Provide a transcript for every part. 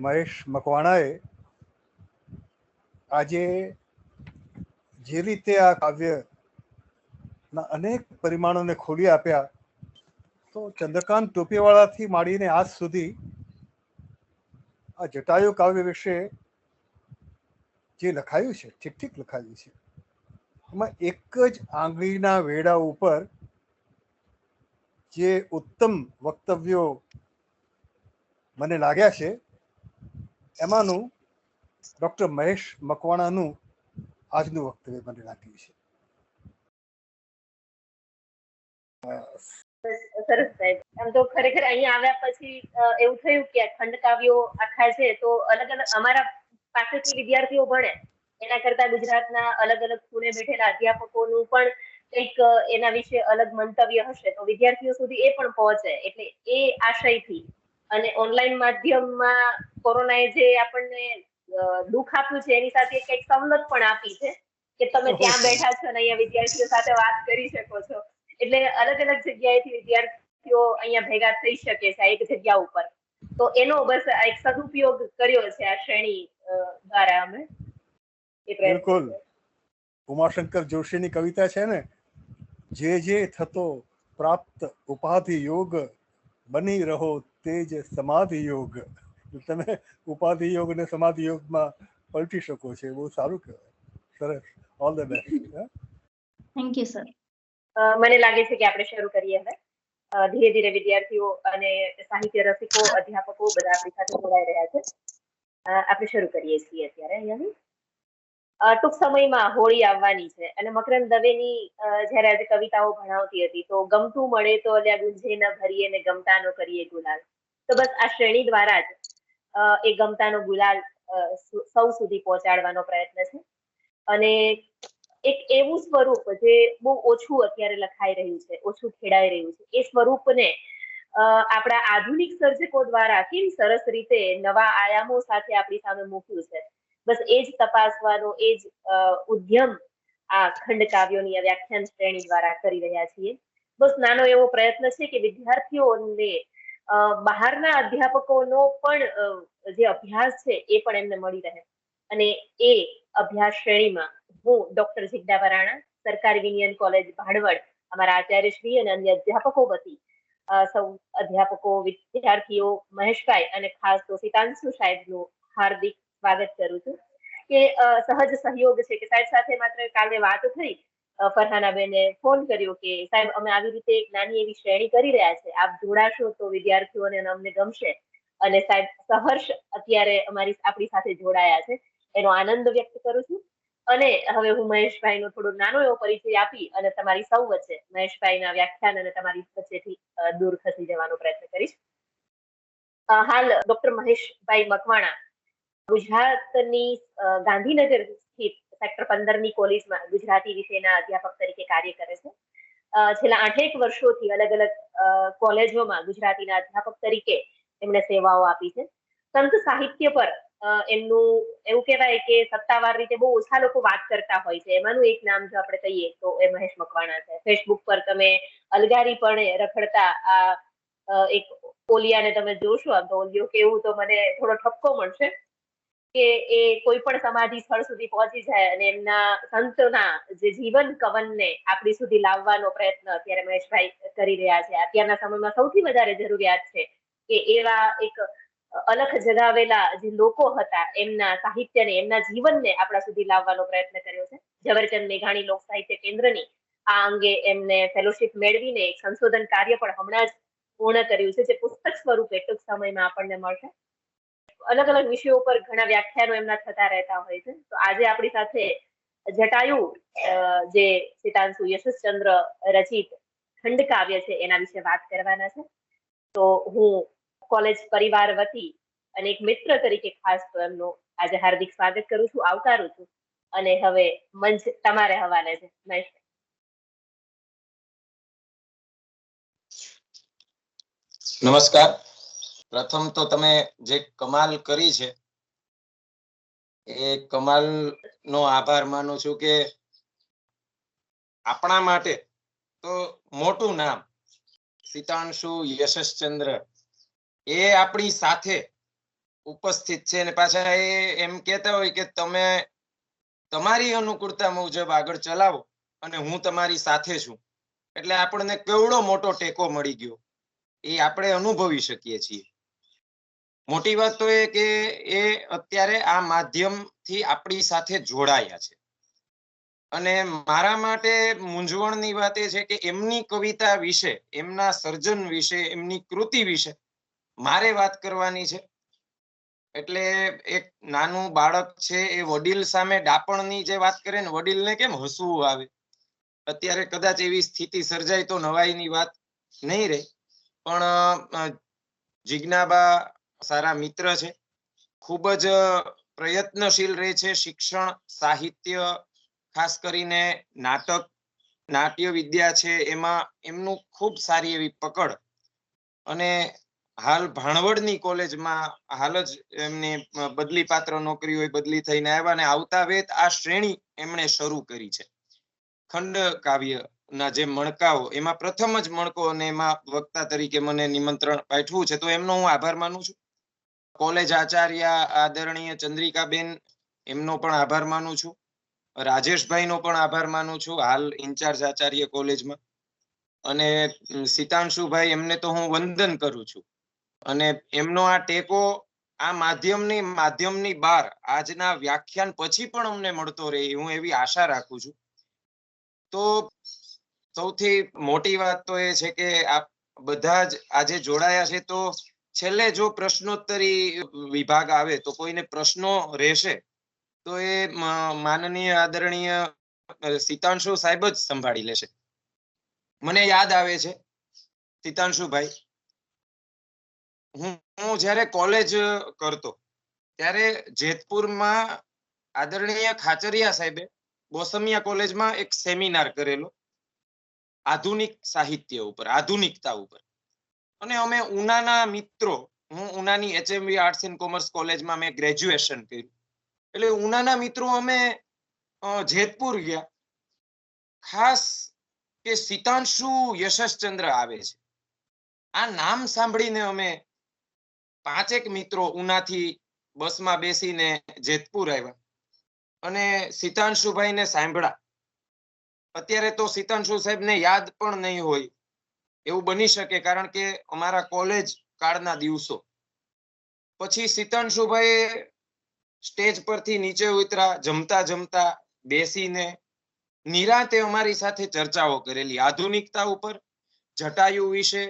મહેશ મકવાણાએ આજે જે રીતે આ કાવ્યના અનેક પરિમાણોને ખોલી આપ્યા, તો ચંદ્રકાંત ટોપીવાળાથી માંડીને આજ સુધી આ જટાયુ કાવ્ય વિશે જે લખાયું છે, ઠીક ઠીક લખાયું છે, એમાં એક જ આંગળીના વેડા ઉપર જે ઉત્તમ વક્તવ્યો મને લાગ્યા છે, એમાંનું ડૉક્ટર મહેશ મકવાણાનું આજનું વક્તવ્ય મને લાગ્યું છે. સરસ સાહેબ. આમ તો ખરેખર અહીંયા આવ્યા પછી એવું થયું કે ખંડ કાવ્યો આખા છે તો અલગ અલગ અમારા પાસેથી વિદ્યાર્થીઓ ભણે એના કરતા ગુજરાતના અલગ અલગ ખૂણે બેઠેલા અધ્યાપકોનું પણ કંઈક એના વિશે અલગ મંતવ્ય હશે તો વિદ્યાર્થીઓ સુધી એ પણ પહોંચે, એટલે એ આશયથી અને ઓનલાઈન માધ્યમમાં કોરોનાએ જે આપણને દુઃખ આપ્યું છે એની સાથે કંઈક સવલત પણ આપી છે કે તમે ત્યાં બેઠા છો અને અહીંયા વિદ્યાર્થીઓ સાથે વાત કરી શકો છો, એટલે અલગ અલગ જગ્યાએથી વિદ્યાર્થીઓ અહીંયા ભેગા થઈ શકે છે એક જગ્યા ઉપર, તો એનો બસ એક સદુપયોગ કર્યો છે આ શ્રેણી દ્વારા અમે. બિલકુલ. ઉમાશંકર જોશીની કવિતા છે ને, જે થતો પ્રાપ્ત ઉપાધિ યોગ બની રહો તેજ સમાધિ યોગ. તમે ઉપાધિ યોગ અને સમાધિ યોગમાં પલટી શકો છો, બહુ સારું કહેવાય. સરસ. All the best. Thank you sir. મને લાગે છે કે આપણે શરૂ કરીએ હવે. ધીરે ધીરે વિદ્યાર્થીઓ અને સાહિત્ય રસિકો, અધ્યાપકો બધા આપણી સાથે જોડાઈ રહ્યા છે. આપણે શરૂ કરીએ છીએ અત્યારે અહીંયાથી. ટૂંક સમયમાં હોળી આવવાની છે અને મકરંદ દવેની જ્યારે આજે કવિતાઓ ભણાવતી હતી તો ગમતું મળે તો અલ્યા ગુંજે ન ભરીએ ને ગમતાનો કરીએ ગુલાલ. તો બસ આ શ્રેણી દ્વારા જ એ ગમતાનો ગુલાલ સૌ સુધી પહોંચાડવાનો પ્રયત્ન છે. અને એક એવું સ્વરૂપ જે બહુ ઓછું અત્યારે લખાઈ રહ્યું છે, ઓછું ખેડાઈ રહ્યું છે, એ સ્વરૂપને આપણા આધુનિક સર્જકો દ્વારા કેવી સરસ રીતે નવા આયામો સાથે આપણી સામે મૂક્યું છે. બસ એ જ તપાસવાનો એ જ ઉદ્યમ આ ખંડ કાવ્યોની આ વ્યાખ્યાન શ્રેણી દ્વારા કરી રહ્યા છીએ. બસ નાનો એવો પ્રયત્ન છે કે વિદ્યાર્થીઓને બહારના અધ્યાપકોનો પણ જે અભ્યાસ છે એ પણ એમને મળી રહે, અને એ અભ્યાસ શ્રેણીમાં હું ડોક્ટર જિજ્ઞા વરાણા, સરકારી વિનયન કોલેજ ભાડવડ, અમારા આચાર્યશ્રી અને અન્ય અધ્યાપકો વતી સૌ અધ્યાપકો, વિદ્યાર્થીઓ, મહેશભાઈ અને ખાસ તો સિતાંશુ સાહેબનું હાર્દિક સ્વાગત કરું છું. કે સહજ સહયોગ છે કે સાહેબ સાથે માત્ર કાલે વાત થઈ, ફરહાનાબેને ફોન કર્યો કે સાહેબ અમે આવી રીતે એક નાની એવી શ્રેણી કરી રહ્યા છે, આપ જોડાશો તો વિદ્યાર્થીઓને અમને ગમશે. અને સાહેબ સહર્ષ અત્યારે આપણી સાથે જોડાયા છે, એનો આનંદ વ્યક્ત કરું છું. અને હવે હું મહેશભાઈનો થોડો નાનો એવો પરિચય આપી અને તમારી સૌ વચ્ચે મહેશભાઈના વ્યાખ્યાન અને તમારી વચ્ચેથી દૂર ખસી જવાનો પ્રયત્ન કરીશ. હાલ ડોક્ટર મહેશભાઈ મકવાણા ગુજરાતની ગાંધીનગર સ્થિત સેક્ટર 15ની કોલેજમાં ગુજરાતી વિષયના અધ્યાપક તરીકે કાર્ય કરે છે. છેલ્લા 8 વર્ષોથી અલગ અલગ કોલેજોમાં ગુજરાતીના અધ્યાપક તરીકે એમણે સેવાઓ આપી છે. સંત સાહિત્ય પર એમનું એવું કહેવાય કે સત્તાવાર રીતે બહુ ઓછા લોકો વાત કરતા હોય છે, એમાંનું એક નામ જો આપણે કહીએ તો એ મહેશ મકવાણા છે. ફેસબુક પર તમે અલગારીપણે રખડતા આ એક ઓલિયાને તમે જોશો, આમ તો ઓલિયો કેવું તો મને થોડો ઠપકો મળશે કે એ કોઈ પણ સમાધિ સ્થળ સુધી પહોંચી જાય અને એમના સંતોના જે જીવન કવનને આપણી સુધી લાવવાનો પ્રયત્ન અત્યારે મહેશભાઈ કરી રહ્યા છે. અત્યારના સમયમાં સૌથી વધારે જરૂરિયાત છે કે એવા એક અલખ જગાવેલા જે લોકો હતા એમના સાહિત્યને, એમના જીવનને આપણા સુધી લાવવાનો પ્રયત્ન કર્યો છે. ઝવેરચંદ મેઘાણી લોક સાહિત્ય કેન્દ્રની આ અંગે એમને ફેલોશિપ મેળવીને એક સંશોધન કાર્ય પણ હમણાં જ પૂર્ણ કર્યું છે, જે પુસ્તક સ્વરૂપે ટૂંક સમયમાં આપણને મળશે. અલગ અલગ વિષયો પર ઘણા વ્યાખ્યાનો એમના થતા રહેતા હોય છે. તો આજે આપણી સાથે જટાયુ જે સિતાંશુ યશસ્ચંદ્ર રચિત ખંડ કાવ્ય છે એના વિશે વાત કરવાના છે. તો હું કોલેજ પરિવાર વતી અને એક મિત્ર તરીકે ખાસ તો એમનું આજે હાર્દિક સ્વાગત કરું છું, આવકારું છું. અને હવે મંચ તમારે હવાલે છે. નમસ્કાર. પ્રથમ તો તમે જે કમાલ કરી છે એ કમાલનો આભાર માનું છું કે આપણા માટે તો મોટું નામ સિતાંશુ યશસ્ચંદ્ર એ આપણી સાથે ઉપસ્થિત છે અને પાછા એ એમ કહેતા હોય કે તમે તમારી અનુકૂળતા મુજબ આગળ ચલાવો અને હું તમારી સાથે છું, એટલે આપણને કેવડો મોટો ટેકો મળી ગયો એ આપણે અનુભવી શકીએ છીએ. મોટી વાત તો એ કે એ અત્યારે આ માધ્યમથી આપણી સાથે જોડાયા છે. અને મારા માટે મૂંઝવણની વાત એ છે કે એમની કવિતા વિશે, એમના સર્જન વિશે, એમની કૃતિ વિશે મારે વાત કરવાની છે. એટલે એક નાનું બાળક છે એ વડીલ સામે ડાપણની જે વાત કરે ને, વડીલને કેમ હસવું આવે, અત્યારે કદાચ એવી સ્થિતિ સર્જાય તો નવાઈની વાત નહીં રહે. પણ જિજ્ઞાબા સારા મિત્ર છે, ખૂબ જ પ્રયત્નશીલ રહે છે. શિક્ષણ, સાહિત્ય, ખાસ કરીને નાટક, નાટ્ય વિદ્યા છે, એમાં એમનું ખૂબ સારી એવી પકડ. અને હાલ ભાણવડની કોલેજમાં હાલ જ એમની બદલી પાત્ર નોકરી હોય, બદલી થઈને આવ્યા અને આવતા વેત આ શ્રેણી એમણે શરૂ કરી છે. ખંડ કાવ્યના જે મણકાઓ, એમાં પ્રથમ જ મણકો અને એમાં વક્તા તરીકે મને નિમંત્રણ પાઠવ્યું છે, તો એમનો હું આભાર માનું છું. કોલેજ આચાર્ય આદરણીય ચંદ્રિકાબેન, એમનો પણ આભાર માનું છું. રાજેશભાઈનો પણ આભાર માનું છું, હાલ ઇન્ચાર્જ આચાર્ય કોલેજમાં. અને સીતાંશુભાઈ, એમને તો હું વંદન કરું છું. અને એમનો આ ટેકો આ માધ્યમની બહાર આજના વ્યાખ્યાન પછી પણ અમને મળતો રહે, હું એવી આશા રાખું છું. તો સૌથી મોટી વાત તો એ છે કે આ બધા જ આજે જોડાયા છે, તો છેલ્લે જો પ્રશ્નોત્તરી વિભાગ આવે તો કોઈને પ્રશ્નો રહેશે તો એ માનનીય આદરણીય સીતાંશુ સાહેબ જ સંભાળી લેશે. મને યાદ આવે છે સીતાંશુભાઈ, હું જ્યારે કોલેજ કરતો ત્યારે જેતપુરમાં આદરણીય ખાચરિયા સાહેબે બોસમિયા કોલેજમાં એક સેમિનાર કરેલો આધુનિક સાહિત્ય ઉપર, આધુનિકતા ઉપર. અને અમે ઉનાના મિત્રો, હું ઉનાની HMV આર્ટ્સ એન્ડ કોમર્સ કોલેજમાં મેં ગ્રેજ્યુએશન કર્યું, એટલે ઉનાના મિત્રો અમે જેતપુર ગયા, ખાસ કે સીતાંશુ યશસ્ચંદ્ર આવે છે આ નામ સાંભળીને અમે 5 મિત્રો ઉનાથી બસમાં બેસીને જેતપુર આવ્યા અને સીતાંશુભાઈને સાંભળ્યા. અત્યારે તો સીતાંશુ સાહેબને યાદ પણ નહીં હોય એવું બની શકે, કારણ કે અમારા કોલેજ કાળના દિવસો. પછી સીતાંશુભાઈ સ્ટેજ પરથી નીચે ઉતરા, જમતા જમતા બેસીને નિરાંતે અમારી સાથે ચર્ચાઓ કરેલી, આધુનિકતા ઉપર, જટાયુ વિશે,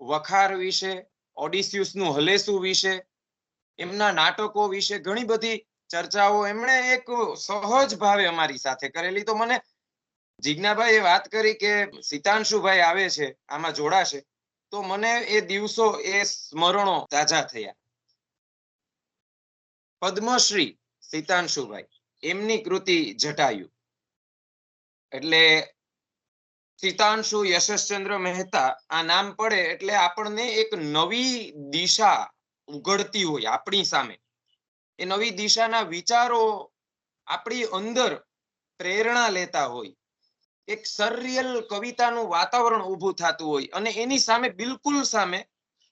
વખાર વિશે, ઓડિસ્યુસનું હલેસું વિશે, એમના નાટકો વિશે ઘણી બધી ચર્ચાઓ એમણે એક સહજ ભાવે અમારી સાથે કરેલી. તો મને જિજ્ઞાભાઈએ વાત કરી કે સીતાંશુભાઈ આવે છે, આમાં જોડાશે, તો મને એ દિવસો, એ સ્મરણો તાજા થયા. પદ્મશ્રી સીતાંશુભાઈ, એમની કૃતિ જટાયુ. એટલે સીતાંશુ યશસ્ચંદ્ર મહેતા આ નામ પડે એટલે આપણને એક નવી દિશા ઉઘડતી હોય આપણી સામે. એ નવી દિશાના વિચારો આપણી અંદર પ્રેરણા લેતા હોય, એક સરિયલ કવિતાનું વાતાવરણ ઊભું થતું હોય, અને એની સામે, બિલકુલ સામે,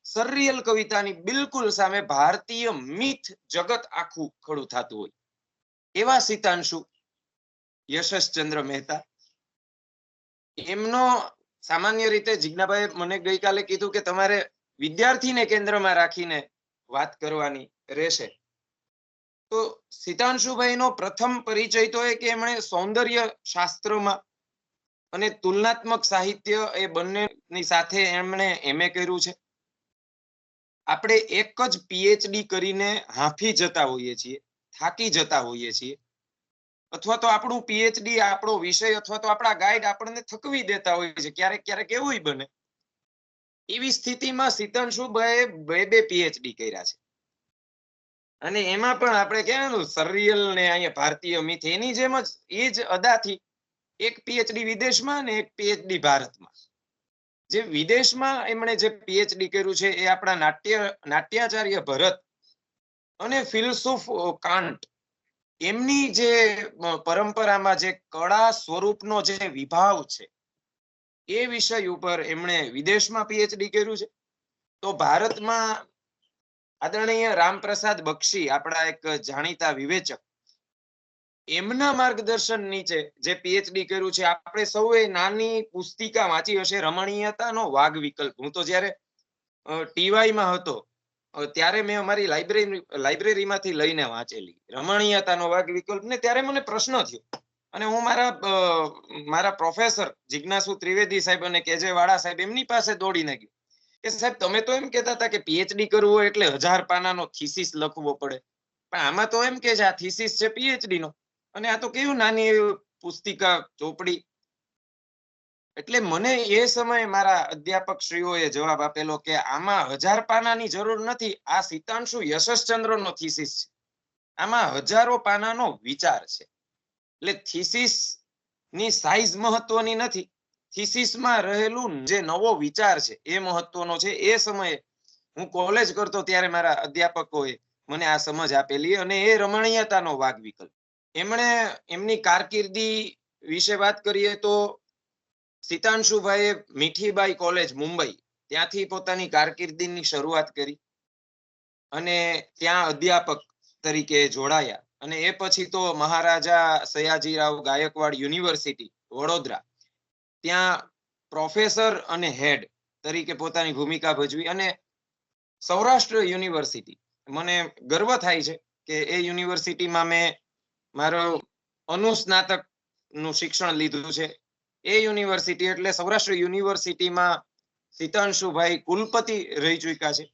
સરિયલ કવિતાની બિલકુલ સામે ભારતીય મિથ જગત આખું ખડું થતું હોય. એવા સીતાંશુ યશસ્ચંદ્ર મહેતા, એમનો સામાન્ય રીતે જિજ્ઞાભાઈ મને ગઈકાલે કીધું કે તમારે વિદ્યાર્થીને કેન્દ્રમાં રાખીને વાત કરવાની રહેશે. તો સીતાંશુભાઈનો પ્રથમ પરિચય તો એ કે એમણે સૌંદર્ય શાસ્ત્રમાં અને તુલનાત્મક સાહિત્ય, એ બંનેની સાથે એમણે MA કર્યું છે. આપણે એક જ PhD કરીને હાંફી જતા હોઈએ છીએ, થાકી જતા હોઈએ છીએ, અથવા તો આપણું PhD, આપણો વિષય અથવા તો આપણા ગાઈડ આપણને થકવી દેતા હોય છે, ક્યારેક ક્યારેક એવું બને. એવી સ્થિતિમાં સીતાંશુભાઈએ 2 PhD કર્યા છે. અને એમાં પણ આપણે કહેવાનું સરિયલ ને અહીંયા ભારતીય મિથ, એની જેમ જ એ જ અદાથી એક PhD વિદેશમાં અને એક PhD ભારતમાં. જે વિદેશમાં એમણે જે PhD કર્યું છે એ આપણા નાટ્યાચાર્ય ભરત અને ફિલસૂફ કાન્ટ, એમની જે પરંપરામાં જે કળા સ્વરૂપનો જે વિભાવ છે એ વિષય ઉપર એમણે વિદેશમાં PhD કર્યું છે. તો ભારતમાં આદરણીય રામપ્રસાદ બક્ષી, આપણા એક જાણીતા વિવેચક, એમના માર્ગદર્શન નીચે જે પીએચડી કર્યું છે, આપણે સૌએ નાની પુસ્તિકા વાંચી હશે, રમણીયતાનો વાઘ વિકલ્પ. હું તો જયારે ટીવાયમાં હતો ત્યારે મેં અમારી લાઇબ્રેરીમાંથી લઈને વાંચેલી રમણીયતાનો વાઘ વિકલ્પ ને. ત્યારે મને પ્રશ્ન થયો અને હું મારા પ્રોફેસર જિજ્ઞાસુ ત્રિવેદી સાહેબ અને કેજે વાળા સાહેબ એમની પાસે દોડીને ગયો કે સાહેબ તમે તો એમ કહેતા હતા કે પીએચડી કરવું હોય એટલે 1000 પાનાનો થીસીસ લખવો પડે, પણ આમાં તો એમ કે છે આ થીસીસ છે પીએચડી નો, અને આ તો કેવું નાની પુસ્તિકા ચોપડી. એટલે મને એ સમયે મારા અધ્યાપક શ્રીઓએ જવાબ આપેલો કે આમાં 1000 પાનાની જરૂર નથી, આ સિતાંશુ યશસ્ચંદ્રનો થીસીસ છે, આમાં હજારો પાનાનો વિચાર છે. એટલે થીસીસ ની સાઈઝ મહત્વની નથી, થીસીસમાં રહેલું જે નવો વિચાર છે એ મહત્વનો છે. એ સમયે હું કોલેજ કરતો ત્યારે મારા અધ્યાપકોએ મને આ સમજ આપેલી, અને એ રમણીયતાનો વાઘ વિકલ્પ. એમણે એમની કારકિર્દી વિશે વાત કરીએ તો સિતાંશુભાઈએ મીઠીબાઈ કોલેજ મુંબઈ ત્યાંથી પોતાની કારકિર્દીની શરૂઆત કરી અને ત્યાં અધ્યાપક તરીકે જોડાયા, અને એ પછી તો મહારાજા સયાજીરાવ ગાયકવાડ યુનિવર્સિટી વડોદરા ત્યાં પ્રોફેસર અને હેડ તરીકે પોતાની ભૂમિકા ભજવી, અને સૌરાષ્ટ્ર યુનિવર્સિટી, મને ગર્વ થાય છે કે એ યુનિવર્સિટીમાં મેં મારો અનુસ્નાતક નું શિક્ષણ લીધું છે. એ યુનિવર્સિટી એટલે સૌરાષ્ટ્ર યુનિવર્સિટીમાં સિતાંશુભાઈ કુલપતિ રહી ચૂક્યા છે.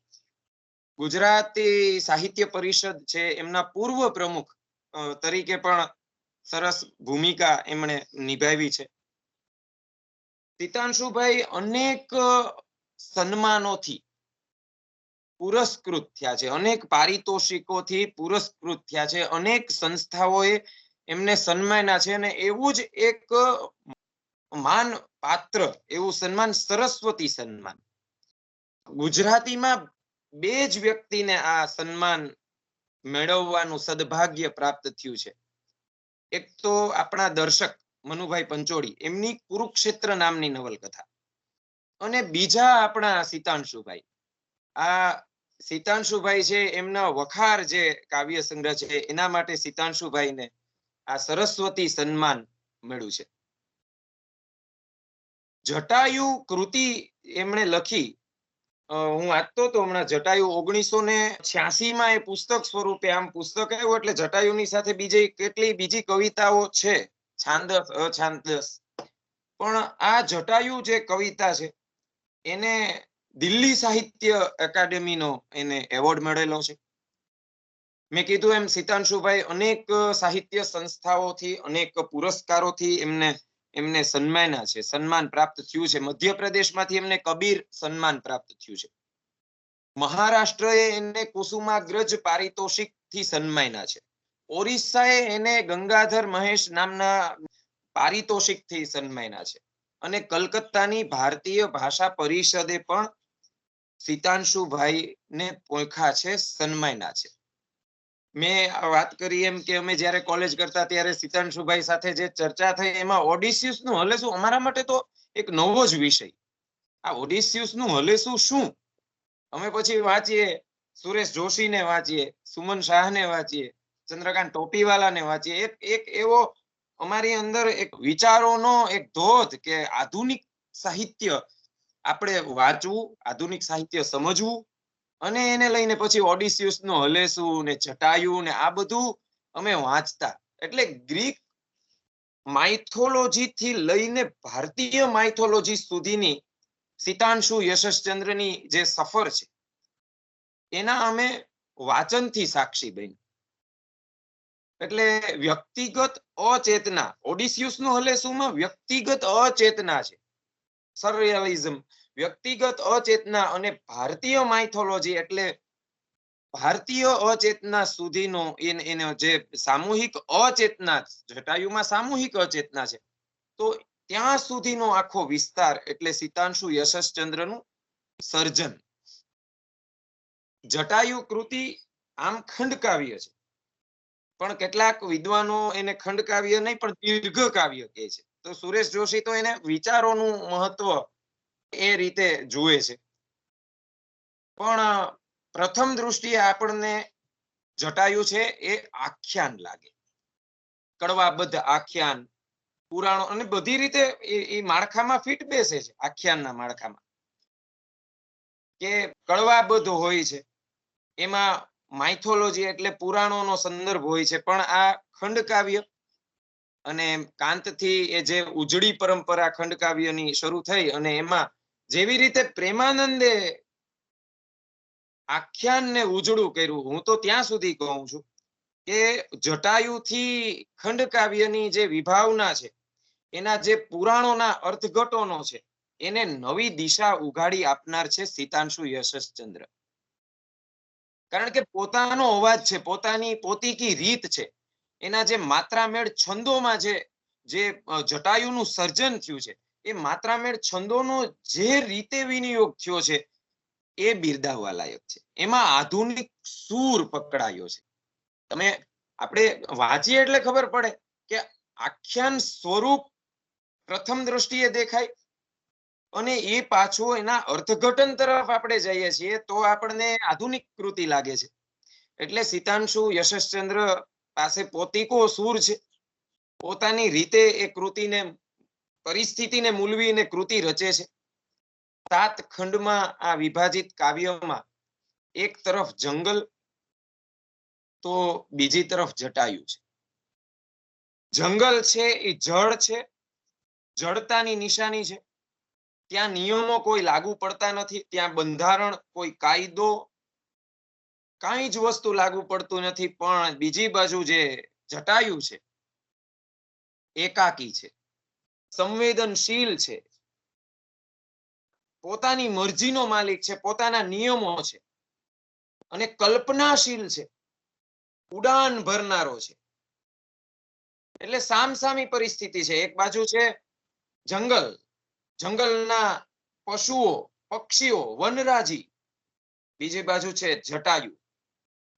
ગુજરાતી સાહિત્ય પરિષદ છે એમના પૂર્વ પ્રમુખ તરીકે પણ સરસ ભૂમિકા એમણે નિભાવી છે. સિતાંશુભાઈ અનેક સન્માનોથી પુરસ્કૃત થયા છે, અનેક પારિતોષિકોથી પુરસ્કૃત થયા છે, અનેક સંસ્થાઓએ એમને સન્માન્યા છે, અને એવું જ એક માન પાત્ર એવું સન્માન સરસ્વતી સન્માન. ગુજરાતીમાં 2 જ વ્યક્તિને આ સન્માન મેળવવાનું સદભાગ્ય પ્રાપ્ત થયું છે. એક તો આપણા દર્શક મનુભાઈ પંચોળી, એમની કુરુક્ષેત્ર નામની નવલકથા, અને બીજા આપણા સિતાંશુભાઈ. આ સિતાંશુભાઈ છે એમના વખાર જે કાવ્ય સંગ્રહ છે એના માટે સિતાંશુભાઈને આ સરસ્વતી સન્માન મળ્યું છે. જટાયુ કૃતિ એમણે લખી, હું વાંચતો હતો હમણાં, જટાયુ 1986માં એ પુસ્તક સ્વરૂપે, આમ પુસ્તક આવ્યું એટલે જટાયુની સાથે બીજી કવિતાઓ છે, છાંદસ અછાંદસ, પણ આ જટાયુ જે કવિતા છે એને દિલ્હી સાહિત્ય એકેડેમીનો એને એવોર્ડ મળેલો છે. મેં કીધું એમ સિતાંશુભાઈ અનેક સાહિત્ય સંસ્થાઓથી, અનેક પુરસ્કારોથી એમને સન્માન્યા છે, સન્માન પ્રાપ્ત થયું છે. મધ્યપ્રદેશમાંથી એમને કબીર સન્માન પ્રાપ્ત થયું છે. મહારાષ્ટ્રએ એને કુસુમાગ્રજ પારિતોષિક થી સન્માન્યા છે. ઓરિસ્સાએ એને ગંગાધર મહેશ નામના પારિતોષિક થી સન્માન્યા છે, અને કલકત્તાની ભારતીય ભાષા પરિષદે પણ સિતાંશુભાઈ ને પોંખા છે, સન્માન્યા છે. મેં વાત કરી એમ કે અમે જયારે કોલેજ કરતા ત્યારે સિતાંશુભાઈ સાથે જે ચર્ચા થઈ એમાં ઓડિસિયસ નું હલેસું અમારા માટે તો એક નવો જ વિષય. આ ઓડિસિયસ નું હલેસું શું? અમે પછી વાંચીએ, સુરેશ જોશીને વાંચીએ, સુમન શાહને વાંચીએ, ચંદ્રકાંત ટોપીવાલાને વાંચીએ. એક એવો અમારી અંદર એક વિચારોનો એક ધોધ કે આધુનિક સાહિત્ય આપણે વાંચવું, આધુનિક સાહિત્ય સમજવું, અને એને લઈને પછી ઓડિસિયસ નો હલેસું ને જટાયુ ને આ બધું અમે વાંચતા. એટલે ગ્રીક માઇથોલોજી થી લઈને ભારતીય માઇથોલોજી સુધીની સિતાંશુ યશસ્ચંદ્રની જે સફર છે એના અમે વાચનથી સાક્ષી બન્યા. એટલે વ્યક્તિગત અચેતના, ઓડિસિયસ નું હલેસુમાં વ્યક્તિગત અચેતના છે, સરરિયલિઝમ, વ્યક્તિગત અચેતના, અને ભારતીય માઇથોલોજી એટલે ભારતીય અચેતના સુધીનો એનો જે સામૂહિક અચેતના, જટાયુમાં સામૂહિક અચેતના છે, તો ત્યાં સુધીનો આખો વિસ્તાર એટલે સિતાંશુ યશસ્ચંદ્રનું સર્જન. જટાયુ કૃતિ આમ ખંડકાવ્ય છે, પણ કેટલાક વિદ્વાનો એને ખંડકાવ્ય નહીં પણ દીર્ઘ કાવ્ય કહે છે. તો સુરેશ જોશી તો એને વિચારોનું મહત્વ એ રીતે જુએ છે. પણ પ્રથમ દ્રષ્ટિએ આપણને જટાયુ છે એ આખ્યાન લાગે, કડવાબદ્ધ આખ્યાન, પુરાણો અને બધી રીતે એ માળખામાં ફિટ બેસે છે. આખ્યાનના માળખામાં કે કડવાબદ્ધ હોય છે, એમાં માઇથોલોજી એટલે પુરાણોનો સંદર્ભ હોય છે. પણ આ ખંડકાવ્ય અને કાંતથી એ જે ઉજળી પરંપરા ખંડકાવ્યની શરૂ થઈ અને એમાં જેવી રીતે પ્રેમાનંદે આખ્યાનને ઉજળું કર્યું, હું તો ત્યાં સુધી કહું છું કે જટાયુથી ખંડકાવ્યની જે વિભાવના છે, એના જે પુરાણોના અર્થઘટનો છે, એને નવી દિશા ઉઘાડી આપનાર છે સિતાંશુ યશસ્ચંદ્ર. કારણ કે પોતાનો અવાજ છે, પોતાની પોતીકી રીત છે, એના જે માત્રામેળ છંદોમાં જે જટાયુનું સર્જન થયું છે, એ માત્રામેળ છંદોનો જે રીતે વિનિયોગ થયો છે એ બિરદાવવા લાયક છે. એમાં આધુનિક સૂર પકડાયો છે. તમે આપણે વાંચીએ એટલે ખબર પડે કે આખ્યાન સ્વરૂપ પ્રથમ દ્રષ્ટિએ દેખાય અને એ પાછું એના અર્થઘટન તરફ આપણે જઈએ છીએ તો આપણને આધુનિક કૃતિ લાગે છે. એટલે સિતાંશુ યશસ્ચંદ્ર પાસે પોતીકો સૂર છે, પોતાની રીતે એ કૃતિને પરિસ્થિતિને મૂલવીને કૃતિ રચે છે. 7 ખંડમાં આ વિભાજિત કાવ્યમાં એક તરફ જંગલ તો બીજી તરફ જટાયુ છે. જંગલ છે એ જળ છે, જડતાની નિશાની છે. ત્યાં નિયમો કોઈ લાગુ પડતા નથી, ત્યાં બંધારણ, કોઈ કાયદો, કાંઈ જ વસ્તુ લાગુ પડતું નથી. પણ બીજી બાજુ જે જટાયુ છે એકાકી છે, સંવેદનશીલ છે, પોતાની મરજીનો માલિક છે, પોતાના નિયમો છે અને કલ્પનાશીલ છે, ઉડાન ભરનારો છે. એટલે સામસામી પરિસ્થિતિ છે. એક બાજુ છે જંગલ, જંગલના પશુઓ, પક્ષીઓ, વનરાજી. બીજી બાજુ છે જટાયુ,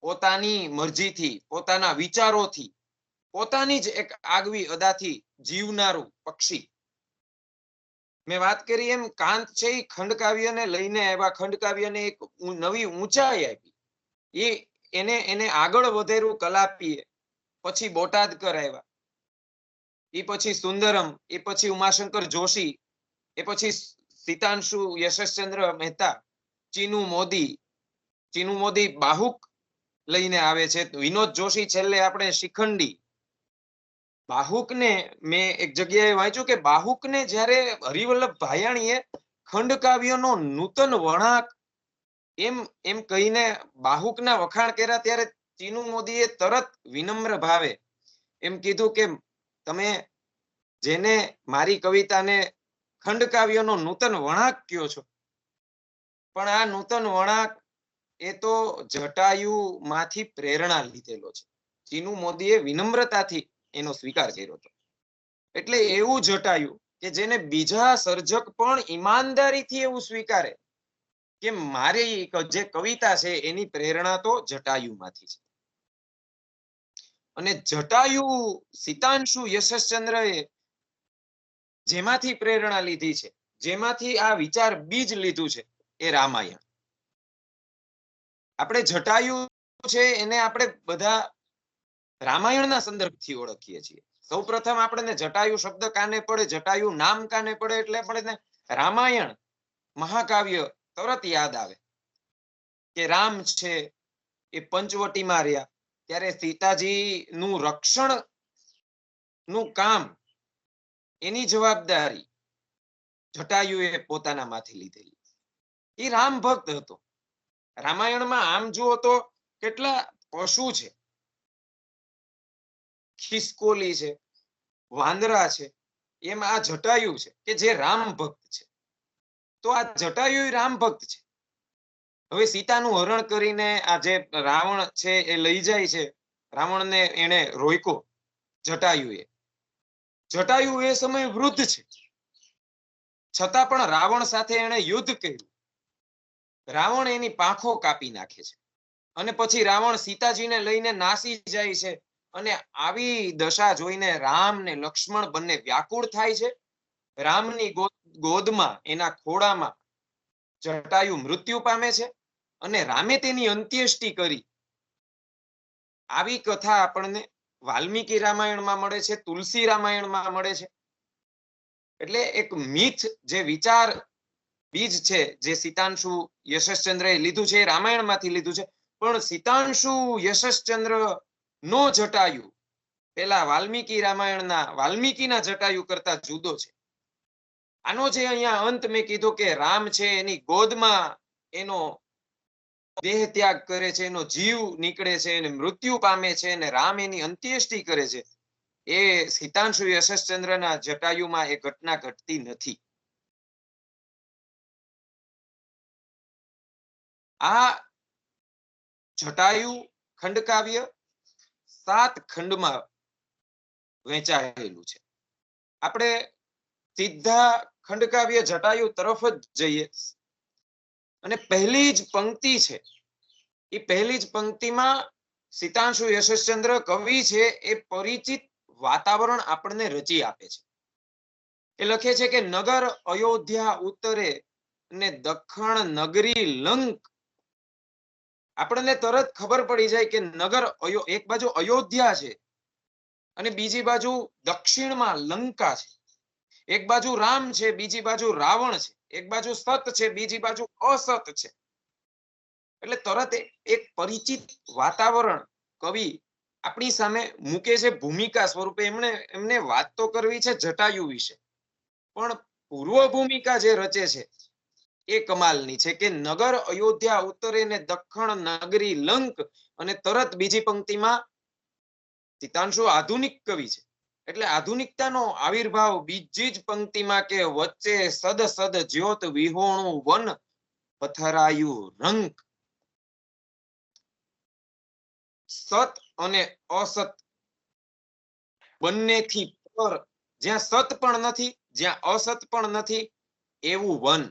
પોતાની મરજીથી, પોતાના વિચારોથી, પોતાની જ એક આગવી અદાથી જીવનારું પક્ષી. મેં વાત કરી એમ કાંત છે એ ખંડકાવ્યને લઈને આવ્યા, ખંડકાવ્યને એક નવી ઊંચાઈ આપી. એને આગળ વધેરું કલાપીએ, પછી બોટાદકર આવ્યા, એ પછી સુંદરમ, એ પછી ઉમાશંકર જોશી, એ પછી સિતાંશુ યશસ્ચંદ્ર મહેતા, ચીનુ મોદી બાહુક લઈને આવે છે. વિનોદ જોશી છેલ્લે આપણે શિખંડી. બાહુકને મેં એક જગ્યાએ વાંચ્યું કે બાહુકને જ્યારે હરિવલ્લભ ભાયાણીએ ખંડકાવ્યનો નૂતન વળાંક એમ કહીને બાહુકના વખાણ કર્યા, ત્યારે ચીનુ મોદીએ તરત વિનમ્ર ભાવે એમ કીધું કે તમે જેને મારી કવિતાને ખંડકાવ્યનો નૂતન વળાંક કયો છો, પણ આ નૂતન વળાંક એ તો જટાયુ માંથી પ્રેરણા લીધેલો છે. ચીનુ મોદીએ વિનમ્રતાથી એનો સ્વીકાર કર્યો હતો. એટલે એવું જટાયુ કે જેને બીજા સર્જક પણ ઈમાનદારીથી એવું સ્વીકારે કે મારી જે કવિતા છે એની પ્રેરણા તો જટાયુમાંથી છે. અને જટાયુ સિતાંશુ યશસ્ચંદ્રએ જેમાંથી પ્રેરણા લીધી છે, જેમાંથી આ વિચાર બીજ લીધું છે, એ રામાયણ. આપણે જટાયુ છે એને આપણે બધા રામાયણના સંદર્ભથી ઓળખીએ છીએ. સૌપ્રથમ આપણને જટાયુ શબ્દ કાને પડે, જટાયુ નામ કાને પડે એટલે આપણને રામાયણ મહાકાવ્ય તરત યાદ આવે કે રામ છે એ પંચવટીમાં રહ્યા, ત્યારે સીતાજી નું રક્ષણ નું કામ, એની જવાબદારી જટાયુએ પોતાના માંથી લીધેલી. એ રામ ભક્ત હતો. રામાયણમાં આમ જુઓ તો કેટલા પશુ છે, ખિસકોલી છે, વાંદરા છે, એમ આ જટાયુ છે કે જે રામ ભક્ત છે. તો આ જટાયુ રામ ભક્ત છે. હવે સીતાનું હરણ કરીને આ જે રાવણ છે એ લઈ જાય છે, રાવણને એને રોક્યો જટાયુએ. જટાયુ એ સમય વૃદ્ધ છે, છતાં પણ રાવણ સાથે એને યુદ્ધ કર્યું. રાવણ એની પાંખો કાપી નાખે છે અને પછી રાવણ સીતાજીને લઈને નાસી જાય છે. અને આવી દશા જોઈને રામ ને લક્ષ્મણ બંને વ્યાકુળ થાય છે. રામની ગોદમાં, એના ખોળામાં જટાયુ મૃત્યુ પામે છે અને રામે તેની અંત્યેષ્ટિ કરી. આવી કથા આપણને વાલ્મીકી રામાયણમાં મળે છે, તુલસી રામાયણમાં મળે છે. એટલે એક મિથ, જે વિચાર બીજ છે, જે સિતાંશુ યશસ્ચંદ્રએ લીધું છે, એ રામાયણમાંથી લીધું છે. પણ સિતાંશુ યશસ્ચંદ્ર નો જટાયુ પેલા વાલ્મીકી રામાયણના વાલ્મીકીના જટાયુ કરતા જુદો છે. આનો જે અહીંયા અંત મેં કીધો કે રામ છે એની ગોદમાં એનો દેહ ત્યાગ કરે છે, એનો જીવ નીકળે છે, એને મૃત્યુ પામે છે, અને રામ એની અંત્યેષ્ટિ કરે છે, એ સિતાંશુ યશસ્ચંદ્રના જટાયુમાં એ ઘટના ઘટતી નથી. આ જટાયુ ખંડકાવ્ય 7 ખંડમાં વહેંચાયેલું છે. આપણે સીધા ખંડકાવ્ય જટાયુ તરફ જ જઈએ અને પહેલી જ પંક્તિ છે, એ પહેલી જ પંક્તિમાં સિતાંશુ યશસ્ચંદ્ર કવિ છે એ પરિચિત વાતાવરણ આપણને રચી આપે છે. એ લખે છે કે નગર અયોધ્યા ઉત્તરે ને દખણ નગરી લંક. આપણને તરત ખબર પડી જાય કે નગર એક બાજુ અયોધ્યા છે અને બીજી બાજુ દક્ષિણમાં લંકા છે. એક બાજુ રામ છે, બીજી બાજુ રાવણ છે. એક બાજુ સત છે, બીજી બાજુ અસત છે. એટલે તરત એક પરિચિત વાતાવરણ કવિ આપણી સામે મૂકે છે ભૂમિકા સ્વરૂપે. એમને વાત તો કરવી છે જટાયુ વિશે, પણ પૂર્વ ભૂમિકા જે રચે છે એ કમાલની છે કે નગર અયોધ્યા ઉત્તરે ને દક્ષિણ નગરી લંક. અને તરત બીજી પંક્તિમાં સિતાંશુ આધુનિક કવિ છે, એટલે આધુનિકતાનો આવિર્ભાવ બીજી જ પંક્તિમાં કે વચ્ચે સદ સદ જ્યોત વિહોણું વન પથરાયું રંક. સત અને અસત બંનેથી પર, જ્યાં સત પણ નથી, જ્યાં અસત પણ નથી એવું વન.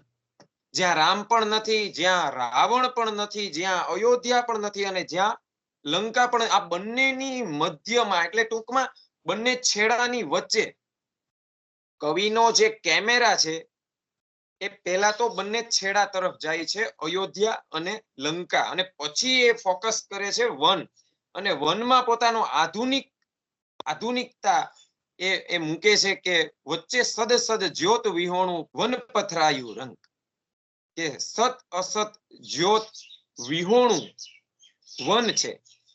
જ્યાં રામ પણ નથી, જ્યાં રાવણ પણ નથી, જ્યાં અયોધ્યા પણ નથી અને જ્યાં લંકા પણ, આ બંનેની મધ્યમાં, એટલે ટૂંકમાં બંને છેડાની વચ્ચે કવિનો જે કેમેરા છે એ પહેલા તો બંને છેડા તરફ જાય છે, અયોધ્યા અને લંકા, અને પછી એ ફોકસ કરે છે વન. અને વનમાં પોતાનો આધુનિકતા એ મૂકે છે કે વચ્ચે સદ સદ જ્યોત વિહોણું વન પથરાયું રંગ. કે સત અસત જ્યોત વિહોણું વન છે.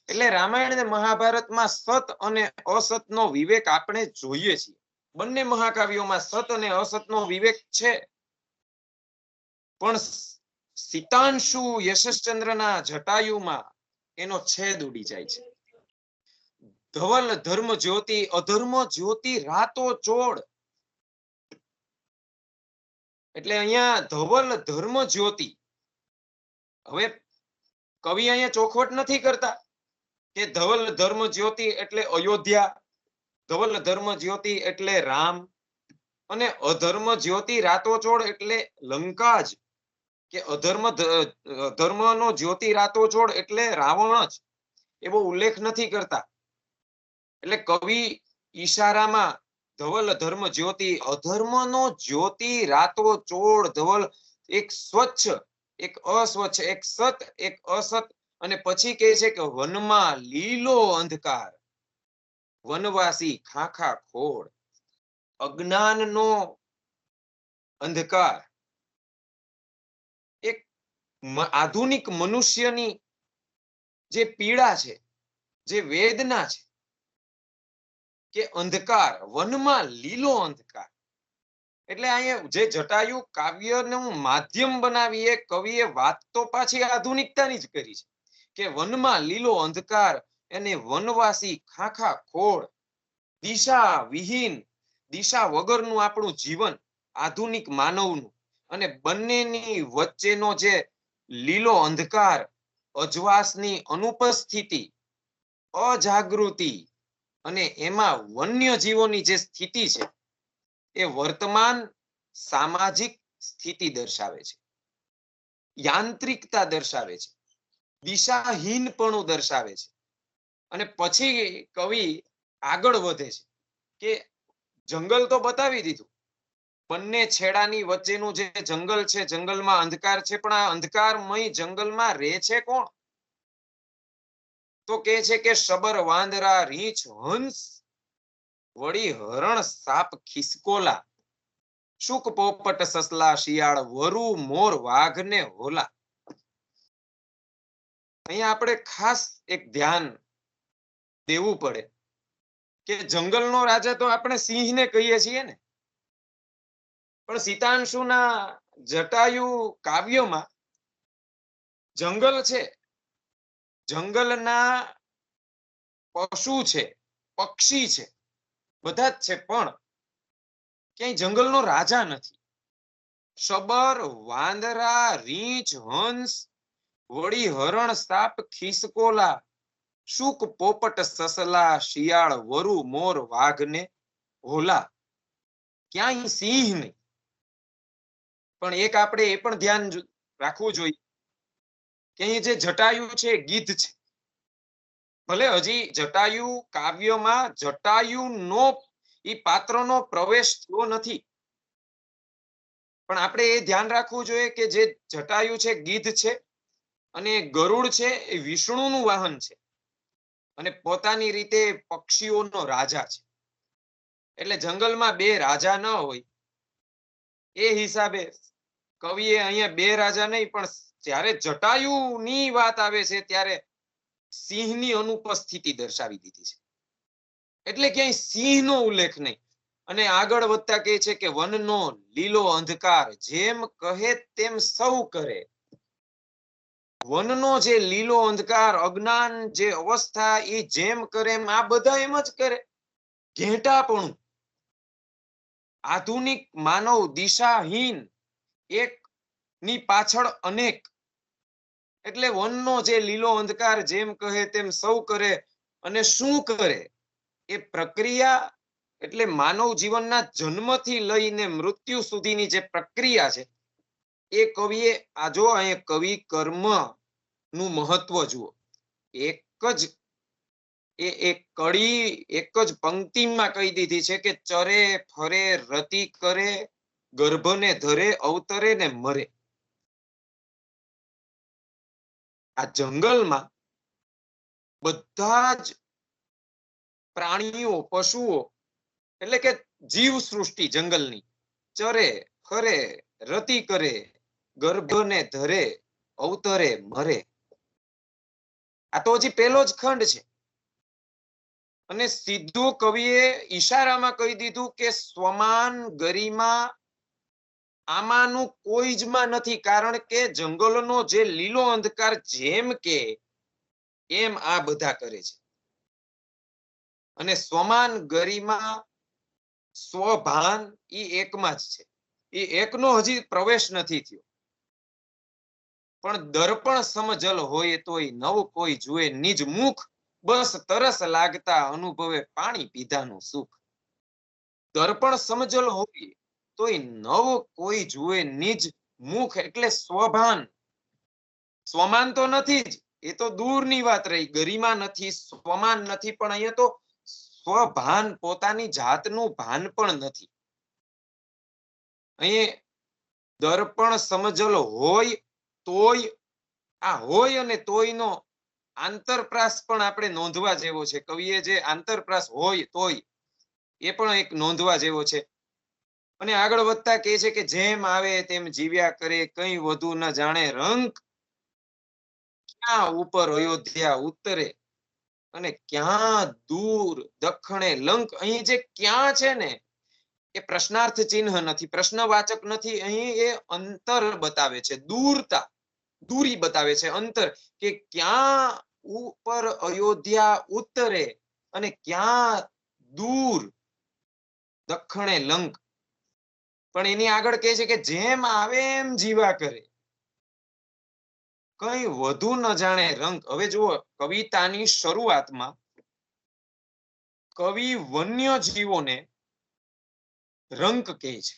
એટલે રામાયણ અને મહાભારતમાં સત અને અસત નો વિવેક આપણે જોઈએ છીએ. બંને મહાકાવ્યોમાં સત અને અસત નો વિવેક છે, પણ સિતાંશુ યશસ્ચંદ્રના જટાયુમાં એનો છેદ ઉડી જાય છે. ધવલ ધર્મ જ્યોતિ અધર્મ જ્યોતિ રાતો ચોળ. એટલે અહીંયા ધવલ ધર્મ જ્યોતિ. હવે કવિ અહીંયા ચોખવટ નથી કરતા કે ધવલ ધર્મ જ્યોતિ એટલે અયોધ્યા, ધવલ ધર્મ જ્યોતિ એટલે રામ, અને અધર્મ જ્યોતિ રાતોચોળ એટલે લંકા જ, કે ધર્મનો જ્યોતિ રાતોચોળ એટલે રાવણ જ. એવો ઉલ્લેખ નથી કરતા. એટલે કવિ ઈશારામાં ધવલ ધર્મ જ્યોતિ અધર્મનો જ્યોતિ રાતોચોળ ધવલ, એક સ્વચ્છ એક અસ્વચ્છ, એક સત એક અસત, અને પછી કહે છે કે વનમાં લીલો અંધકાર, વનવાસી ખાખા ખોળ. અજ્ઞાનનો અંધકાર એક આધુનિક મનુષ્યની જે પીડા છે, જે વેદના છે, કે અંધકાર, વનમાં લીલો અંધકાર. એટલે અહીંયા જે જટાયુ કાવ્યનું માધ્યમ બનાવીએ કવિએ વાત તો પાછી આધુનિકતાની જ કરી છે કે વનમાં લીલો અંધકાર અને વનવાસી ખાખા ખોળ. દિશા વિહીન, દિશા વગરનું આપણું જીવન, આધુનિક માનવનું, અને બંનેની વચ્ચેનો જે લીલો અંધકાર, અજવાસની અનુપસ્થિતિ, અજાગૃતિ, અને એમાં વન્ય જીવોની જે સ્થિતિ છે એ વર્તમાન સામાજિક સ્થિતિ દર્શાવે છે, યાંત્રિકતા દર્શાવે છે, દિશાહીનપણું દર્શાવે છે. અને પછી કવિ આગળ વધે છે કે જંગલ તો બતાવી દીધું, બંને છેડાની વચ્ચેનું જે જંગલ છે, જંગલમાં અંધકાર છે, પણ આ અંધકારમય જંગલમાં રહે છે કોણ? તો કે છે કે શબર, વાંદરા, રીંછ, હંસ, વળી હરણ, સાપ, ખિસકોલા, શુક, પોપટ, સસલા, શિયાળ, વરુ, મોર, વાઘ ને હોલા. અહીંયા આપણે ખાસ એક ધ્યાન દેવું પડે કે જંગલનો રાજા તો આપણે સિંહને કહીએ છીએ ને, પણ સીતાંશુના જટાયુ કાવ્યમાં જંગલ છે, જંગલના પશુ છે, પક્ષી છે, બધા જ છે, પણ ક્યાંય જંગલનો રાજા નથી. શબર, વાંદરા, રીંછ, હંસ, વળી હરણ, સાપ, ખિસકોલા, શુક, પોપટ, સસલા, શિયાળ, વરુ, મોર, વાઘ ને હોલા. ક્યાંય સિંહ નહીં. પણ એક આપણે એ પણ ધ્યાન રાખવું જોઈએ કે અહીં જે જટાયુ છે ગીધ છે. ભલે હજી જટાયુ કાવ્યમાં જટાયુનો ઈ પાત્રનો પ્રવેશ થયો નથી, પણ આપણે એ ધ્યાન રાખવું જોઈએ કે જે જટાયુ છે ગીધ છે, અને ગરુડ છે એ વિષ્ણુનું વાહન છે, અને પોતાની રીતે પક્ષીઓનો રાજા છે. એટલે જંગલમાં બે રાજા ન હોય એ હિસાબે કવિએ અહીંયા બે રાજા નહીં, પણ જ્યારે જટાયુની વાત આવે છે ત્યારે સિંહની અનુપસ્થિતિ દર્શાવી દીધી છે. એટલે ક્યાંય સિંહનો ઉલ્લેખ નહીં. અને આગળ વધતા કહે છે કે વનનો લીલો અંધકાર જેમ કહે તેમ સૌ કરે. વનનો જે લીલો અંધકાર, અજ્ઞાન જે અવસ્થા, એ જેમ કરે એમ આ બધા એમ જ કરે. ઘેટાપણું, આધુનિક માનવ દિશાહીન, એક ની પાછળ અનેક. એટલે વનનો જે લીલો અંધકાર જેમ કહે તેમ સૌ કરે. અને શું કરે? એ પ્રક્રિયા એટલે માનવ જીવનના જન્મથી લઈને મૃત્યુ સુધીની જે પ્રક્રિયા છે એ કવિએ આજો અહીંયા કવિ કર્મ નું મહત્વ જુઓ. એક જ એક કડી એક જ પંક્તિમાં કહી દીધી છે કે ચરે, ફરે, રતિ કરે, ગર્ભને ધરે, અવતરે ને મરે. આ જંગલમાં બધા જ પ્રાણીઓ, પશુઓ એટલે કે જીવ સૃષ્ટિ જંગલની ચરે, ફરે, રતિ કરે, ગર્ભને ધરે, અવતરે, મરે. આ તો હજી પહેલો જ ખંડ છે. અને સીધું કવિએ ઈશારામાં કહી દીધું કે સ્વમાન, ગરિમા આમાંનું કોઈ જ માં નથી, કારણ કે જંગલનો જે લીલો અંધકાર જેમ કે એમ આ બધા કરે છે. અને સ્વમાન, ગરિમા, સ્વભાન એ એકમાં જ છે. એ એકનો હજી પ્રવેશ નથી થયો. પણ દર્પણ સમજલ હોય તોય નવ કોઈ જુએ નિજ મુખ, બસ તરસ લાગતા અનુભવે પાણી પીધાનું સુખ. દર્પણ સમજલ હોય તોય નવ કોઈ જુએ નિજ મુખ, એટલે સ્વભાન. સ્વમાન તો નથી જ, એ તો દૂરની વાત રહી. ગરિમા નથી, સ્વમાન નથી, પણ અહીંયા તો સ્વભાન, પોતાની જાતનું ભાન પણ નથી. અહીં દર્પણ સમજલ હોય તોય, આ હોય અને તોયનો આંતરપ્રાસ પણ આપણે નોંધવા જેવો છે. કવિએ જે આંતરપ્રાસ હોય તોય એ પણ એક નોંધવા જેવો છે. અને આગળ વધતા કહે છે કે જેમ આવે તેમ જીવ્યા કરે, કઈ વધુ ન જાણે રંક, ક્યાં ઉપર અયોધ્યા ઉત્તરે અને ક્યાં દૂર દક્ષિણે લંક. અહીં જે ક્યાં છે ને એ પ્રશ્નાર્થ ચિહ્ન નથી, પ્રશ્નવાચક નથી. અહીં એ અંતર બતાવે છે, દૂરતા, દૂરી બતાવે છે, અંતર. કે ક્યાં ઉપર અયોધ્યા ઉત્તરે અને ક્યાં દૂર દક્ષિણે લંક. પણ એની આગળ કહે છે કે જેમ આવે એમ જીવા કરે, કઈ વધુ ન જાણે રંગ. હવે જુઓ, કવિતાની શરૂઆતમાં કવિ વન્ય જીવોને રંક કહે છે.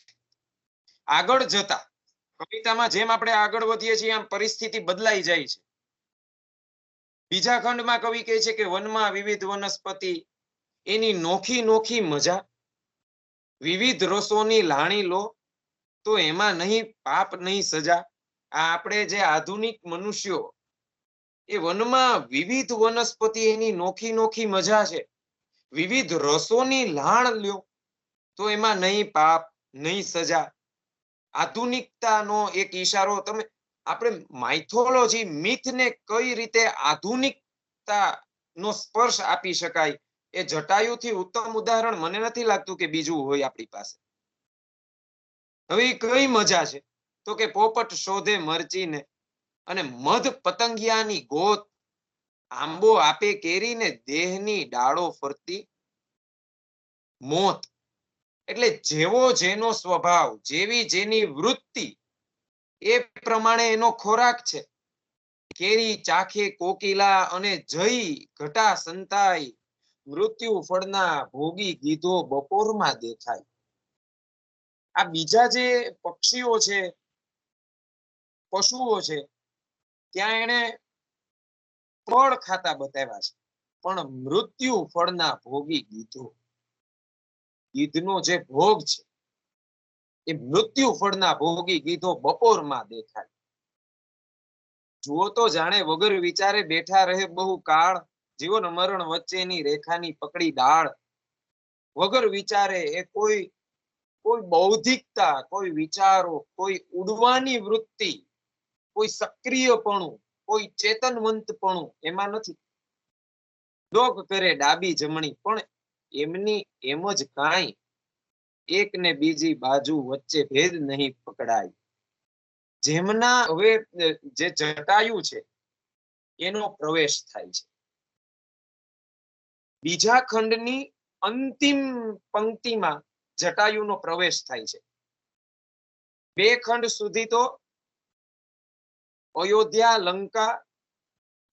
આગળ જતા કવિતામાં જેમ આપણે આગળ વધીએ છીએ આમ પરિસ્થિતિ બદલાઈ જાય છે. બીજા ખંડમાં કવિ કહે છે કે વનમાં વિવિધ વનસ્પતિ, એની નોખી નોખી મજા, વિવિધ રસોની લાણી લો, તો એમાં નહીં પાપ નહીં સજા. આ આપણે જે આધુનિક મનુષ્યો એ વનમાં વિવિધ વનસ્પતિ એની નોખી નોખી મજા છે, વિવિધ રસોની લાણ લ્યો તો એમાં નહીં પાપ નહીં સજા. આધુનિકતાનો એક ઈશારો તમે આપણે માઇથોલોજી મિથને કઈ રીતે આધુનિકતા નો સ્પર્શ આપી શકાય એ જટાયુથી ઉત્તમ ઉદાહરણ મને નથી લાગતું કે બીજું હોય આપણી પાસે. હવે કઈ મજા છે તો કે પોપટ શોધે મરચીને અને મધ પતંગિયાની ગોત, આંબો આપે કેરીને દેહની ડાળો ફરતી મોત. એટલે જેવો જેનો સ્વભાવ, જેવી જેની વૃત્તિ એ પ્રમાણે એનો ખોરાક છે. કેરી ચાખે કોકિલા અને જઈ ઘટા સંતાઈ, મૃત્યુ ફળના ભોગી ગીધો બપોરમાં દેખાય. આ બીજા જે પક્ષીઓ છે, પશુઓ છે, ત્યાં એને ફળ ખાતા બતાવ્યા છે, પણ મૃત્યુ ફળના ભોગી ગીધો. ગીધનો જે ભોગ છે એ મૃત્યુ ફળના ભોગી ગીધો બપોરમાં દેખાય. જુઓ તો જાણે વગર વિચારે બેઠા રહે બહુ કાળ, જીવન મરણ વચ્ચેની રેખાની પકડી ડાળ. વગર વિચારે એ કોઈ બૌદ્ધિકતા, કોઈ વિચારો, કોઈ ઉડવાની વૃત્તિ, કોઈ સક્રિયપણું, કોઈ ચેતનવંતપણું એમાં નથી. ડોક કરે ડાબી જમણી પણ એમની એમ જ કાંઈ, એક ને બીજી બાજુ વચ્ચે ભેદ નહીં પકડાય. જેમના હવે જે જટાયુ છે એનો પ્રવેશ થાય છે. બીજા ખંડની અંતિમ પંક્તિમાં જટાયુનો પ્રવેશ થાય છે. બે ખંડ સુધી તો અયોધ્યા, લંકા,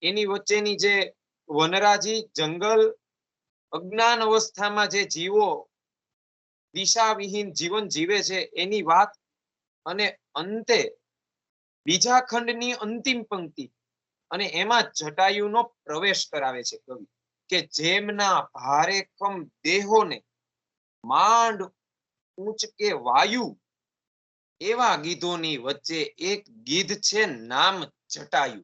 એની વચ્ચેની જે વનરાજી, જંગલ, અજ્ઞાન અવસ્થામાં જે જીવો દિશાવિહીન જીવન જીવે છે એની વાત, અને અંતે બીજા ખંડની અંતિમ પંક્તિ અને એમાં જટાયુનો પ્રવેશ કરાવે છે કવિ, કે જેમના ભારેખમ દેહોને માંડ ઊંચકે વાયુ, એવા ગીધોની વચ્ચે એક ગીધ છે નામ જટાયુ.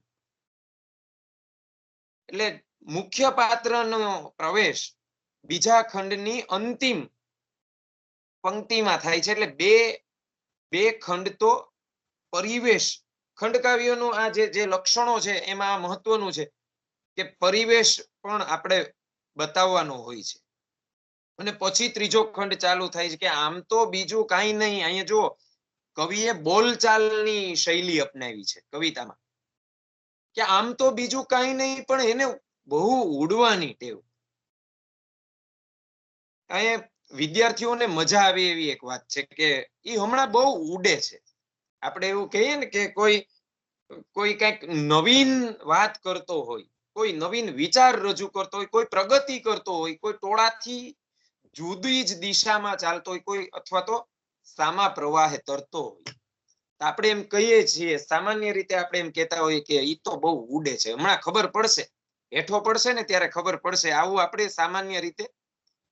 એટલે મુખ્ય પાત્રનો પ્રવેશ બીજા ખંડની અંતિમ પંક્તિમાં થાય છે. એટલે બે ખંડ તો પરિવેશ, ખંડકાવ્યોનું આ જે લક્ષણો છે એમાં મહત્વનું છે કે પરિવેશ પણ આપણે બતાવવાનો હોય છે. અને પછી ત્રીજો ખંડ ચાલુ થાય છે કે આમ તો બીજું કાંઈ નહીં. અહીંયા જો કવિએ બોલચાલની શૈલી અપનાવી છે કવિતામાં, કે આમ તો બીજું કાંઈ નહીં પણ એને બહુ ઉડવાની ટેવ. અહીંયા વિદ્યાર્થીઓને મજા આવે એવી એક વાત છે કે એ હમણાં બહુ ઉડે છે. આપણે એવું કહીએ ને કે કોઈ કઈક નવીન વાત કરતો હોય, કોઈ નવીન વિચાર રજૂ કરતો હોય, કોઈ પ્રગતિ કરતો હોય, કોઈ ટોળાથી જુદી જ દિશામાં ચાલતો હોય, કોઈ અથવા તો સામા પ્રવાહે તરતો હોય, આપણે એમ કહીએ છીએ સામાન્ય રીતે આપણે એમ કહેતા હોઈએ કે ઈ તો બહુ ઉડે છે, હમણાં ખબર પડશે, હેઠો પડશે ને ત્યારે ખબર પડશે, આવું આપણે સામાન્ય રીતે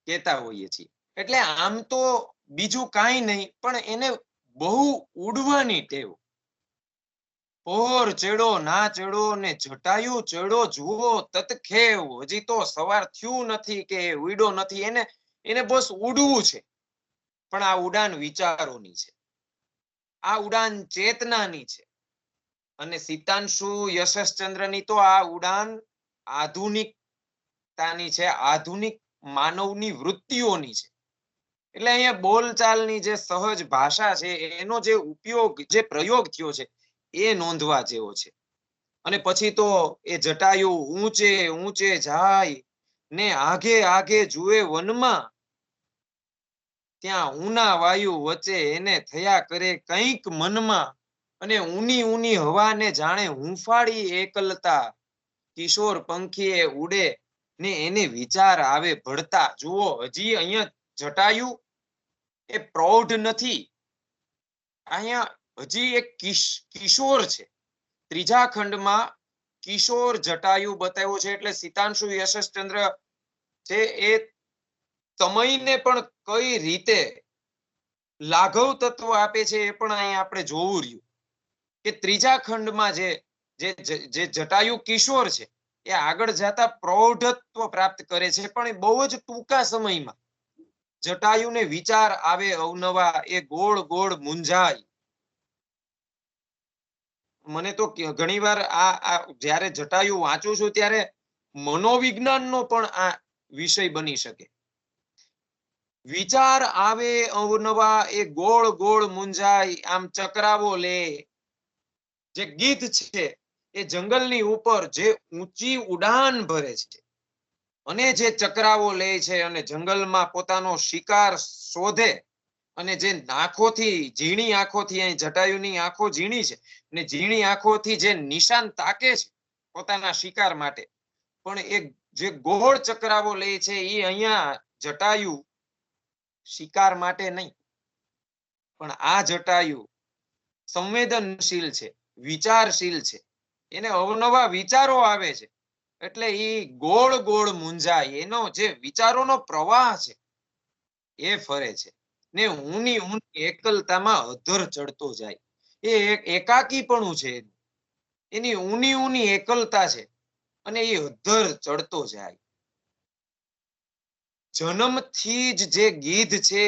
કહેતા હોઈએ છીએ. એટલે આમ તો બીજું કાંઈ નહીં પણ એને બહુ ઉડવાની ટેવ. પોર ચેડો ના ચેડો ને જટાયુ ચેડો જુઓ તતખેવ, હજી તો સવાર થયું નથી કે ઉડ્યો નથી, એને બસ ઉડવું છે. પણ આ ઉડાન વિચારોની છે, આ ઉડાન ચેતનાની છે. અને સિતાંશુ યશસ્ચંદ્રની તો આ ઉડાન આધુનિકતાની છે, આધુનિક માનવની વૃત્તિઓની છે. એટલે અહીંયા બોલચાલની જે સહજ ભાષા છે એનો જે ઉપયોગ, જે પ્રયોગ થયો છે એ નોંધવા જેવો છે. અને પછી તો એ જટાયુ ઊંચે ઊંચે જાય ને આગે આગે જુએ વનમાં, ત્યાં ઊના વાયુ વચ્ચે એને થયા કરે કંઈક મનમાં, અને ઊની ઊની હવાને જાણે હુંફાળી એકલતા, કિશોર પંખીએ ઉડે ને એને વિચાર આવે ભળતા. જુઓ હજી અહીંયા જટાયુ એ પ્રૌઢ નથી, અહીંયા હજી એક કિશોર છે. ત્રીજા ખંડમાં કિશોર જટાયુ બતાવ્યો છે. એટલે સિતાંશુ યશસ્ચંદ્ર છે એ સમયને પણ કઈ રીતે લાઘવ તત્વ આપે છે એ પણ અહીંયા આપણે જોવું રહ્યું કે ત્રીજા ખંડમાં જે જટાયુ કિશોર છે એ આગળ જતા પ્રૌઢત્વ પ્રાપ્ત કરે છે, પણ એ બહુ જ ટૂંકા સમયમાં જટાયુને વિચાર આવે અવનવા, એ ગોળ ગોળ મૂંઝાય. મને તો ઘણીવાર આ જ્યારે જટાયુ વાંચું છું ત્યારે મનોવિજ્ઞાનનો પણ આ વિષય બની શકે. વિચાર આવે અવનવા, એ ગોળ ગોળ મૂંઝાય, આમ ચક્રાવો લે. જે ગીધ છે એ જંગલની ઉપર જે ઊંચી ઉડાન ભરે છે અને જે ચક્રાવો લે છે અને જંગલમાં પોતાનો શિકાર શોધે, અને જે આંખોથી, ઝીણી આંખોથી, અહીં જટાયુની આંખો ઝીણી છે, ને ઝીણી આંખોથી જે નિશાન તાકે છે પોતાના શિકાર માટે, પણ એ જે ગોળ ચક્રાવો લે છે એ અહીંયા જટાયુ શિકાર માટે નહીં, પણ આ જટાયુ સંવેદનશીલ છે, વિચારશીલ છે, એને અવનવા વિચારો આવે છે, એટલે એ ગોળ ગોળ મૂંઝાય, એનો જે વિચારોનો પ્રવાહ છે એ ફરે છે, ને ઊની ઊની એકલતામાં અધર ચડતો જાય. એ એકાકીપણું છે, એની ઊની ઊની એકલતા છે, અને એ અધર ચડતો જાય. જન્મથી જ જે ગીધ છે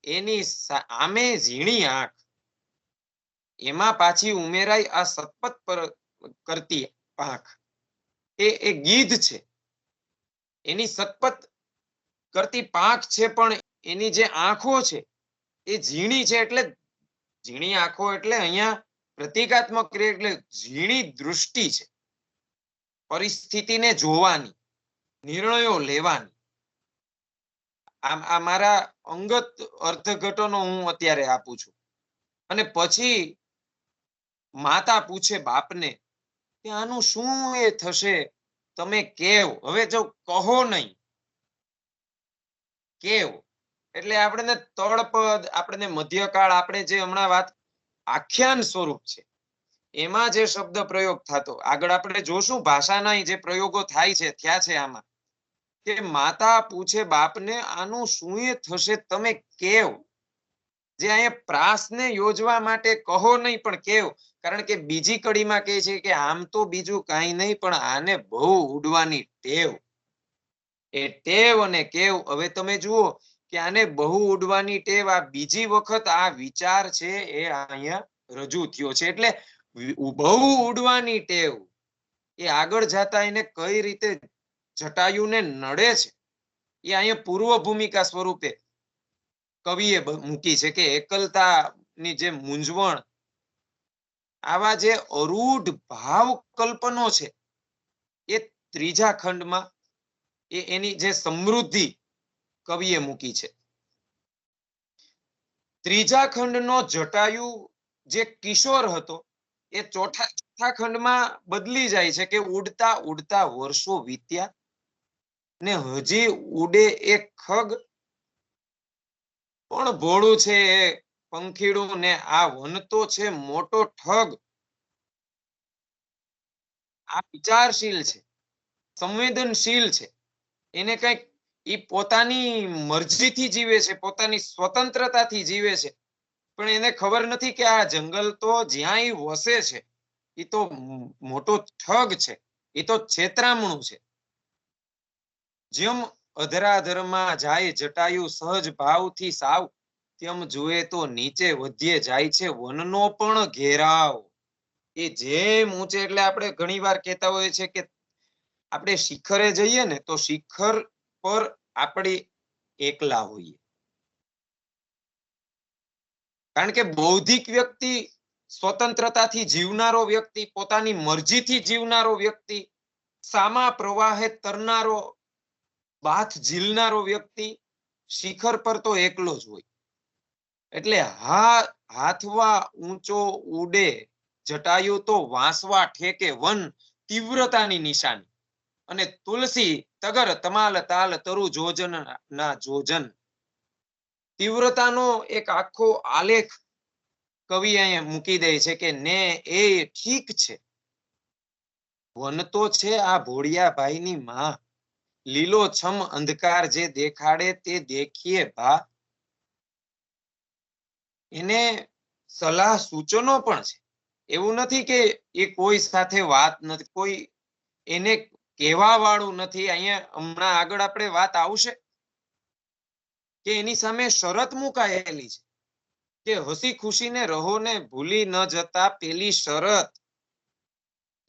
એની આમે ઝીણી આંખ, એમાં પાછી ઉમેરાય આ સતપત પર કરતી પાંખ. એ ગીધ છે, એની સતપત કરતી પાંખ છે, પણ એની જે આંખો છે એ ઝીણી છે. એટલે ઝીણી આંખો એટલે અહીંયા પ્રતિકાત્મક ક્રિયા, એટલે ઝીણી દૃષ્ટિ છે, પરિસ્થિતિને જોવાની, નિર્ણયો લેવાની. આ મારા અંગત અર્થઘટનો હું અત્યારે આપું છું. અને પછી માતા પૂછે બાપને કે આનું શું એ થશે, તમે કેવ. હવે જો કહો નહીં, કેવ એટલે આપણને તળપદ, આપણને મધ્યકાળ, આપણે જે હમણાં વાત આખ્યાન સ્વરૂપ છે એમાં જે શબ્દ પ્રયોગ થતો, આગળ આપણે જોશું ભાષાના જે પ્રયોગો થાય છે, થયા છે આમાં, કે માતા પૂછે બાપને આનું શું એ થશે, તમે કેવ. જે અહીંયા પ્રાસને યોજવા માટે કહો નહીં પણ કેવ, કારણ કે બીજી કડીમાં કહે છે કે આમ તો બીજું કાંઈ નહીં, પણ આને બહુ ઉડવાની ટેવ. એ ટેવ અને કેવ, હવે તમે જુઓ કે આને બહુ ઉડવાની ટેવ, આ બીજી વખત આ વિચાર છે એ અહીંયા રજૂ થયો છે. એટલે બહુ ઉડવાની ટેવ એ આગળ જતા એને કઈ રીતે જટાયુને નડે છે એ અહીંયા પૂર્વ ભૂમિકા સ્વરૂપે કવિએ મૂકી છે, કે એકલતાની જે મૂંઝવણ, આવા જે અરૂઢ ભાવ કલ્પનો છે એ ત્રીજા ખંડમાં એની જે સમૃદ્ધિ કવિએ મૂકી છે. ત્રીજા ખંડનો જટાયુ જે કિશોર હતો એ ચોથા ખંડમાં બદલી જાય છે, કે ઉડતા ઉડતા વર્ષો વીત્યા ને હજી ઉડે એક ખગ, પણ ભોળું છે એ પંખીડું, ને આ વનતો છે મોટો ઠગ. આ વિચારશીલ છે, સંવેદનશીલ છે, એને કઈક એ પોતાની મરજીથી જીવે છે, પોતાની સ્વતંત્રતાથી જીવે છે, પણ એને ખબર નથી કે આ જંગલ તો જ્યાં એ વસે છે એ તો મોટો ઠગ છે, એ તો છેતરામણું છે. જેમ અધરાધરમાં જાય જટાયુ સહજ ભાવથી સાવ, તેમ જુએ તો નીચે વધ્યે જાય છે વનનો પણ ઘેરાવ. એ જેમ ઊંચે, એટલે આપણે ઘણી વાર કહેતા હોઈએ છે કે આપણે શિખરે જઈએ ને તો શિખર પર આપણે એકલા હોઈએ, કારણ કે બૌદ્ધિક વ્યક્તિ, સ્વતંત્રતાથી જીવનારો વ્યક્તિ, પોતાની મરજીથી જીવનારો વ્યક્તિ, સામા પ્રવાહે તરનારો, બાથ ઝીલનારો વ્યક્તિ શિખર પર તો એકલો જ હોય. એટલે હાથવા ઊંચો ઉડે જટાયુ તો વાંસવા ઠેકે વન, તીવ્રતાની નિશાની. અને તુલસી તગર તમાલ તાલ તરુ જોજન ના જોજન, તીવ્રતાનો એક આખો આલેખ કવિ અહીંયા મૂકી દે છે કે ને એ ઠીક છે, વન તો છે આ ભોળિયા ભાઈની માં, લીલો છમ અંધકાર જે દેખાડે તે દેખીએ ભા. એને સલાહ સૂચનો પણ છે. એવું નથી કે એ કોઈ સાથે વાત નથી, કોઈ એને કહેવા વાળું નથી. અહીંયા હમણાં આગળ આપણે વાત આવશે કે એની સામે શરત મુકાયેલી છે કે હસી ખુશીને રહો ને ભૂલી ન જતા પેલી શરત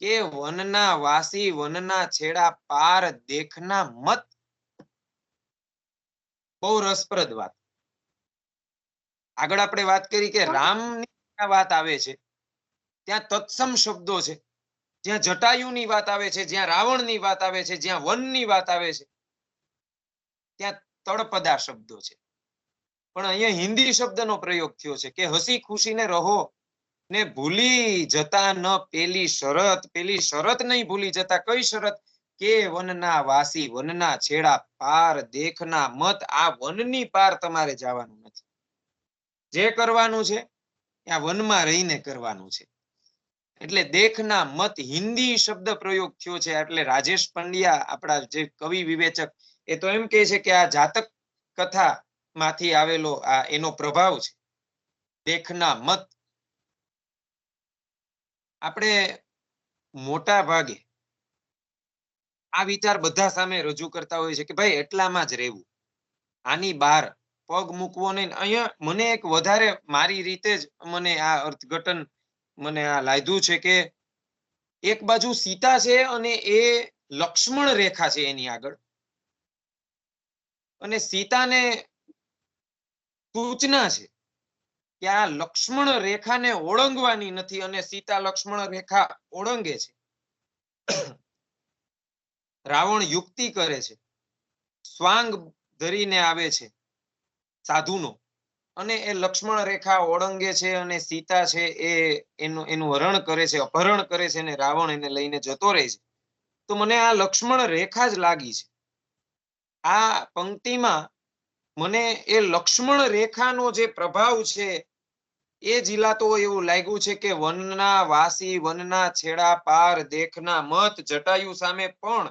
કે વનના વાસી વનના છેડા પાર દેખના મત. બહુ રસપ્રદ વાત. આગળ આપણે વાત કરી કે રામની વાત આવે છે ત્યાં તત્સમ શબ્દો છે, જ્યાં જટાયુની વાત આવે છે, જ્યાં રાવણની વાત આવે છે, જ્યાં વનની વાત આવે છે ત્યાં તળપદા શબ્દો છે. પણ અહીંયા હિન્દી શબ્દનો પ્રયોગ થયો છે કે હસી ખુશીને રહો ને ભૂલી જતા ન પેલી શરત. પેલી શરત નહીં ભૂલી જતા. કઈ શરત? કે વનના વાસી વનના છેડા પાર દેખના મત. આ વનની પાર તમારે જવાનું નથી. જે કરવાનું છે ત્યાં વનમાં રહીને કરવાનું છે. એટલે દેખના મત હિન્દી શબ્દ પ્રયોગ થયો છે. એટલે રાજેશ પંડ્યા આપણા જે કવિ વિવેચક એ તો એમ કહે છે કે આ જાતક કથા માંથી આવેલો આ એનો પ્રભાવ છે, દેખના મત. આપણે મોટા ભાગે આ વિચાર બધા સામે રજૂ કરતા હોય છે કે ભાઈ એટલામાં જ રહેવું, આની બહાર પગ મૂકવો નહીં. અહીંયા મને એક વધારે મારી રીતે જ મને આ અર્થઘટન મને આ લાગ્યું છે કે એક બાજુ સીતા છે અને એ લક્ષ્મણ રેખા છે એની આગળ, અને સીતાને સૂચના છે કે આ લક્ષ્મણ રેખાને ઓળંગવાની નથી, અને સીતા લક્ષ્મણ રેખા ઓળંગે છે. રાવણ યુક્તિ કરે છે, સ્વાંગ ધરીને આવે છે સાધુનો, અને એ લક્ષ્મણ રેખા ઓળંગે છે અને સીતા છે એ એનું હરણ કરે છે, અપહરણ કરે છે, અને રાવણ એને લઈને જતો રહે છે. તો મને આ લક્ષ્મણ રેખા જ લાગી છે. આ પંક્તિમાં મને એ લક્ષ્મણ રેખાનો જે પ્રભાવ છે એ ઝીલાતો એવું લાગ્યું છે કે વનના વાસી વનના છેડા પાર દેખના મત. જટાયુ સામે પણ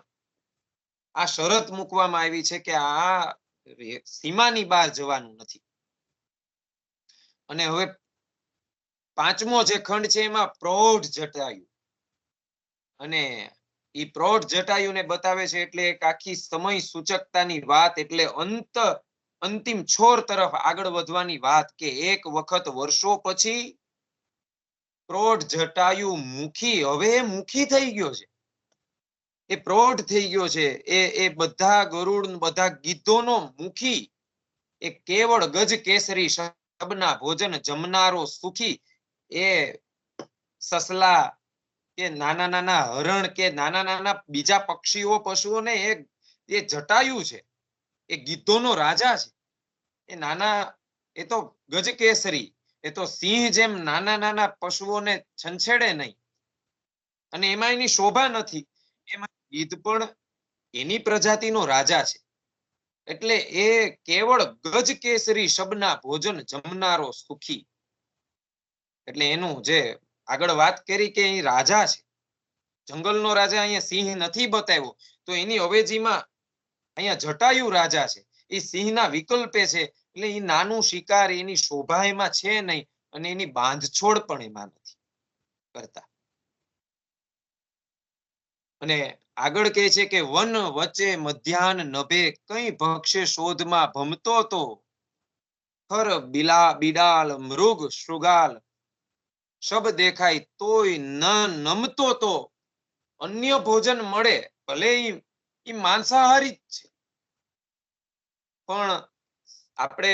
આ શરત મૂકવામાં આવી છે કે આ સીમાની બહાર જવાનું નથી. અને હવે પાંચમો જે ખંડ છે એમાં પ્રૌઢ જટાયુ, અને એ પ્રૌઢ જટાયુને બતાવે છે એટલે એક આખી સમય સૂચકતાની વાત, એટલે અંતિમ છોર તરફ આગળ વધવાની વાત કે એક વખત વર્ષો પછી પ્રૌઢ જટાયુ મુખી, હવે મુખી થઈ ગયો છે, એ પ્રૌઢ થઈ ગયો છે. એ બધા ગરુડ બધા ગીધોનો મુખી, એ કેવળ ગજ કેસરી શબના ભોજન જમનારો સુખી. એ સસલા કે નાના નાના હરણ કે નાના નાના બીજા પક્ષીઓ પશુઓને એ જટાયુ છે, એ ગીધોનો રાજા છે. એ નાના, એ તો ગજ કેસરી, એ તો સિંહ જેમ નાના નાના પશુઓને છંછેડે નહીં, અને એમાં એની શોભા નથી. એમાં ગીધ પણ એની પ્રજાતિનો રાજા છે. એટલે એ કેવળ ગજ કેસરી શબના ભોજન જમનારો સુખી. એટલે એનું જે આગળ વાત કરી કે એ રાજા છે, જંગલનો રાજા. અહીંયા સિંહ નથી બતાવ્યો, તો એની અવેજીમાં અહીંયા જટાયુ રાજા છે. એ સિંહના વિકલ્પે છે. એટલે એ નાનું શિકાર, એની શોભા એમાં છે નહીં, અને એની બાંધછોડ પણ એમાં નથી કરતા. અને આગળ કહે છે કે વન વચ્ચે મધ્યાહન નભે કઈ ભક્ષે શોધમાં ભમતો તો ખર બિડાલ મૃગ શૃગાલ શબ દેખાય તોય ન નમતો તો. અન્ય ભોજન મળે ભલે એ માંસાહારી જ છે, પણ આપણે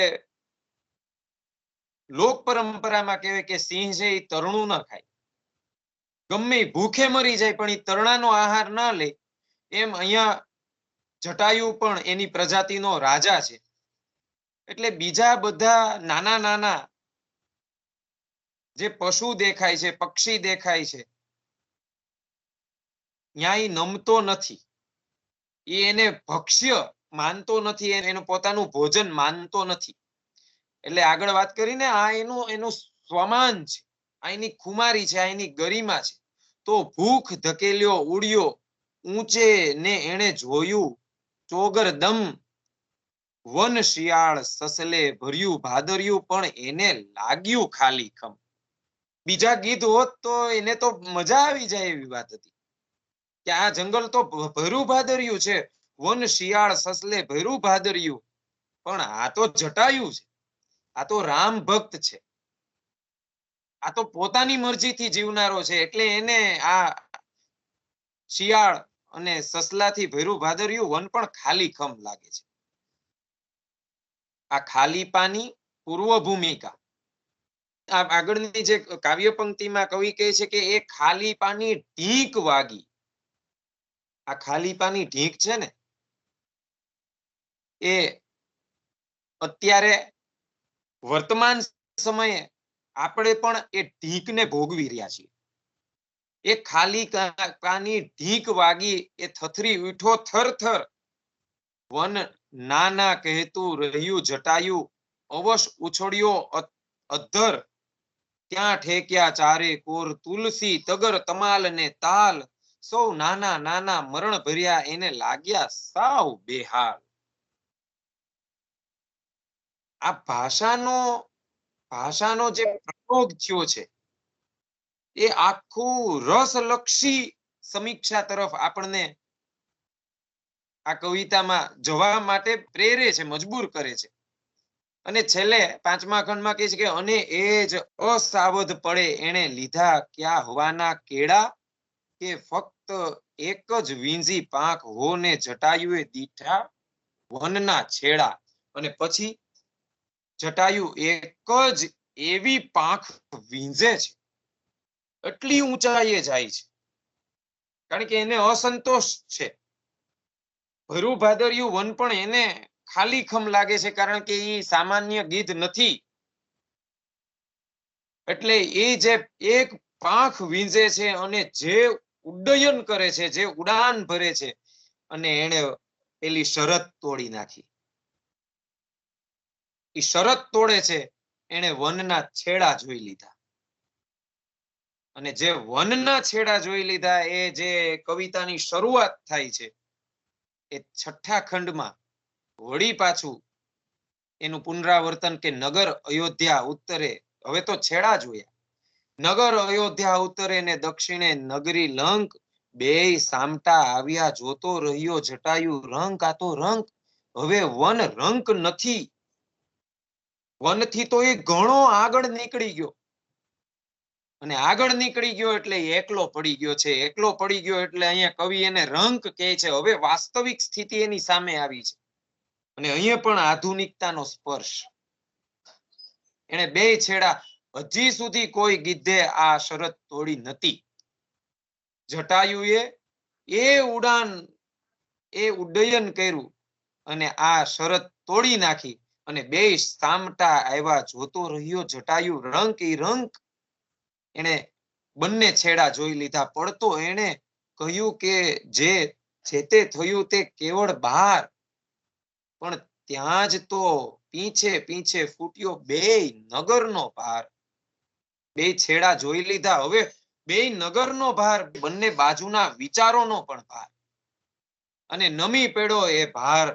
લોક પરંપરામાં કહેવાય કે સિંહ છે એ તરણું ન ખાય, ગમે ભૂખે મરી જાય પણ એ તરણાનો આહાર ના લે. એમ અહીંયા જટાયુ પણ એની પ્રજાતિનો રાજા છે. એટલે બીજા બધા નાના નાના જે પશુ દેખાય છે, પક્ષી દેખાય છે, ન્યાય નમતો નથી, એ એને ભક્ષ્ય માનતો નથી, એનું પોતાનું ભોજન માનતો નથી. એટલે આગળ વાત કરીને આ એનું સ્વમાન છે, આ એની ખુમારી છે, આ એની ગરિમા છે. તો ભૂખ ધકેલ્યો ઉડ્યો ઊંચે ને એને જોયું ચોગર દમ વન શિયાળ સસલે ભર્યું ભાદર્યું, પણ એને લાગ્યું ખાલી ખમ. બીજા ગીત હોત તો એને તો મજા આવી જાય એવી વાત હતી કે આ જંગલ તો ભર્યું ભાદર્યું છે, વન શિયાળ સસલે ભર્યું ભાદર્યું, પણ આ તો જટાયું છે, આ તો રામ ભક્ત છે, આ તો પોતાની મરજીથી જીવનારો છે, એટલે એને આ શિયાળ અને સસલાથી ભર્યું ભાદર્યું વન પણ ખાલી ખમ લાગે છે. આ ખાલી પાની પૂર્વ ભૂમિકા. આ આગળની જે કાવ્ય પંક્તિમાં કવિ કહે છે કે એ ખાલી પાની ઢીંક વાગી. આ ખાલી પાની ઢીંક છે ને એ અત્યારે વર્તમાન સમયે આપણે પણ એ ઢીંકને ભોગવી રહ્યા છીએ. એ ખાલી પાની ઢીંક વાગી, એ થથરી ઉઠો થરથર, વન નાના કહેતું રહ્યું જટાયું, અવશ ઉછળ્યો અધ્ધર, ત્યાં ઠેક્યા ચારે કોર તુલસી તગર તમાલ ને તાલ, સૌ નાના નાના મરણ ભર્યા, એને લાગ્યા સાવ બેહાલ. આ ભાષાનો જે પ્રયોગ થયો છે એ આખું રસલક્ષી સમીક્ષા તરફ આપણને આ કવિતામાં જવા માટે પ્રેરે છે, મજબૂર કરે છે. અને છેલ્લે 5મા ખંડમાં કહે છે કે અને એ જ અસાવધ પડે એને લીધા ક્યાં હવાના કેળા, કે ફક્ત એક જ વીંઝી પાંખ હોને જટાયુએ દીઠા વનના છેડા. અને પછી જટાયુ એક જ એવી પાંખ વીંઝે છે, એટલી ઊંચાઈએ જાય છે, કારણ કે એને અસંતોષ છે. ભર્યું ભાદર્યું વન પણ એને ખાલી ખમ લાગે છે, કારણ કે એ સામાન્ય ગીધ નથી. એટલે એ જે એક પાંખ વીંઝે છે અને જે ઉડ્ડયન કરે છે, જે ઉડાન ભરે છે, અને એને પેલી શરત તોડી નાખી. એ શરત તોડે છે, એને વનના છેડા જોઈ લીધા. અને જે વનના છેડા જોઈ લીધા એ જે કવિતાની શરૂઆત થાય છે એ 6ઠા ખંડમાં વળી પાછું એનું પુનરાવર્તન કે નગર અયોધ્યા ઉત્તરે, હવે તો છેડા જોયા, નગર અયોધ્યા ઉત્તરે ને દક્ષિણે નગરી લંક, બેય સામટા આવ્યા જોતો રહ્યો જટાયુ રંક. આ તો રંક, હવે વન રંક નથી, વનથી તો એ ઘણો આગળ નીકળી ગયો. અને આગળ નીકળી ગયો એટલે એકલો પડી ગયો છે. એકલો પડી ગયો એટલે અહીંયા કવિ એને રંક કહે છે. હવે વાસ્તવિક સ્થિતિ એની સામે આવી છે, અને અહીંયા પણ આધુનિકતાનો સ્પર્શ. એને બે છેડા, હજી સુધી કોઈ ગીધે આ શરત તોડી નથી. જટાયુએ એ ઉડ્ડયન કર્યું અને આ શરત તોડી નાખી, અને બે સામટા આવ્યા જોતો રહ્યો જટાયુ રંક. ઈ રંક એને બંને છેડા જોઈ લીધા. પડતો એને કહ્યું કે જે તે થયું તે કેવળ બહાર, પણ ત્યાં જ તો પીછે પીછે ફૂટ્યો બે નગરનો ભાર. બે છેડા જોઈ લીધા, હવે બે નગરનો ભાર, બંને બાજુના વિચારોનો પણ ભાર, અને નમી પડ્યો એ ભાર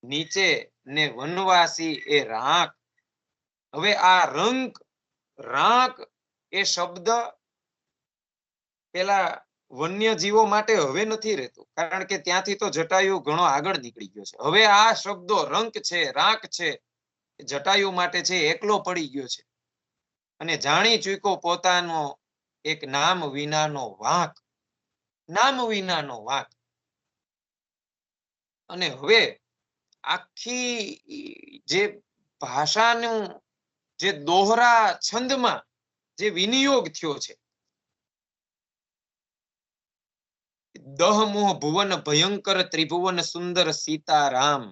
નીચે ને વનવાસી એ રાખ. હવે આ રંક રાખ એ શબ્દ પેલા વન્ય જીવો માટે હવે નથી રહેતો, કારણ કે ત્યાંથી તો જટાયુ ઘણો આગળ નીકળી ગયો છે. હવે આ શબ્દો રંક છે, રાખ છે, જટાયુ માટે છે, એકલો પડી ગયો છે, અને જાણી ચૂક્યો પોતાનો એક નામ વિનાનો વાંક. નામ વિનાનો વાંક. અને હવે આખી જે ભાષાનું જે દોહરા છંદમાં જે વિનિયોગ થયો છે, દહમોહ ભુવન ભયંકર ત્રિભુવન સુંદર સીતારામ.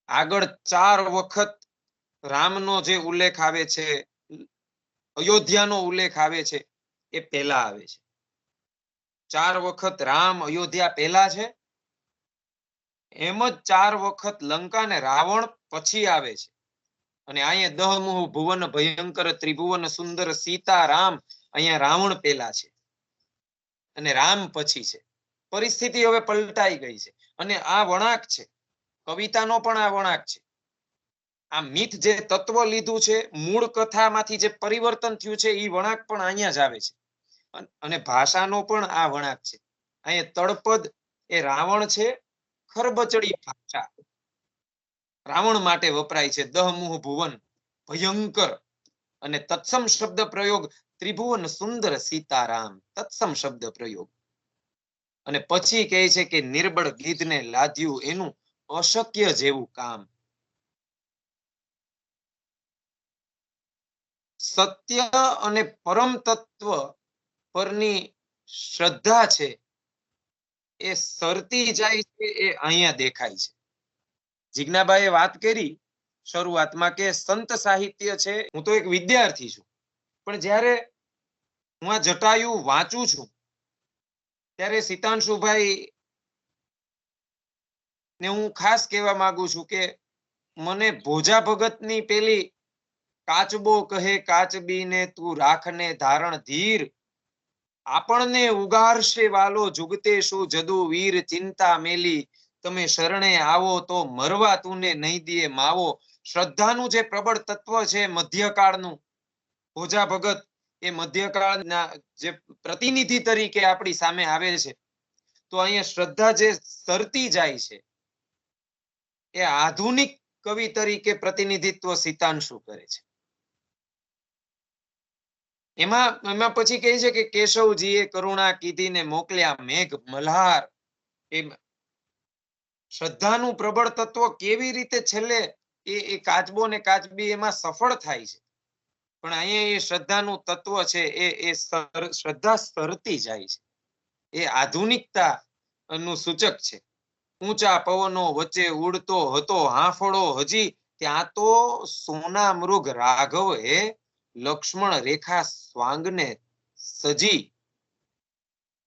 આગળ 4 વખત રામનો જે ઉલ્લેખ આવે છે, અયોધ્યાનો ઉલ્લેખ આવે છે, એ પહેલા આવે છે. 4 વખત રામ અયોધ્યા પહેલા છે, એમ જ 4 વખત લંકા ને રાવણ પછી આવે છે. અને અહીંયા દહમોહ ભુવન ભયંકર ત્રિભુવન સુંદર સીતારામ, અહીંયા રાવણ પહેલા છે અને રામ પછી છે. પરિસ્થિતિ હવે પલટાઈ ગઈ છે. અને આ વળાંક છે, કવિતાનો પણ આ વળાંક છે. આ મિથ જે તત્વ લીધું છે, મૂળ કથામાંથી જે પરિવર્તન થયું છે, એ વળાંક પણ અહીંયા જ આવે છે. અને ભાષાનો પણ આ વળાંક છે. અહીંયા તળપદ એ રાવણ છે, ખરબચડી ભાષા રાવણ માટે વપરાય છે. દહમુહ ભુવન ભયંકર, અને તત્સમ શબ્દ પ્રયોગ ત્રિભુવન સુંદર સીતારામ, તત્સમ શબ્દ પ્રયોગ. અને પછી કહે છે કે નિર્બળ ગીધને લાદ્યું એનું અશક્ય જેવું કામ. સત્ય અને પરમ તત્વ પરની શ્રદ્ધા છે એ સરતી જાય છે, એ અહીંયા દેખાય છે. જીજ્ઞાબાઈએ વાત કરી શરૂઆતમાં કે સંત સાહિત્ય છે. હું તો એક વિદ્યાર્થી છું, પણ જ્યારે હું આ જટાયુ વાંચું છું ત્યારે સિતાંશુભાઈ ને હું ખાસ કહેવા માંગુ છું કે મને ભોજા ભગતની પેલી કાચબો કહે કાચબીને તું રાખને ધારણ ધીર, આપણને ઉગારશે વાલો જુગતે શું જદુ વીર, ચિંતા મેલી તમે શરણે આવો તો મરવા તુને નહીં દે માવો. શ્રદ્ધાનું જે પ્રબળ તત્વ છે મધ્યકાળનું, ભોજા ભગત એ મધ્યકાળના જે પ્રતિનિધિ તરીકે આપણી સામે આવે છે. તો અહીંયા શ્રદ્ધા જે સરતી જાય છે એ આધુનિક કવિ તરીકે પ્રતિનિધિત્વ સિતાંશુ કરે છે. એમાં પછી કહે છે કે કેશવજીએ કરુણા કીધીને મોકલ્યા મેઘ મલ્હાર. એ શ્રદ્ધાનું પ્રબળ તત્વ કેવી રીતે છેલ્લે એ કાચબો ને કાચબી એમાં સફળ થાય છે. પણ અહીંયા એ શ્રદ્ધાનું તત્વ છે એ શ્રદ્ધા સરતી જાય છે. એ આધુનિકતા નું સૂચક છે. ઊંચા પવનો વચ્ચે ઉડતો હતો હાંફળો હજી, ત્યાં તો સોના મૃગ રાઘવ હે લક્ષ્મણ રેખા સ્વાંગને સજી.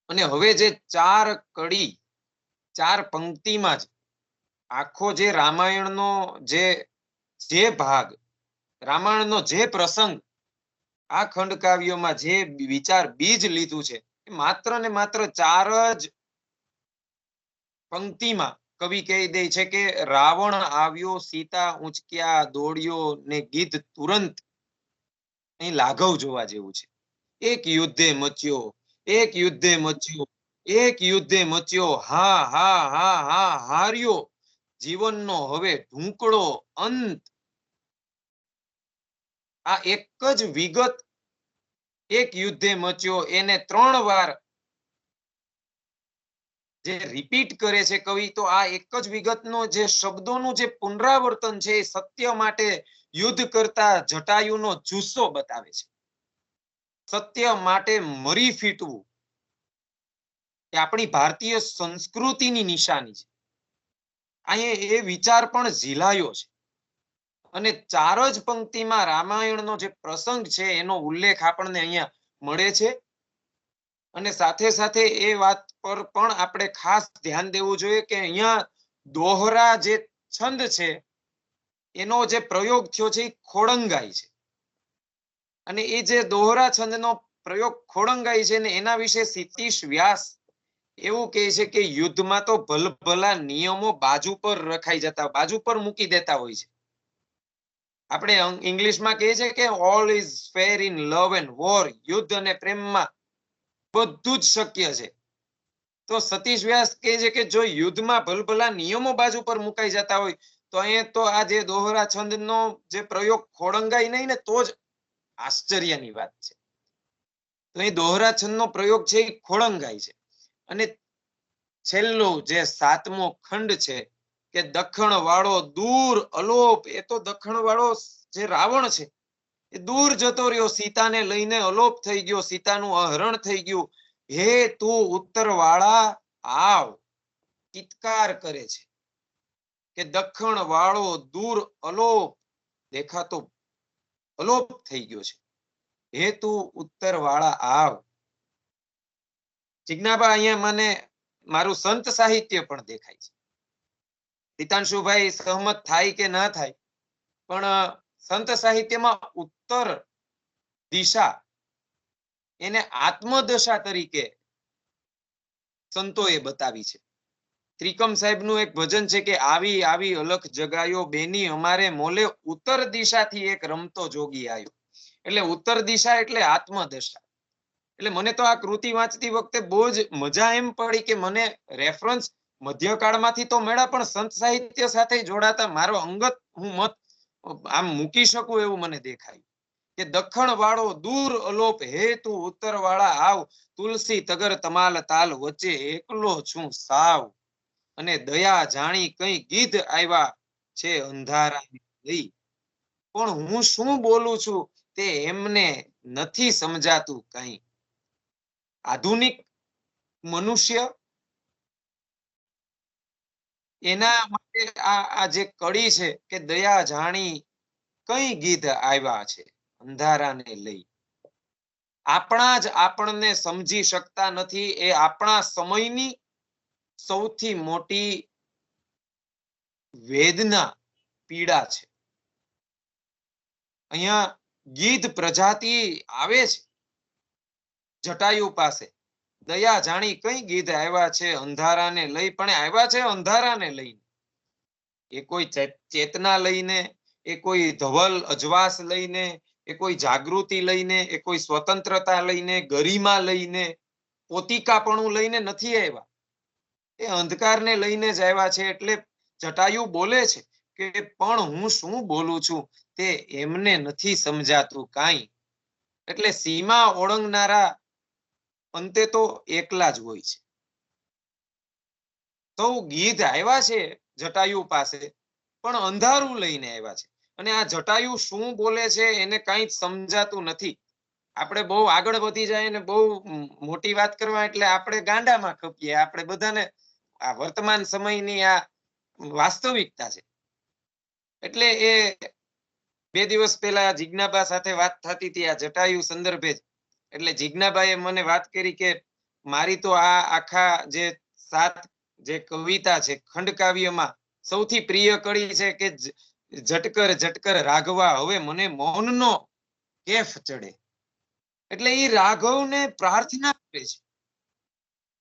અને હવે જે ચાર કડી, ચાર પંક્તિમાં જ આખો જે રામાયણનો જે ભાગ, રામાયણનો જે પ્રસંગ આ ખંડકાવ્યોમાં જે વિચાર બીજ લીધું છે, માત્ર ને માત્ર ચાર જ પંક્તિમાં કવિ કહી દે છે કે રાવણ આવ્યો સીતા ઊંચક્યા દોડ્યો ને ગીધ તુરંત. અહીં લાઘવ જોવા જેવું છે. એક યુદ્ધે મચ્યો, એક યુદ્ધે મચ્યો, એક યુદ્ધે મચ્યો, હા હા હા હા હાર્યો જીવનનો હવે ઢૂંકળો અંત. આ એક જ વિગત એક યુદ્ધે મચ્યો એને 3 વાર જે રિપીટ કરે છે કવિ, તો આ એક જ વિગતનો જે શબ્દોનું જે પુનરાવર્તન છે એ સત્ય માટે યુદ્ધ કરતા જટાયુનો જુસ્સો બતાવે છે. સત્ય માટે મરી ફીટવું એ આપણી ભારતીય સંસ્કૃતિની નિશાની છે. અહીંયા એ વિચાર પણ ઝીલાયો છે. અને ચાર જ પંક્તિમાં રામાયણનો જે પ્રસંગ છે એનો ઉલ્લેખ આપણને અહીંયા મળે છે. અને સાથે સાથે એ વાત પર પણ આપણે ખાસ ધ્યાન દેવું જોઈએ કે અહીંયા દોહરા જે છંદ છે એનો જે પ્રયોગ થયો છે એ ખોડંગાઈ છે. અને એ જે દોહરા છંદનો પ્રયોગ ખોડંગાઈ છે ને એના વિશે સિદ્ધીશ વ્યાસ એવું કહે છે કે યુદ્ધમાં તો ભલભલા નિયમો બાજુ પર રખાઈ જતા, બાજુ પર મૂકી દેતા હોય છે. આપણે ઇંગ્લિશમાં કહે છે કે all is fair in love and war, યુદ્ધ અને પ્રેમમાં બધું જ શક્ય છે. તો સતીશ વ્યાસ કહે છે કે જો યુદ્ધમાં ભલભલા નિયમો બાજુ પર મુકાઈ જતા હોય તો અહીંયા તો આ જે દોહરા છંદનો જે પ્રયોગ ખોડંગાઈ નહીં ને તો જ આશ્ચર્યની વાત છે. તો એ દોહરા છંદનો પ્રયોગ છે એ ખોડંગાઈ છે. અને છેલ્લો જે 7મો ખંડ છે કે દખણ વાળો દૂર અલોપ, એ તો દખણ વાળો જે રાવણ છે એ દૂર જતો રહ્યો, સીતાને લઈને અલોપ થઈ ગયો, સીતાનું અહરણ થઈ ગયું. હે તું ઉત્તર વાળા આવ, ચિત્કાર કરે છે કે દખણ વાળો દૂર અલોપ, દેખાતો અલોપ થઈ ગયો છે. હે તું ઉત્તર વાળા આવ. જીજ્ઞાબા અહીંયા મને મારું સંત સાહિત્ય પણ દેખાય છે. પિતાંશુભાઈ સહમત થાય કે ના થાય, પણ સંત સાહિત્યમાં ઉત્તર દિશા એને આત્મદશા તરીકે સંતોએ બતાવી છે. ત્રિકમ સાહેબનું એક ભજન છે કે આવી આવી અલખ જગાયો બેની અમારે મોલે ઉત્તર દિશાથી એક રમતો જોગી આવ્યો. એટલે ઉત્તર દિશા એટલે આત્મદશા. એટલે મને તો આ કૃતિ વાંચતી વખતે બહુ જ મજા એમ પડી કે મને રેફરન્સ મધ્યકાળમાંથી તો મળ્યા, પણ સંત સાહિત્ય સાથે જોડાતા મારો અંગત હું મત આમ મૂકી શકું એવું મને દેખાયું કે દખણ વાળો દૂર અલોપ હે તું ઉત્તર વાળા આવ, તુલસી તગર તમાલ તાલ વચ્ચે એકલો છું સાવ, અને દયા જાણી કઈ ગીધ આવ્યા છે અંધારા લઈ, પણ હું શું બોલું છું તે એમને નથી સમજાતું કઈ. આધુનિક મનુષ્ય એના માટે આ જે કડી છે કે દયા જાણી કઈ ગીધ આવ્યા છે અંધારાને લઈ. આપણા જ આપણને સમજી શકતા નથી, એ આપણા સમયની સૌથી મોટી વેદના પીડા છે. અહીંયા ગીધ પ્રજાતિ આવે છે જટાયુ પાસે, દયા જાણી કઈ ગીધ આવ્યા છે અંધારાને લઈ, પણ આવ્યા છે અંધારાને લઈને. એ કોઈ ચેતના લઈને, એ કોઈ ધવલ અજવાસ લઈને, એ કોઈ જાગૃતિ લઈને, એ કોઈ સ્વતંત્રતા લઈને, ગરિમા લઈને, પોતિકાપણું લઈને નથી આવ્યા. એ અંધકારને લઈને જ આવ્યા છે. એટલે જટાયુ બોલે છે કે પણ હું શું બોલું છું તે એમને નથી સમજાતું કાંઈ. એટલે સીમા ઓળંગનારા અંતે તો એકલા જ હોય છે. સૌ ગીધ આવ્યા છે જટાયુ પાસે, પણ અંધારું લઈને આવ્યા છે. અને આ જટાયુ શું બોલે છે એને કઈ સમજાતું નથી. આપણે બહુ આગળ વધી જાય ને બહુ મોટી વાત કરવા એટલે આપણે ગાંડામાં ખપીએ. આપણે બધાને આ વર્તમાન સમયની આ વાસ્તવિકતા છે. એટલે એ 2 દિવસ પહેલા જિજ્ઞાબા સાથે વાત થતી હતી આ જટાયુ સંદર્ભે જ. એટલે જિજ્ઞાબાએ મને વાત કરી કે મારી તો આ આખા જે 7 જે કવિતા છે ખંડકાવ્યમાં સૌથી પ્રિય કડી છે કે ઝટકર ઝટકર રાઘવા હવે મને મૌનનો કેફ ચડે. એટલે એ રાઘવને પ્રાર્થના કરે છે,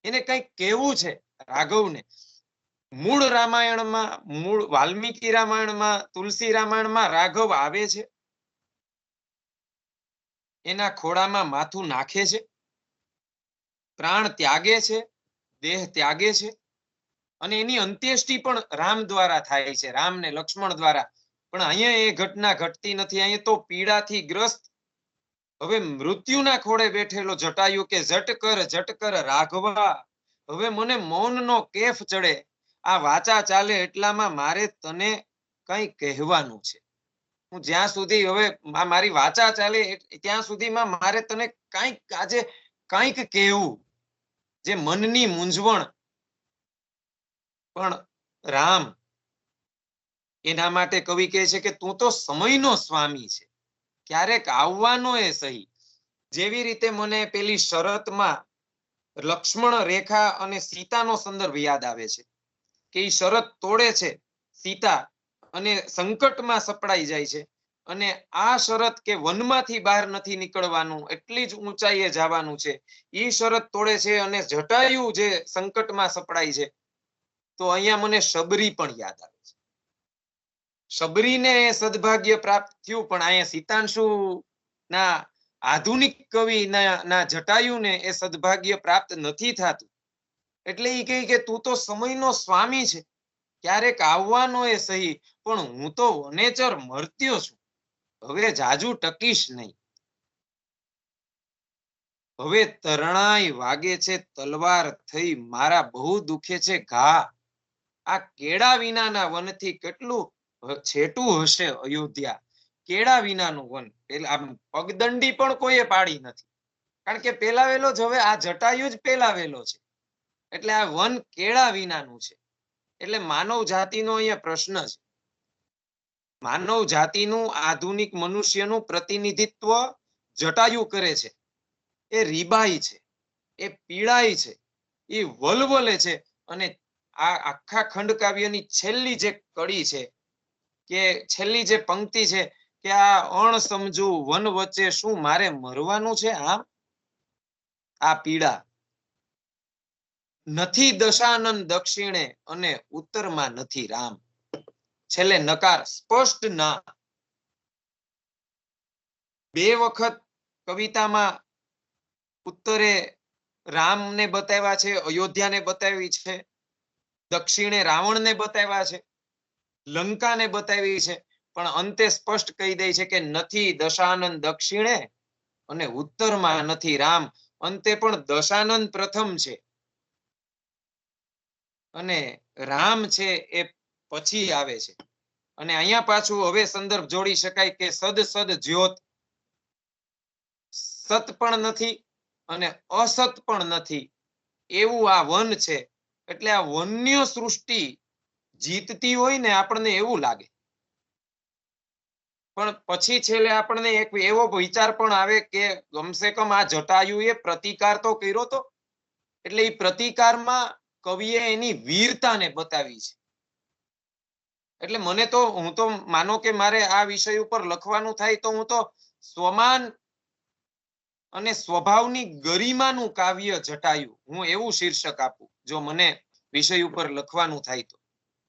એને કઈક કહેવું છે રાઘવને. મૂળ રામાયણમાં, મૂળ વાલ્મીકી રામાયણમાં, તુલસી રામાયણમાં રાઘવ આવે છે, એના ખોળામાં માથું નાખે છે, પ્રાણ ત્યાગે છે, દેહ ત્યાગે છે, અને એની અંત્યેષ્ટિ પણ રામ દ્વારા થાય છે, રામ ને લક્ષ્મણ દ્વારા. પણ અહીંયા એ ઘટના ઘટતી નથી. અહીંયા તો પીડાથી ગ્રસ્ત હવે મૃત્યુના ખોળે બેઠેલો જટાયુ કે ઝટકર રાઘવા હવે મને મૌનનો કેફ ચડે. આ વાચા ચાલે એટલામાં મારે તને કઈ કહેવાનું છે. હું જ્યાં સુધી હવે મારી વાચા ચાલે ત્યાં સુધીમાં મારે તને કઈક આજે કઈક કહેવું, જે મનની મૂંઝવણ. પણ રામ એના માટે કવિ કહે છે કે તું તો સમયનો સ્વામી છે, ક્યારેક આવવાનો એ સહી. જેવી રીતે મને પેલી શરતમાં લક્ષ્મણ રેખા અને સીતાનો સંદર્ભ યાદ આવે છે કે એ શરત તોડે છે સીતા અને સંકટમાં સપડાઈ જાય છે. અને આ શરત કે વનમાંથી બહાર નથી નીકળવાનું, એટલી જ ઊંચાઈએ જવાનું છે, એ શરત તોડે છે અને જટાયુ જે સંકટમાં સપડાય છે. તો અહીંયા મને શબરી પણ યાદ આવે છે. શબરીને સદભાગ્ય પ્રાપ્ત થયું, પણ અહીંયા સીતાંશુ ના આધુનિક કવિ ના જટાયુને એ સદભાગ્ય પ્રાપ્ત નથી થતું. એટલે એ કહે કે તું તો સમયનો સ્વામી છે, ક્યારેક આવવાનો એ સહી, પણ હું તો વનેચર મર્ત્યો છું, હવે જાજુ ટકીશ નહીં. હવે તરણાઈ વાગે છે તલવાર થઈ, મારા બહુ દુખે છે ઘા. આ કેળા વિનાના વનથી કેટલું છેટું હશે અયોધ્યા. કેળા વિનાનું વન, પેલા પગદંડી પણ કોઈએ પાડી નથી, કારણ કે પેલાવેલો જ હવે આ જટાયુ જ પેલાવેલો છે. એટલે આ વન કેળા વિનાનું છે. એટલે માનવ જાતિનો અહીંયા પ્રશ્ન છે. માનવ જાતિનું આધુનિક મનુષ્યનું પ્રતિનિધિત્વ જટાયુ કરે છે. એ રીબાઈ છે, એ પીડાય છે, એ વલવલે છે. અને આ આખા ખંડ કાવ્યની છેલ્લી જે કડી છે કે છેલ્લી જે પંક્તિ છે કે આ અણસમજુ વન વચ્ચે શું મારે મરવાનું છે? આ પીડા નથી દશાનન દક્ષિણે અને ઉત્તરમાં નથી રામ. છેલ્લે નકાર, સ્પષ્ટ ના. બે વખત કવિતામાં ઉત્તરે રામને બતાવ્યા છે, અયોધ્યાને બતાવી છે, દક્ષિણે રાવણને બતાવ્યા છે, લંકાને બતાવી છે, પણ અંતે સ્પષ્ટ કહી દે છે કે નથી દશાનન દક્ષિણે અને ઉત્તરમાં નથી રામ. અંતે પણ દશાનન પ્રથમ છે અને રામ છે એ પછી આવે છે. અને અહીંયા પાછું હવે સંદર્ભ જોડી શકાય કે સદ સદ જ્યોત, સત પણ નથી અને અસત પણ નથી એવું આ વન છે. એટલે આ વન્ય સૃષ્ટિ જીતતી હોય ને આપણને એવું લાગે, પણ પછી છેલ્લે આપણને એક એવો વિચાર પણ આવે કે કમસે કમ આ જટાયુએ પ્રતિકાર તો કર્યો તો. એટલે એ પ્રતિકારમાં કવિએ એની વીરતાને બતાવી છે. એટલે મને તો, હું તો માનો કે મારે આ વિષય ઉપર લખવાનું થાય તો હું તો સ્વમાન અને સ્વભાવની ગરિમાનું કાવ્ય જટાયુ, હું એવું શીર્ષક આપું જો મને વિષય ઉપર લખવાનું થાય તો.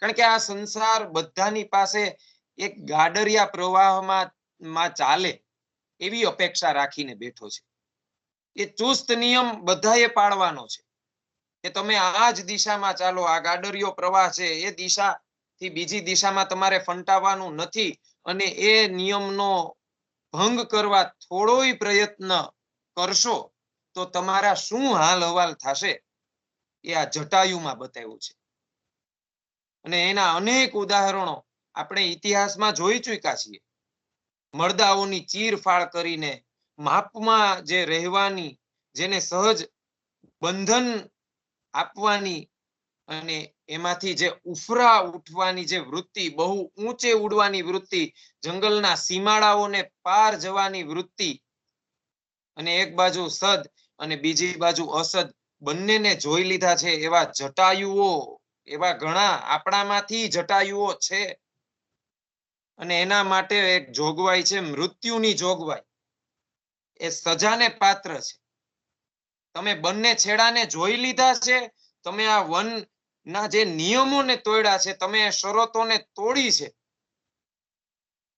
કારણ કે આ સંસાર બધાની પાસે એક ગાડરિયા પ્રવાહમાં ચાલે એવી અપેક્ષા રાખીને બેઠો છે. એ ચુસ્ત નિયમ બધાએ પાળવાનો છે કે તમે આ જ દિશામાં ચાલો, આ ગાડરિયો પ્રવાહ છે એ દિશાથી બીજી દિશામાં તમારે ફંટાવાનું નથી. અને એ નિયમનો ભંગ કરવા થોડોય પ્રયત્ન કરશો તો તમારા શું હાલ હવાલ થશે એ આ જટાયુમાં બતાવ્યું છે. અને એના અનેક ઉદાહરણો આપણે ઇતિહાસમાં જોઈ ચૂક્યા છીએ. મળદાઓની ચીરફાળ કરીને માપમાં જે રહેવાની, જેને સહજ બંધન આપવાની અને એમાંથી જે ઉફરા ઉઠવાની જે વૃત્તિ, બહુ ઊંચે ઉડવાની વૃત્તિ, જંગલના સીમાડાઓને પાર જવાની વૃત્તિ, અને એક બાજુ સદ અને બીજી બાજુ અસદ, બંનેને જોઈ લીધા છે એવા જટાયુઓ, એવા ઘણા આપણામાંથી જટાયુઓ છે. અને એના માટે એક જોગવાઈ છે, મૃત્યુની જોગવાઈ. એ સજાને પાત્ર છે. તમે બંને છેડાને જોઈ લીધા છે, તમે આ વનના જે નિયમોને તોડ્યા છે, તમે શરતોને તોડી છે,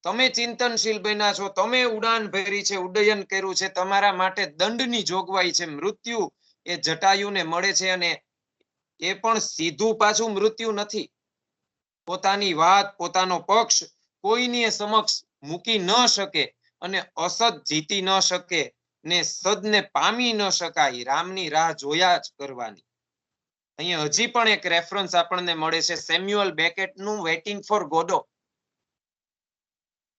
તમે ચિંતનશીલ બન્યા છો, તમે ઉડાન ભરી છે, ઉડ્ડયન કર્યું છે, તમારા માટે દંડની જોગવાઈ છે. મૃત્યુ એ જટાયુને મળે છે અને એ પણ સીધું પાછું મૃત્યુ નથી. પોતાની વાત, પોતાનો પક્ષ કોઈની સમક્ષ મૂકી ન શકે અને અસદ જીતી ન શકે ને સદને પામી ન શકાય, રામની રાહ જોયા જ કરવાની. અહીંયા હજી પણ એક રેફરન્સ આપણને મળે છે સેમ્યુઅલ બેકેટનું વેઇટિંગ ફોર ગોડો.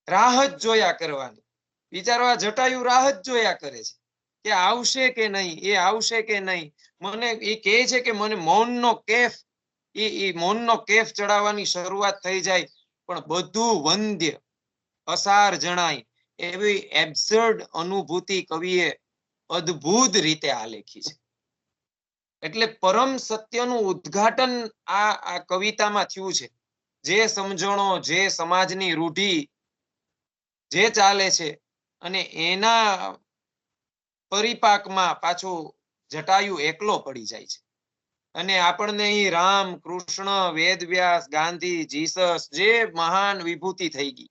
રાહ જ જોયા કરવાની. વિચારો, આ જટાયુ રાહ જ જોયા કરે છે કે આવશે કે નહીં, એ આવશે કે નહીં. મને એ કહે છે કે મને મૌનનો કેફ, એ મૌનનો કેફ ચડાવવાની શરૂઆત થઈ જાય, પણ બધું વંદ્ય અસાર જણાય એવી એબ્સર્ડ અનુભૂતિ કવિએ અદ્ભુત રીતે આલેખી છે. એટલે પરમ સત્યનું ઉદ્ઘાટન આ કવિતામાં થયું છે. જે સમજણો, જે સમાજની રૂઢી જે ચાલે છે અને એના પરિપાકમાં પાછું જટાયુ એકલો પડી જાય છે. અને આપણને અહીં રામ, કૃષ્ણ, વેદવ્યાસ, ગાંધી, જીસસ, જે મહાન વિભૂતિ થઈ ગઈ,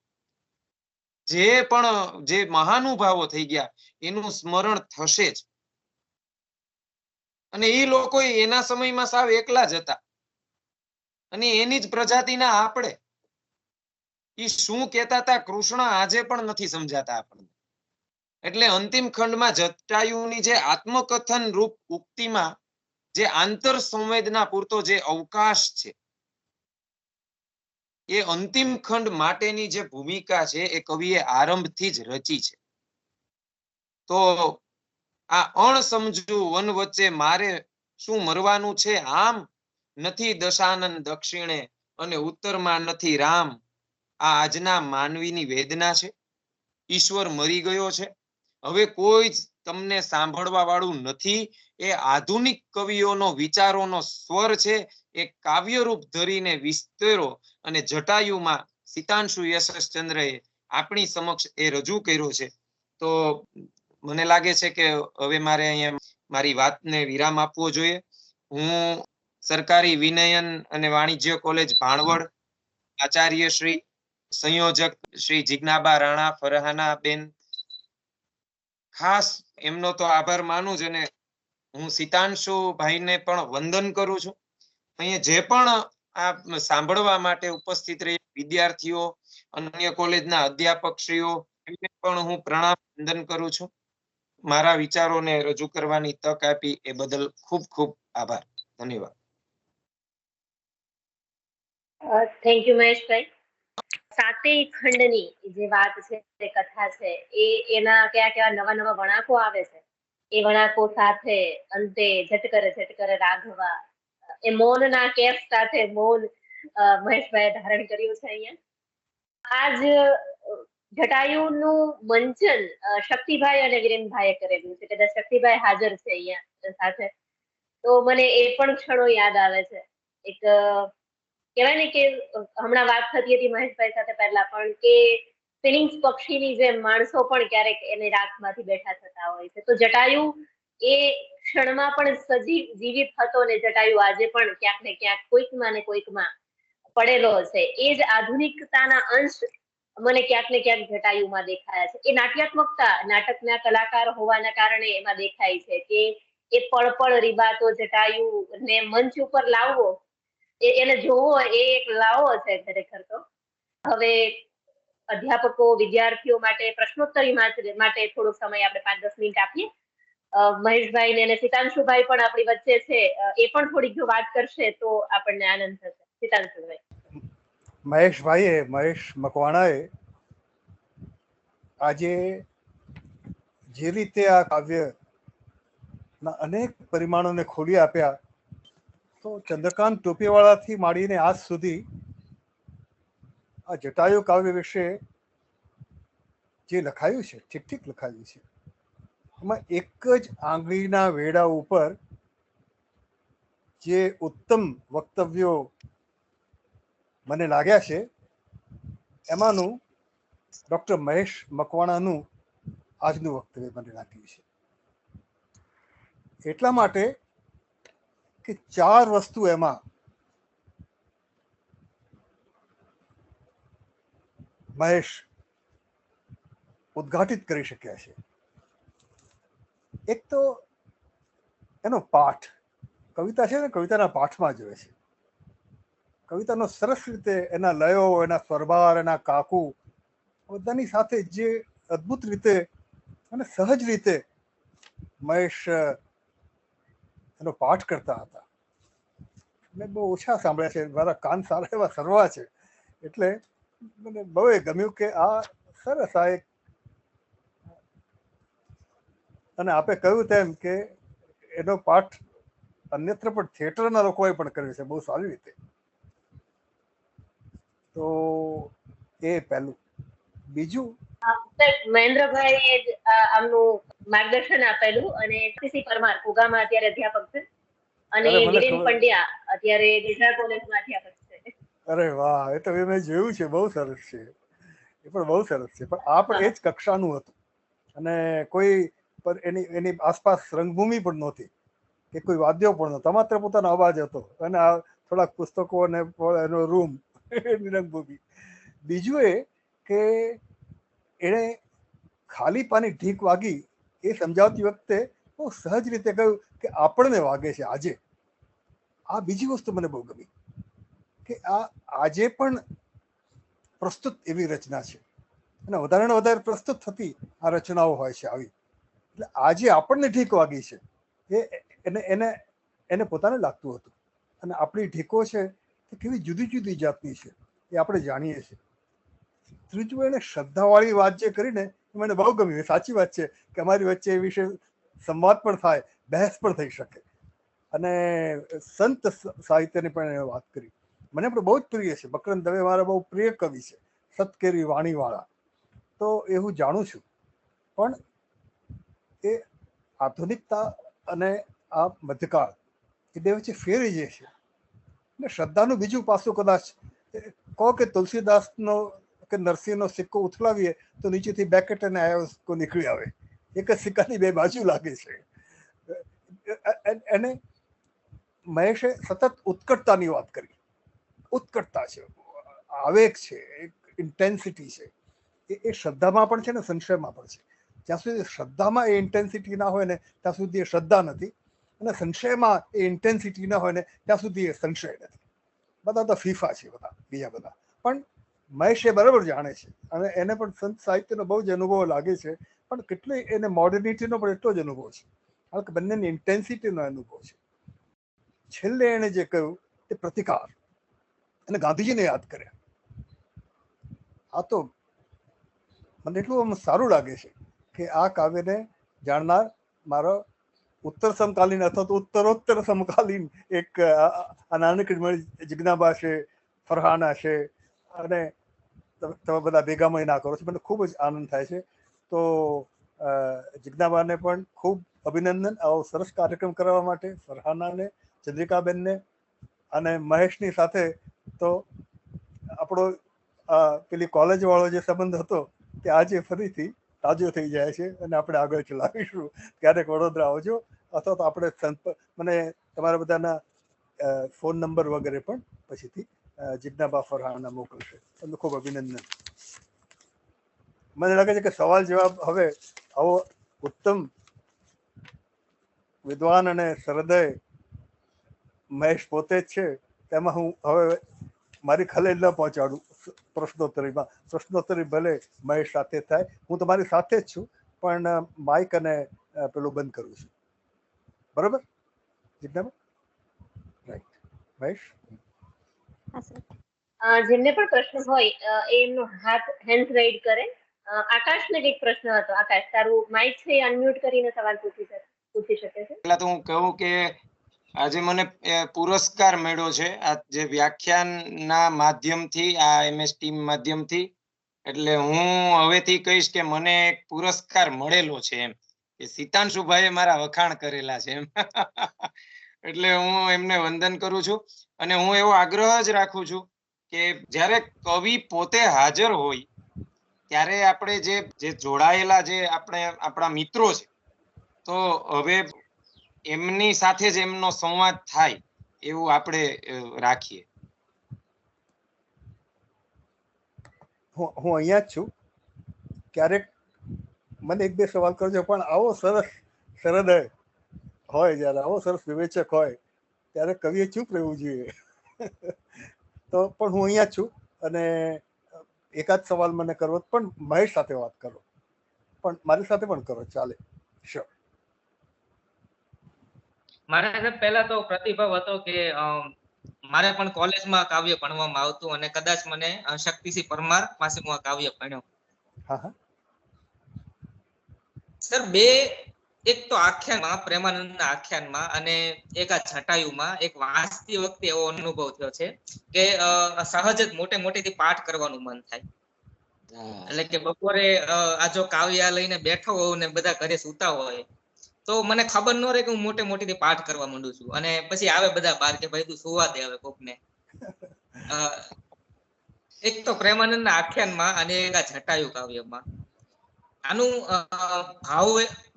જે પણ જે મહાનુભાવો થઈ ગયા, એનું સ્મરણ થશે જ. અને એ લોકો એના સમયમાં સાવ એકલા જ હતા અને એની જ પ્રજાતિના આપણે. એ શું કહેતા હતા કૃષ્ણ આજે પણ નથી સમજાતા આપણને. એટલે અંતિમ ખંડમાં જટાયુની જે આત્મકથન રૂપ ઉક્તિમાં જે આંતર સંવેદના પૂરતો જે અવકાશ છે, એ અંતિમ ખંડ માટેની જે ભૂમિકા છે એ કવિએ આરંભથી જ રચી છે. તો આ અણસમજુ વન વચ્ચે મારે શું મરવાનું છે આમ, નથી દશાનન દક્ષિણે અને ઉત્તરમાં નથી રામ. આ આજના માનવીની વેદના છે. ઈશ્વર મરી ગયો છે, હવે કોઈ જ તમને સાંભળવા વાળું નથી. એ આધુનિક કવિઓનો વિચારોનો સ્વર છે, એ કાવ્યરૂપ ધરીને વિસ્તરો અને જટાયુમાં સિતાંશુ યશસ્ચંદ્રએ આપણી સમક્ષ એ રજૂ કર્યો છે. તો મને લાગે છે કે હવે મારે અહીંયા મારી વાતને વિરામ આપવો જોઈએ. હું સરકારી વિનયન અને વાણિજ્ય કોલેજ ભાણવડ આચાર્ય શ્રી સંયોજક શ્રી જિજ્ઞાબા રાણા ફરહાના બેન, ખાસ એમનો તો આભાર માનું જ, અને હું સિતાંશુ ભાઈને પણ વંદન કરું છું. અહીંયા જે પણ આ સાંભળવા માટે ઉપસ્થિત રહી વિદ્યાર્થીઓ, અન્ય કોલેજના અધ્યાપકશ્રીઓ, એમને પણ હું પ્રણામ વંદન કરું છું. મારા વિચારોને રજૂ કરવાની તક આપી એ બદલ ખૂબ ખૂબ આભાર. ધન્યવાદ. થેન્ક યુ મહેશભાઈ. સાતેય ખંડની જે વાત છે, જે કથા છે, એના કયા કયા નવા નવા વણાકો આવે છે, એ વણાકો સાથે અંતે ઝટકર રાઘવા, એ મૌનના કેફ સાથે મૌન મહેશભાઈએ ધારણ કર્યું છે. અહીંયા આજ જટાયુનું મંચન શક્તિભાઈ અને વિરેનભાઈએ કરેલું છે. કદાચ શક્તિભાઈ હાજર છે અહીંયા સાથે, તો મને એ પણ ક્ષણો યાદ આવે છે. એક કહેવાય ને કે હમણાં વાત થતી હતી મહેશભાઈ સાથે પહેલા પણ, કે ફિનિક્સ પક્ષીની જેમ માણસો પણ ક્યારેક એની રાખમાંથી બેઠા થતા હોય છે. તો જટાયુ એ ક્ષણમાં પણ જીવિત હતો, ને જટાયુ આજે પણ ક્યાંક ને ક્યાંક કોઈકમાં ને કોઈકમાં પડેલો છે. એ જ આધુનિકતાના અંશ મને ક્યાંક ને ક્યાંક જટાયુમાં દેખાયા છે. એ નાટ્યાત્મકતા, નાટકના કલાકાર હોવાના કારણે એમાં દેખાય છે કે એ પળ રીબાતો જટાયુ ને મંચ ઉપર લાવવો, એને જોવો, એ એક લાવો છે ખરેખર. તો હવે અધ્યાપકો, વિદ્યાર્થીઓ માટે પ્રશ્નોત્તરી માટે થોડો સમય આપણે 5-10 મિનિટ આપીએ. મહેશભાઈ ને સિતાંશુભાઈ પણ આપણી વચ્ચે છે, એ પણ થોડીક જો વાત કરશે તો આપણને આનંદ થશે. સિતાંશુભાઈ. મહેશ મકવાણાએ આજે જે રીતે આ કાવ્યના અનેક પરિમાણોને ખોલી આપ્યા, તો ચંદ્રકાંત ટોપીવાળાથી માંડીને આજ સુધી આ જટાયુ કાવ્ય વિશે જે લખાયું છે, ઠીક લખાયું છે, એમાં એક જ આંગળીના વેડા ઉપર જે ઉત્તમ વક્તવ્યો મને લાગ્યા છે, એમાંનું ડૉક્ટર મહેશ મકવાણાનું આજનું વક્તવ્ય મને લાગ્યું છે. એટલા માટે કે 4 વસ્તુ એમાં મહેશ ઉદ્ઘાટિત કરી શક્યા છે. એક તો એનો પાઠ, કવિતા છે ને, કવિતાના પાઠમાં જોવે છે. કવિતાનો સરસ રીતે એના લયો, એના સ્વરભાર, એના કાકુ બધાની સાથે જે અદ્ભુત રીતે અને સહજ રીતે મહેશ એનો પાઠ કરતા હતા. મેં બહુ ઓછા સાંભળ્યા છે, મારા કાન સારા એવા સરવા છે, એટલે મને બહુ ગમ્યું કે આ સરસ આ એક, અને આપે કહ્યું તેમ કે એનો પાઠ અન્યત્ર પણ થિયેટરના લોકોએ પણ કર્યો છે બહુ સારી રીતે. તો એ પહેલું. બીજું, મહેન્દ્રભાઈએ આમનું માર્ગદર્શન આપેલું, અને સીસી પરમાર કુગામાં અત્યારે અધ્યાપક છે, અને વિરેન પંડ્યા અત્યારે ગુજરાત કોલેજમાં અધ્યાપક છે. અરે વાહ, એ તો મેં જોયું છે, બહુ સરસ છે, એ પણ બહુ સરસ છે. પણ આ પણ એ જ કક્ષાનું હતું, અને કોઈ પર એની આસપાસ રંગભૂમિ પણ નહોતી કે કોઈ વાદ્યો પણ નહોતા, માત્ર પોતાનો અવાજ હતો અને આ થોડાક પુસ્તકો અને એનો રૂમ, એની રંગભૂમિ. બીજું એ કે એણે ખાલી પાની ઢીક વાગી એ સમજાવતી વખતે બહુ સહજ રીતે કહ્યું કે આપણને વાગે છે આજે. આ બીજી વસ્તુ મને બહુ ગમી કે આ આજે પણ પ્રસ્તુત એવી રચના છે, અને વધારે ને વધારે પ્રસ્તુત થતી આ રચનાઓ હોય છે આવી. એટલે આજે આપણને ઢીક વાગી છે એને પોતાને લાગતું હતું, અને આપણી ઢીકો છે તે કેવી જુદી જુદી જાતની છે એ આપણે જાણીએ છીએ. ત્રીજું, એને શ્રદ્ધાવાળી વાત જે કરીને એ મને બહુ ગમ્યું. એ સાચી વાત છે કે અમારી વચ્ચે એ વિશે સંવાદ પણ થાય, બહેસ પણ થઈ શકે. અને સંત સાહિત્યની પણ એને વાત કરી, મને પણ બહુ જ પ્રિય છે. મકરંદ દવે મારા બહુ પ્રિય કવિ છે, સતકેરી વાણીવાળા, તો એ હું જાણું છું. પણ એ આધુનિકતા અને આ મધ્યકાળ એ બે વચ્ચે ફેરી જે છે, ને શ્રદ્ધાનું બીજું પાસું કદાચ કહો કે તુલસીદાસનો કે નરસિંહનો સિક્કો ઉથલાવીએ તો નીચેથી બેકેટ અને આયો સિક્કો નીકળી આવે. એક જ સિક્કાની બે બાજુ લાગે છે. એને મહેશે સતત ઉત્કટતાની વાત કરી. ઉત્કટતા છે, આવેગ છે, એક ઇન્ટેન્સિટી છે. એ શ્રદ્ધામાં પણ છે ને સંશયમાં પણ છે. જ્યાં સુધી શ્રદ્ધામાં એ ઇન્ટેન્સિટી ના હોય ને ત્યાં સુધી એ શ્રદ્ધા નથી, અને સંશયમાં એ ઇન્ટેન્સિટી ના હોય ને ત્યાં સુધી એ સંશય નથી. બધા તો ફીફા છે બધા બીજા બધા. પણ મહેશ એ બરાબર જાણે છે, અને એને પણ સંત સાહિત્યનો બહુ જ અનુભવ લાગે છે, પણ કેટલી એને મોડર્નિટીનો પણ એટલો જ અનુભવ છે, કારણ કે બંનેની ઇન્ટેન્સિટીનો અનુભવ છે. છેલ્લે એણે જે કહ્યું તે પ્રતિકાર, અને ગાંધીજીને યાદ કર્યા. આ તો મને એટલું આમ સારું લાગે છે કે આ કાવ્યને જાણનાર મારો ઉત્તર સમકાલીન અથવા તો ઉત્તરોત્તર સમકાલીન એક આ નાનકડી મળી જિજ્ઞાબા છે, ફરહાના છે, અને તમે બધા ભેગા મળીને કરો છો. મને ખૂબ જ આનંદ થાય છે. તો જિજ્ઞાબાને પણ ખૂબ અભિનંદન આવો સરસ કાર્યક્રમ કરવા માટે, ફરહાનાને, ચંદ્રિકાબેનને, અને મહેશની સાથે તો આપણો પેલી કોલેજ વાળો જે સંબંધ હતો તે આજે ફરીથી તાજો થઈ જાય છે, અને આપણે આગળ ચલાવીશું. ક્યારેક વડોદરા આવજો, અથવા તો આપણે મને તમારા બધાના ફોન નંબર વગેરે પણ પછીથી જિજ્ઞાબા ફરહાના મોકલશે. તમને ખૂબ અભિનંદન. મને લાગે છે કે સવાલ જવાબ હવે આવો ઉત્તમ વિદ્વાન અને સહૃદય મહેશ પોતે જ છે, તેમાં હું હવે મારી ખલેલ ન પહોંચાડું પ્રશ્નોત્તરીમાં. પ્રશ્નોત્તરી ભલે મહેશ સાથે થાય, હું તમારી સાથે જ છું, પણ માઇક અને પેલું બંધ કરું છું. બરાબર જિજ્ઞાબા? રાઈટ. મહેશ? જેમને પણ પ્રશ્ન હોય એ એમનો હાથ હેન્ડ રાઈડ કરે. આકાશને કંઈક પ્રશ્ન હતો. આકાશ, તારું માઇક છે અનમ્યુટ કરીને સવાલ પૂછી શકે છે. પહેલા તો હું કહું કે આજે મને પુરસ્કાર મળ્યો છે આ જે વ્યાખ્યાનના માધ્યમથી, આ MS ટીમ માધ્યમથી. એટલે હું હવેથી કહીશ કે મને એક પુરસ્કાર મળેલો છે, એમ કે સીતાંશુભાઈએ મારા વખાણ કરેલા છે એમ. એટલે હું એમને વંદન કરું છું, અને હું એવો આગ્રહ જ રાખું છું કે જ્યારે કવિ પોતે હાજર હોય ત્યારે આપણે જે જોડાયેલા જે આપણા મિત્રો છે, તો હવે એમની સાથે જ એમનો સંવાદ થાય એવું આપણે રાખીએ. હું અહીંયા જ છું. ક્યારેક મને એક બે સવાલ કરજો, પણ આવો સરસ હૃદય હોય, જ્યારે આવો સરસ વિવેચક હોય ત્યારે કવિએ ચૂપ રહેવું જોઈએ. તો પણ હું અહીંયા જ છું, અને એકાદ સવાલ મને કરવો, પણ મહેશ સાથે વાત કરો, પણ મારી સાથે પણ કરો, ચાલે. શ્યોર. મારા પહેલા તો પ્રતિભાવ હતો કે મારે પણ કોલેજમાં કાવ્ય ભણવામાં આવતું, અને કદાચ મને શક્તિસિંહ પરમાર પાસે હું આ કાવ્ય ભણ્યો. હા હા સર, એક તો આખ્યાનમાં, પ્રેમાનંદના આખ્યાનમાં, અને એક આ છટાયુમાં એક વાંચતી વખતે એવો અનુભવ થયો છે કે સહજ જ મોટેથી પાઠ કરવાનું મન થાય. એટલે કે બપોરે આ જો કાવ્ય લઈને બેઠો હોઉં ને બધા ઘરે સૂતા હોય, તો મને ખબર ન રહે કે હું મોટેથી પાઠ કરવા માંડું છું, અને પછી આવે બધા બાર કે ભાઈ તું સુવા દે હવે કોકને. એક તો પ્રેમાનંદના આખ્યાનમાં અને એક આ છટાયુ કાવ્યમાં આનું ભાવ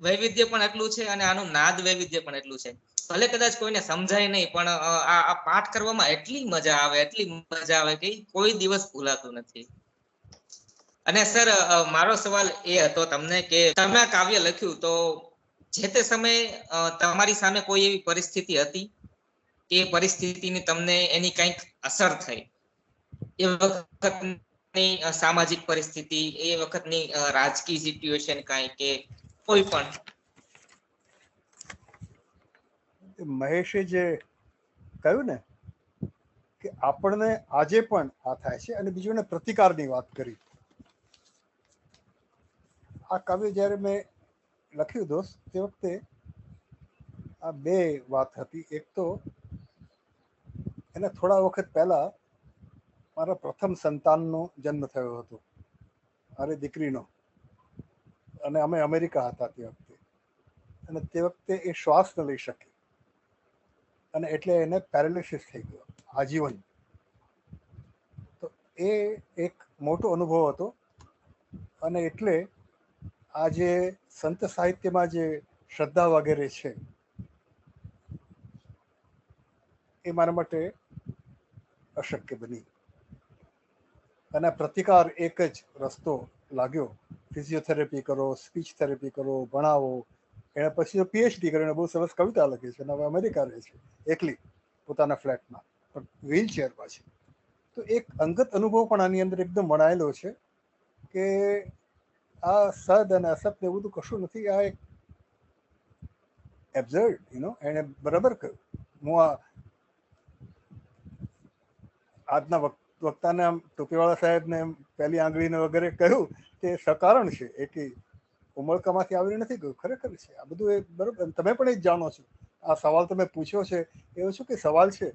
વૈવિધ્ય પણ એટલું છે, અને આનું નાદ વૈવિધ્ય પણ એટલું છે. ભલે કદાચ કોઈને સમજાય નહીં, પણ આ પાઠ કરવામાં એટલી મજા આવે કે કોઈ દિવસ ભૂલાતું નથી. અને સર, મારો સવાલ એ હતો તમને કે તમે આ કાવ્ય લખ્યું, તો જે તે સમયે તમારી સામે કોઈ એવી પરિસ્થિતિ હતી કે પરિસ્થિતિની તમને એની કંઈક અસર થઈ? એ વખતની સામાજિક પરિસ્થિતિ, એ વખતની રાજકીય સિચ્યુએશન કાંઈ, કે કોઈ પણ? મહેશે જે કહ્યું ને કે આપણને આજે પણ આ થાય છે, અને બીજું ને પ્રતિકારની વાત કરી. આ કાવ્ય જ્યારે મેં લખ્યું દોસ્ત, તે વખતે આ બે વાત હતી. એક તો એના થોડા વખત પહેલા મારા પ્રથમ સંતાનનો જન્મ થયો હતો, મારી દીકરીનો, અને અમે અમેરિકા હતા તે વખતે. અને તે વખતે એ શ્વાસ ન લઈ શકી, અને એટલે એને પેરાલિસિસ થઈ ગયો આજીવન. તો એ એક મોટો અનુભવ હતો, અને એટલે આ જે સંત સાહિત્યમાં જે શ્રદ્ધા વગેરે છે, એ મારા માટે અશક્ય બની. અને પ્રતિકાર એક જ રસ્તો લાગ્યો, ફિઝિયોથેરાપી કરો, સ્પીચ થેરાપી કરો, ભણાવો. એના પછી પીએચડી કરીને બહુ સરસ કવિતા લખી છે અને હવે અમેરિકા રહે છે એકલી પોતાના ફ્લેટમાં, પણ વ્હીલચેરમાં છે. તો એક અંગત અનુભવ પણ આની અંદર એકદમ વણાયેલો છે કે આ સદ અને અસત ને બધું કશું નથી, આ એક એબ્સર્ડ એને બરાબર કહ્યું. હું આજના વક્તાને ટોપીવાળા સાહેબને પહેલી આંગળીને વગેરે કહ્યું તે સકારણ છે, એ કે ઉમળકામાંથી આવીને નથી કહ્યું, ખરેખર છે આ બધું. એ બરોબર, તમે પણ એ જ જાણો છો. આ સવાલ તમે પૂછ્યો છે એવો શું કે સવાલ છે,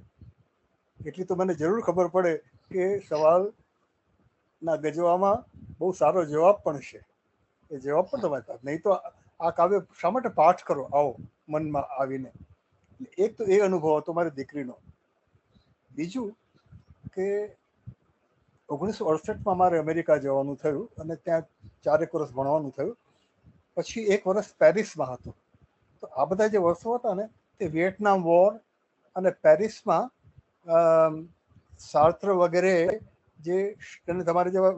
એટલી તો મને જરૂર ખબર પડે કે સવાલના ગજવામાં બહુ સારો જવાબ પણ છે. એ જવાબ પણ તમારી પાસે નહીં તો આ કાવ્ય શા માટે પાઠ કરો આવો મનમાં આવીને. એક તો એ અનુભવ હતો મારી દીકરીનો. બીજું કે 1968માં મારે અમેરિકા જવાનું થયું અને ત્યાં 4 વર્ષ ભણવાનું થયું. પછી 1 વર્ષ પેરિસમાં હતું. તો આ બધા જે વર્ષો હતા ને તે વિયેટનામ વોર અને પેરિસમાં સાર્ત્ર વગેરે જે તમારે જેવા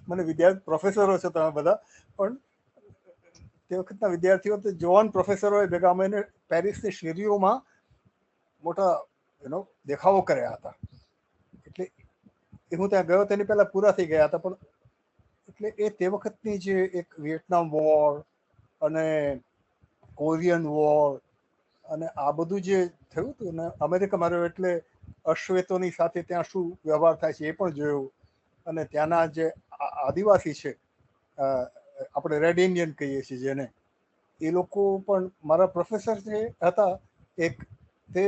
મને વિદ્યાર્થી પ્રોફેસરો છો તમે બધા, પણ તે વખતના વિદ્યાર્થીઓ તો જવાન પ્રોફેસરોએ ભેગા મળીને પેરિસની શેરીઓમાં મોટા દેખાવો કર્યા હતા. એટલે એ હું ત્યાં ગયો તેની પહેલા પૂરા થઈ ગયા હતા. પણ એટલે એ તે વખતની જે એક વિયેટનામ વોર અને કોરિયન વોર અને આ બધું જે થયું હતું ને અમેરિકા માર્યો એટલે અશ્વેતોની સાથે ત્યાં શું વ્યવહાર થાય છે એ પણ જોયું. અને ત્યાંના જે આદિવાસી છે, આપણે રેડ ઇન્ડિયન કહીએ છીએ જેને, એ લોકો પણ મારા પ્રોફેસર જે હતા એક, તે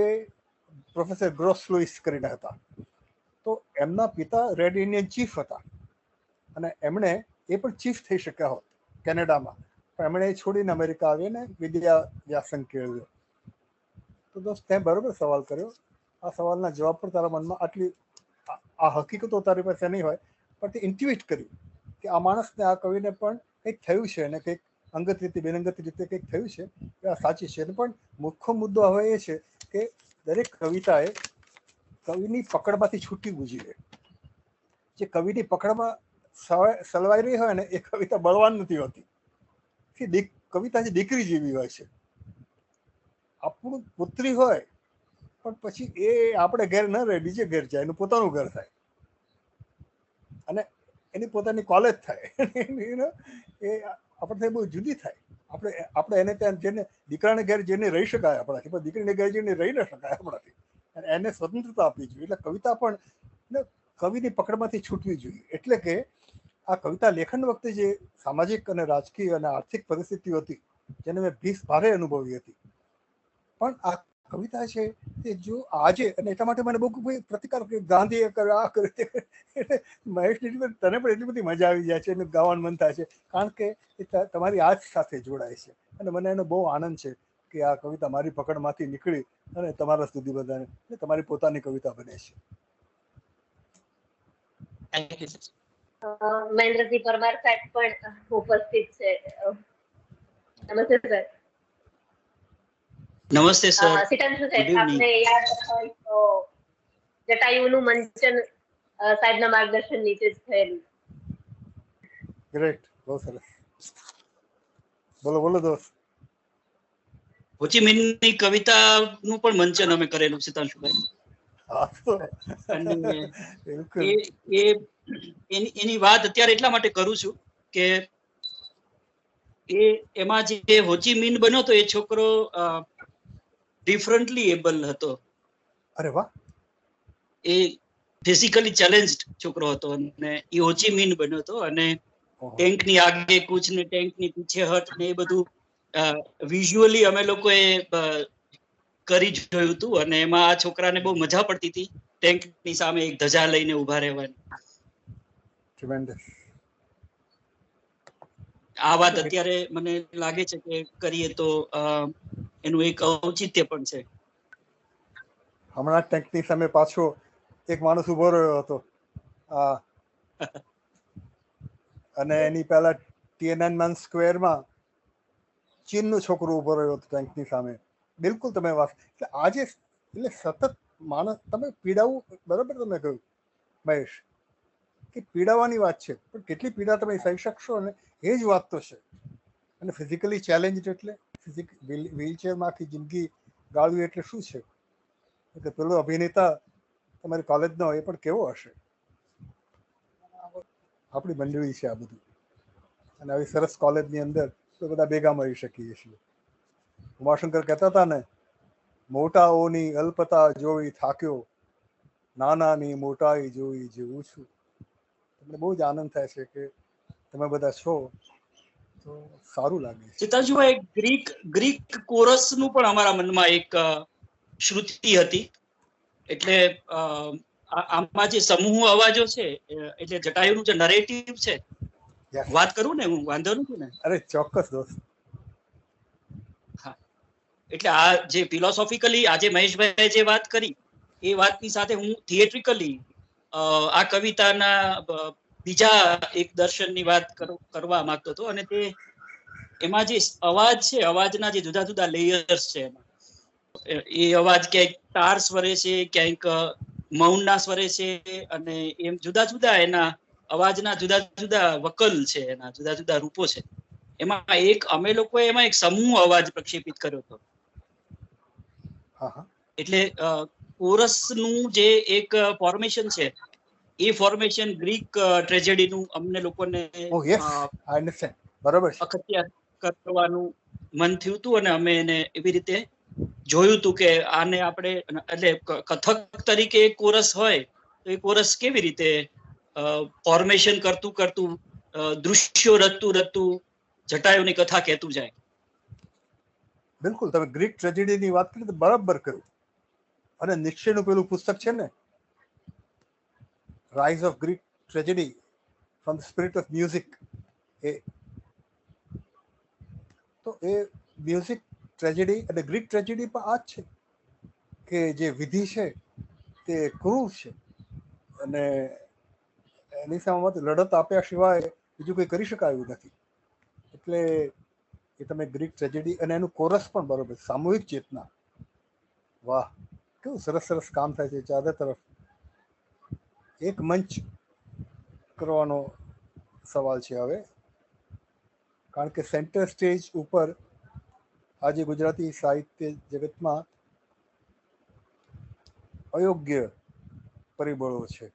પ્રોફેસર ગ્રોસ લુઈસ કરીને હતા. તો એમના પિતા રેડ ઇન્ડિયન ચીફ હતા અને એમણે એ પણ ચીફ થઈ શક્યા હોત કેનેડામાં, પણ એમણે એ છોડીને અમેરિકા આવીને વિદ્યા વ્યાસંગ કેળવ્યો. તો દોસ્ત તે બરોબર સવાલ કર્યો. આ સવાલના જવાબ પણ તારા મનમાં આટલી આ હકીકતો તારી પાસે નહીં હોય, પણ તે ઇન્ટ્યુઇટ કર્યું કે આ માણસને, આ કવિને પણ કંઈક થયું છે અને કંઈક અંગત રીતે બિનઅંગત રીતે કંઈક થયું છે, એ આ સાચી છે. પણ મુખ્ય મુદ્દો હવે એ છે કે દરેક કવિતાએ કવિની પકડમાંથી છૂટવું જોઈએ. જે કવિની પકડમાં સલવાઈ રહી હોય ને એ કવિતા બળવાન નથી હોતી. કવિતા જે દીકરી જેવી હોય છે. આપણું પુત્રી હોય પણ પછી એ આપણે ઘેર ન રહે, બીજે ઘેર જાય, એનું પોતાનું ઘર થાય અને એની પોતાની કોલેજ થાય. એ આપણે બહુ જુદી થાય. આપણે એને ત્યાં જેને દીકરાને ઘેર જેને રહી શકાય આપણાથી, પણ દીકરીને ઘેર જેને રહી ન શકાય આપણાથી, અને એને સ્વતંત્રતા આપવી જોઈએ. એટલે કવિતા પણ કવિની પકડમાંથી છૂટવી જોઈએ. એટલે કે આ કવિતા લેખન વખતે જે સામાજિક અને રાજકીય અને આર્થિક પરિસ્થિતિઓ હતી જેને મેં ભારે અનુભવી હતી, પણ આ કવિતા છે તે જો આજે, અને એટલા માટે મને બહુ પ્રતિકાર ગાંધીએ કર્યો, આ કર્યું, મહેશ તને પણ એટલી બધી મજા આવી જાય છે, એનું ગાવાનું મન થાય છે, કારણ કે એ તમારી આજ સાથે જોડાય છે. અને મને એનો બહુ આનંદ છે કે આ કવિતા મારી પકડમાંથી નીકળી અને તમારા સુધી બધાને તમારી પોતાની કવિતા બને છે. મહેન્દ્રસિંહ પરમાર સાહેબ પણ ઉપસ્થિત છે. નમસ્તે સર. નમસ્તે સર. સિતાંશુ સાહેબ, આપને યાદ હોય તો જટાયુનું મંચન સાહેબના માર્ગદર્શન નીચે જ થયેલું. ગ્રેટ, બહુ સરસ. બોલો બોલો દોસ્ત. હોચિમિનની કવિતાનું પણ મંચન અમે કરેલું છે તાંશુભાઈ. અને એની વાત અત્યારે એટલા માટે કરું છું કે એમાં જે હોચિમિન બન્યો તો એ છોકરો ડિફરન્ટલી એબલ હતો. અરે વાહ. એ ફિઝિકલી ચેલેન્જડ છોકરો હતો અને એ હોચિમિન બન્યો હતો. અને ટેન્કની આગે કૂચ ને ટેન્કની પીછે હટ ને એ બધું વિઝ્યુઅલી અમે લોકોએ કરી જોયું હતું. અને એમાં આ છોકરાને બહુ મજા પડતી હતી ટેન્કની સામે એક ધજા લઈને ઉભા રહેવાની. આ વાત અત્યારે મને લાગે છે કે કરીએ તો એનું એક ઔચિત્ય પણ છે. હમણાં ટેન્કની સામે પાછો એક માણસ ઉભો રહ્યો હતો અને એની પહેલા ટિએનએનમેન સ્ક્વેરમાં ચીનનો છોકરો ઉભો રહ્યો હતો ટેન્કની સામે. બિલકુલ તમે વાત. એટલે આજે એટલે સતત માણસ તમે પીડાવું, બરાબર તમે કહ્યું મહેશ કે પીડાવાની વાત છે, પણ કેટલી પીડા તમે સહી શકશો ને એ જ વાત તો છે. અને ફિઝિકલી ચેલેન્જ એટલે વ્હીલચેરમાં આખી જિંદગી ગાળવી એટલે શું છે? એટલે પેલો અભિનેતા તમારી કોલેજનો એ પણ કેવો હશે. આપણી મંડળી છે આ બધું, અને આવી સરસ કોલેજની અંદર તો બધા ભેગા મળી શકીએ છીએ. ઉમાશંકર કહેતા હતા ને, મોટાઓની અલ્પતા જોઈ થાક્યો, નાનાની મોટાઈ જોઈ જેવું છું. તમને બહુ જ આનંદ થાય છે કે તમે બધા છો, તો સારું લાગે છે. સીતાજીભાઈ, ગ્રીક કોરસ નું પણ અમારા મનમાં એક શ્રુતિ હતી. એટલે આમાં જે સમૂહ અવાજો છે, એટલે જટાયુનું જે નરેટિવ છે, વાત કરું ને હું, વાંધો નથી ને? અરે ચોક્કસ દોસ્ત. હા, એટલે આ જે ફિલોસોફિકલી આજે મહેશભાઈ જે વાત કરી એ વાતની સાથે હું થિયેટ્રિકલી આ કવિતાના બીજા એક દર્શનની વાત કરવા માંગતો હતો. અને તે એમાં જે અવાજ છે, અવાજના જે જુદા જુદા લેયર્સ છે, એ અવાજ ક્યાંક તાર સ્વરે છે, ક્યાંક મૌનના સ્વરે છે, અને એમ જુદા જુદા એના અવાજના જુદા જુદા વકલ છે, એના જુદા જુદા રૂપો છે. એમાં અમે લોકોએ એમાં એક સમૂહ અવાજ પ્રક્ષેપિત કર્યો હતો. એટલે કોરસનું જે એક ફોર્મેશન છે, એ ફોર્મેશન ગ્રીક ટ્રેજેડીનું અમને લોકોને અખત્યાર કરવાનું મન થયું હતું, અને અમે એને એવી રીતે જોયું હતું કે આને આપણે, એટલે કથક તરીકે એક કોરસ હોય તો એ કોરસ કેવી રીતે ફોર્મેશન કરતું કરતું દૃશ્યો રચતું રચતું જટાયુની કથા કહેતું જાય. બિલકુલ, તમે ગ્રીક ટ્રેજેડીની વાત કરી તો બરાબર કર્યું. અને નિશ્ચયનું પેલું પુસ્તક છે ને, rise of Greek tragedy from the spirit of music, તો એ મ્યુઝિક ટ્રેજેડી અને ગ્રીક ટ્રેજેડી પણ આ જ છે કે જે વિધિ છે તે ક્રૂર છે, અને એની સામે લડત આપ્યા સિવાય બીજું કંઈ કરી શકાયું નથી. એટલે એ તમે ગ્રીક ટ્રેજેડી અને એનું કોરસ પણ બરોબર, સામૂહિક ચેતના. વાહ, કેવું સરસ સરસ કામ થાય છે ચારે તરફ. એક મંચ કરવાનો સવાલ છે હવે, કારણ કે સેન્ટર સ્ટેજ ઉપર આજે ગુજરાતી સાહિત્ય જગતમાં અયોગ્ય પરિબળો છે,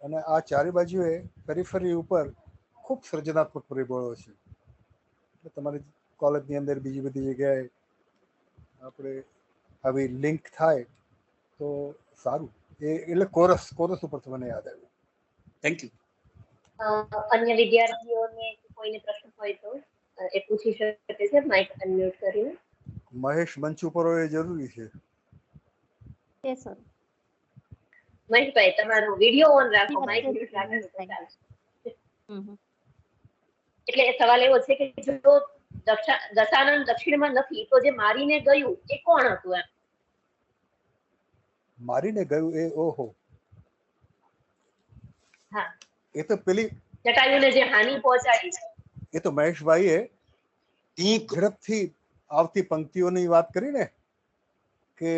અને આ ચારે બાજુએ પેરીફરી ઉપર ખૂબ સર્જનાત્મક પરિબળો છે. એટલે તમારી કોલેજની અંદર બીજી બધી જગ્યાએ આપણે આવી લિંક થાય તો સારું. એટલે કોરસ ઉપર મને યાદ આવ્યું. Thank you. અન્ય વિદ્યાર્થીઓને કોઈને પ્રશ્ન હોય તો એ પૂછી શકે છે, માઇક અનમ્યુટ કરીને. મહેશ મંચ ઉપર હોય એ જરૂરી છે. Yes sir. મહેશભાઈ, તમારો વિડિયો ઓન રાખો, માઇક મ્યુટ રાખો તો ચાલશે. એટલે સવાલ એવો છે કે જો દશાનન દક્ષિણમાં નથી તો જે મારીને ગયું એ કોણ હતું? એમ મારીને ગયું એ, ઓહો, હા, એ તો પેલી જટાયુને જે હાનિ પહોંચાડી છે, એ તો મહેશભાઈએ ઝડપથી આવતી પંક્તિઓની વાત કરી ને કે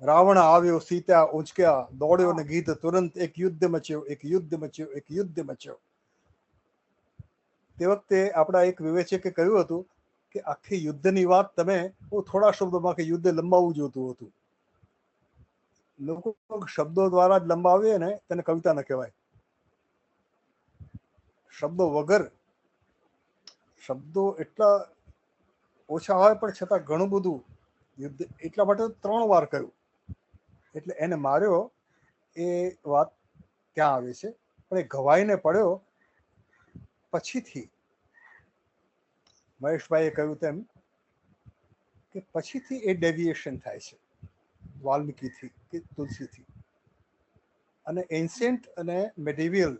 રાવણ આવ્યો, સીતા ઉંચક્યા, દોડ્યો ને ગીત તુરંત, એક યુદ્ધ મચ્યો, એક યુદ્ધ મચ્યો, એક યુદ્ધ મચ્યો. તે વખતે આપણા એક વિવેચકે કહ્યું હતું કે આખી યુદ્ધની વાત તમે બહુ થોડા શબ્દોમાં, કે યુદ્ધ લંબાવવું જોતું હતું. લોકો શબ્દો દ્વારા જ લંબાવીએ ને તેને કવિતા ન કહેવાય. શબ્દો વગર, શબ્દો એટલા ઓછા હોય પણ છતાં ઘણું બધું યુદ્ધ, એટલા માટે 3 વાર કહ્યું. એટલે એને માર્યો એ વાત ત્યાં આવે છે, પણ એ ઘવાઈને પડ્યો પછીથી. મહેશભાઈએ કહ્યું તેમ કે પછીથી એ ડેવિએશન થાય છે વાલ્મીકીથી કે તુલસીથી, અને એન્શિયન્ટ અને મેડિવિયલ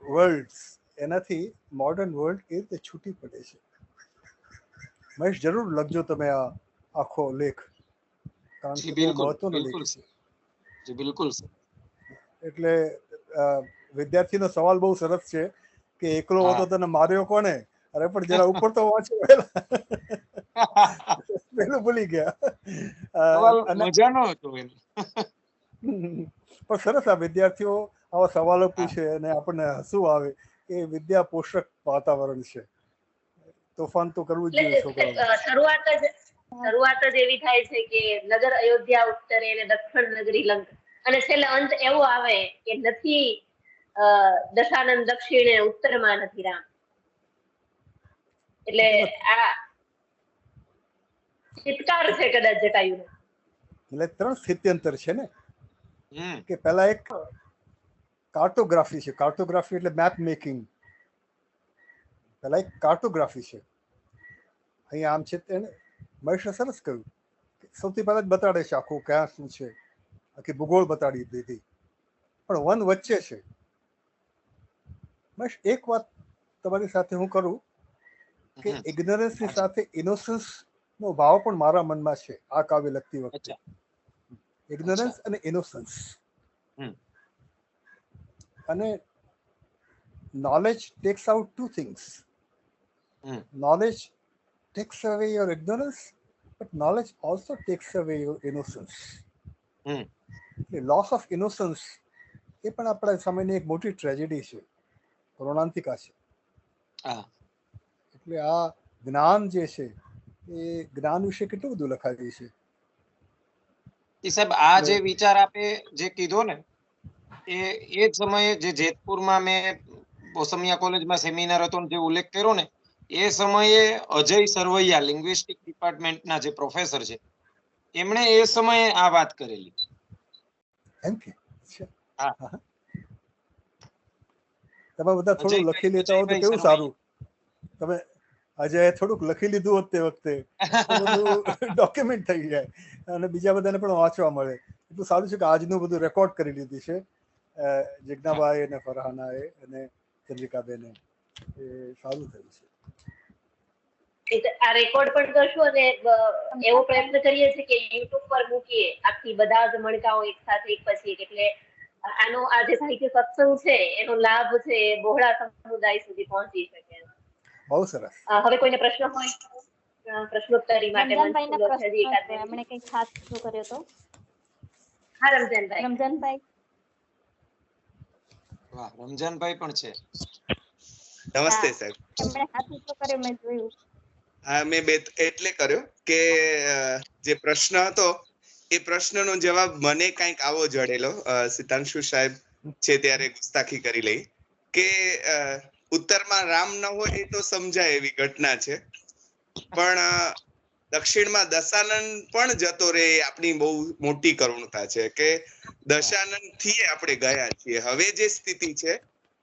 વર્લ્ડ્સ એનાથી મોડર્ન વર્લ્ડ એ રીતે છૂટી પડે છે. મહેશ, જરૂર લખજો તમે આ આખો લેખ, કારણ કે બહુ મહત્વનો લેખ છે. બિલકુલ. એટલે વિદ્યાર્થીનો સવાલ બહુ સરસ છે કે એકલો હતો તને માર્યો કોને? અરે પણ જરા ઉપર તો વાંચો. પેલું ભૂલી ગયા. સવાલ અને મજાનો હતો એમ. પણ સરસ આ વિદ્યાર્થીઓ આવા સવાલો પૂછે અને આપણને હસવું આવે. એ વિદ્યા પોષક વાતાવરણ છે. તોફાન તો કરવું જ જોઈએ છોકરાઓ. શરૂઆત જ એવી થાય છે કે નગર અયોધ્યા ઉત્તરે અને દક્ષિણ નગરી લંકા, અને છેલ્લે અંત એવો આવે કે નથી દશાનંદ દક્ષિણે ઉત્તરમાં નથી રામ. એટલે આ ચિત્કાર છે કદાચ જટાયુનો. એટલે 3 સ્થિત્યંતર છે ને, હમ કે પહેલા એક કાર્ટોગ્રાફી છે. કાર્ટોગ્રાફી એટલે મેપ મેકિંગ. પહેલા એક કાર્ટોગ્રાફી છે. અહીંયા આમ છે તેને મહેશે સરસ કહ્યું. સૌથી પહેલા જ બતાડે છે આખું ક્યાં શું છે, આખી ભૂગોળ બતાડી દીધી. પણ વન વચ્ચે છે. મહેશ, એક વાત તમારી સાથે હું કરું કે ઇગ્નોરન્સની સાથે ઇનોસન્સ નો ભાવ પણ મારા મનમાં છે આ કાવ્ય લખતી વખતે. ઇગ્નોરન્સ અને ઇનોસન્સ. અને knowledge takes out 2 things. Knowledge takes away your ignorance, but knowledge also takes away your innocence. The loss of innocence એ પણ આપણા સમયની એક મોટી ટ્રેજેડી છે, કરુણાંતિકા છે. એટલે આ જ્ઞાન જે છે એ જ્ઞાન વિશે કેટલું બધું લખાયું છે. સાહેબ, આ જે વિચાર આપે જે કીધો ને, એ સમયે જે જેતપુરમાં મેં ઓસમિયા કોલેજમાં સેમિનાર હતો જે ઉલ્લેખ કર્યો ને, એ સમયે અજય સરવૈયા લિંગ્વિસ્ટિક ડિપાર્ટમેન્ટના જે પ્રોફેસર છે, એમણે એ સમયે આ વાત કરેલી. એમ કે તમે બધા થોડું લખી લેતા હો તો કેવું સારું. તમે અજય થોડુંક લખી લીધું હોત તે વખતે બધું ડોક્યુમેન્ટ થઈ જાય અને બીજા બધાને પણ વાંચવા મળે. એટલું સારું છે કે આજનું બધું રેકોર્ડ કરી લીધી છે જિજ્ઞાભાઈ અને ફરહાનાએ અને ચંદ્રિકાબેને. એ સારું થયું છે. આ રેકોર્ડ પણ કરશું અને એવો પ્રયત્ન કરીએ છીએ કે યુટ્યુબ પર મૂકીએ આખી બધા જ મણકાઓ એક સાથે એક પછી એક. એટલે આનો આ જે સાહિત્ય સત્સંગ છે એનો લાભ છે એ બહોળા સમુદાય સુધી પહોંચી શકે. બહુ સરસ. હવે કોઈને પ્રશ્ન હોય પ્રશ્નોત્તરી માટે એમણે કઈ ખાસ કર્યો તો? હા, રમજાનભાઈ. રમજાનભાઈ પણ છે. નમસ્તે સાહેબ. એમણે હાથ ઊંચો કર્યો મેં જોયું. હા, મેં એટલે કર્યો કે જે પ્રશ્ન હતો એ પ્રશ્નનો જવાબ મને કંઈક આવો જડેલો. સિતાંશુ સાહેબ છે ત્યારે ગુસ્તાખી કરી લઈ કે ઉત્તરમાં રામ ન હોય એ તો સમજાય એવી ઘટના છે, પણ દક્ષિણમાં દશાનંદ પણ જતો રહે એ આપણી બહુ મોટી કરુણતા છે કે દશાનંદ થી આપણે ગયા છીએ. હવે જે સ્થિતિ છે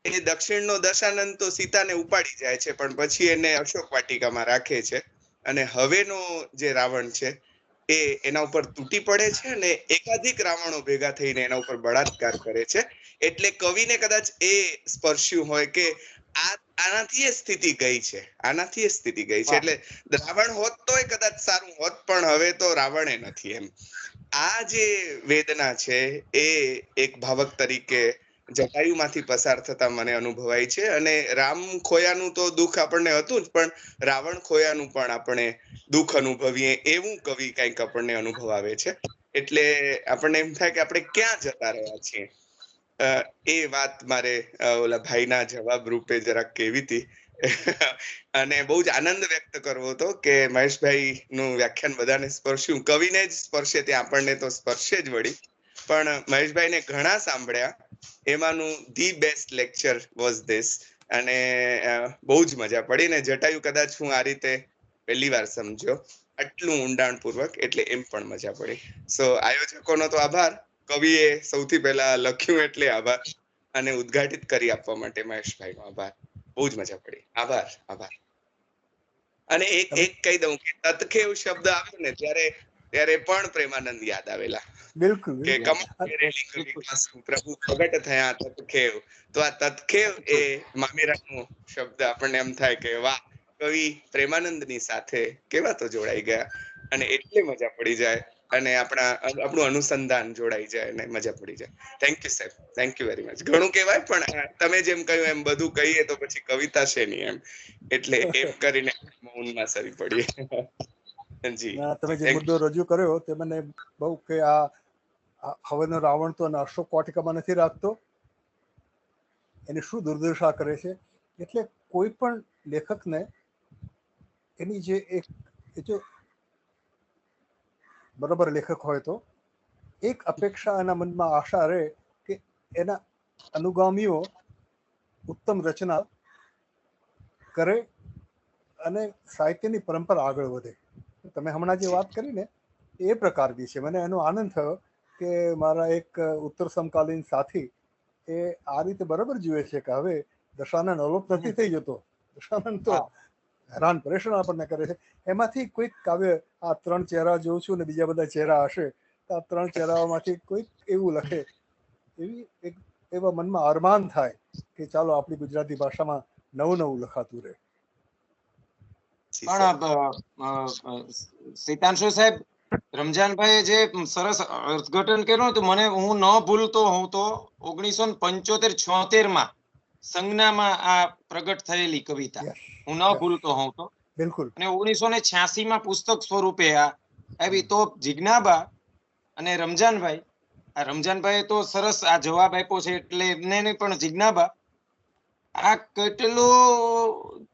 એ દક્ષિણનો દશાનંદ તો સીતાને ઉપાડી જાય છે, પણ પછી એને અશોક વાટિકામાં રાખે છે અને હવેનો જે રાવણ છે એ એના ઉપર તૂટી પડે છે અને એકાધિક રાવણો ભેગા થઈને એના ઉપર બળાત્કાર કરે છે. એટલે કવિને કદાચ એ સ્પર્શ્યું હોય કે આનાથી એ સ્થિતિ ગઈ છે, આનાથી એ સ્થિતિ ગઈ છે. એટલે રાવણ હોત તોય કદાચ સારું હોત, પણ હવે તો રાવણે નથી. એમ આ જે વેદના છે એ એક ભાવક તરીકે જટાયુમાંથી પસાર થતા મને અનુભવાય છે. અને રામ ખોયાનું તો દુઃખ આપણને હતું જ, પણ રાવણ ખોયાનું પણ આપણે દુઃખ અનુભવીએ એવું કવિ કંઈક આપણને અનુભવ આવે છે. એટલે આપણને એમ થાય કે આપણે ક્યાં જતા રહ્યા છીએ. એ વાત મારે ઓલા ભાઈના જવાબ રૂપે જરાક કહેવી હતી અને બહુ જ આનંદ વ્યક્ત કરવો હતો કે મહેશભાઈ નું વ્યાખ્યાન બધાને સ્પર્શ્યું. કવિને જ સ્પર્શે ત્યાં આપણને તો સ્પર્શે જ વળી, પણ મહેશભાઈને ઘણા સાંભળ્યા. એમાંનું the best lecture was this અને બહુ જ મજા પડી. ને જટાયુ કદાચ હું આ રીતે પહેલી વાર સમજ્યો આટલું ઊંડાણપૂર્વક, એટલે એમ પણ મજા પડી. સો આયોજકોનો તો આભાર, કવિએ સૌથી પહેલા લખ્યું એટલે આભાર, અને ઉદ્ઘાટિત કરી આપવા માટે મહેશભાઈનો આભાર. બહુ જ મજા પડી. આભાર. અને એક કહી દઉં કે તત્ખેવ શબ્દ આવ્યો ને ત્યારે પણ પ્રેમાનંદ યાદ આવેલા. બિલકુલ. કે પ્રભુ પ્રગટ થયા તત્ખેવ. તો આ તત્ખેવ એ મામેરાનો શબ્દ આપણને એમ થાય કે વાહ, કવિ પ્રેમાનંદની સાથે કેવા તો જોડાઈ ગયા અને એટલે મજા પડી જાય અને આપણું અનુસંધાન જોડાઈ જાય અને મજા પડી જાય. થેન્ક યુ સાહેબ, થેન્ક યુ વેરી મચ. ઘણું કહેવાય, પણ તમે જેમ કહ્યું એમ બધું કહીએ તો પછી કવિતા છે નહીં એમ, એટલે એમ કરીને મૌનમાં સરી પડીએ. જી તમે જે મુદ્દો રજૂ કર્યો તે મને બહુ કે આ હવેનો રાવણ તો અશોક વાટિકામાં નથી રાખતો, એની શું દુર્દશા કરે છે. એટલે કોઈ પણ લેખકને એની જે જો બરાબર લેખક હોય તો એક અપેક્ષા એના મનમાં આશા રહે કે એના અનુગામીઓ ઉત્તમ રચના કરે અને સાહિત્યની પરંપરા આગળ વધે. તમે હમણાં જે વાત કરી ને એ પ્રકારની છે. મને એનો આનંદ થયો કે મારા એક ઉત્તર સમકાલીન સાથી એ આ રીતે બરાબર જુએ છે કે હવે દશાનંદ અલોપ નથી થઈ જતો. દશાનંદ તો હેરાન પરેશાન આપણને કરે છે. એમાંથી કોઈક કાવ્ય આ 3 ચહેરા જોઉં છું ને બીજા બધા ચહેરા હશે તો આ 3 ચહેરાઓમાંથી કોઈક એવું લખે, એવા મનમાં અરમાન થાય કે ચાલો આપણી ગુજરાતી ભાષામાં નવું લખાતું રહે. પણ સીતાંશુ સાહેબ, રમજાનભાઈએ જે સરસ અર્થઘટન કર્યું તો હું ન ભૂલતો હોઉં તો 1975-76 સંજ્ઞામાં આ પ્રગટ થયેલી કવિતા હું ન ભૂલતો હોઉં તો. બિલકુલ. અને 1986 પુસ્તક સ્વરૂપે આવી. તો જિજ્ઞાબા અને રમજાનભાઈ તો સરસ આ જવાબ આપ્યો છે એટલે એમને પણ જિજ્ઞાબા આ કેટલું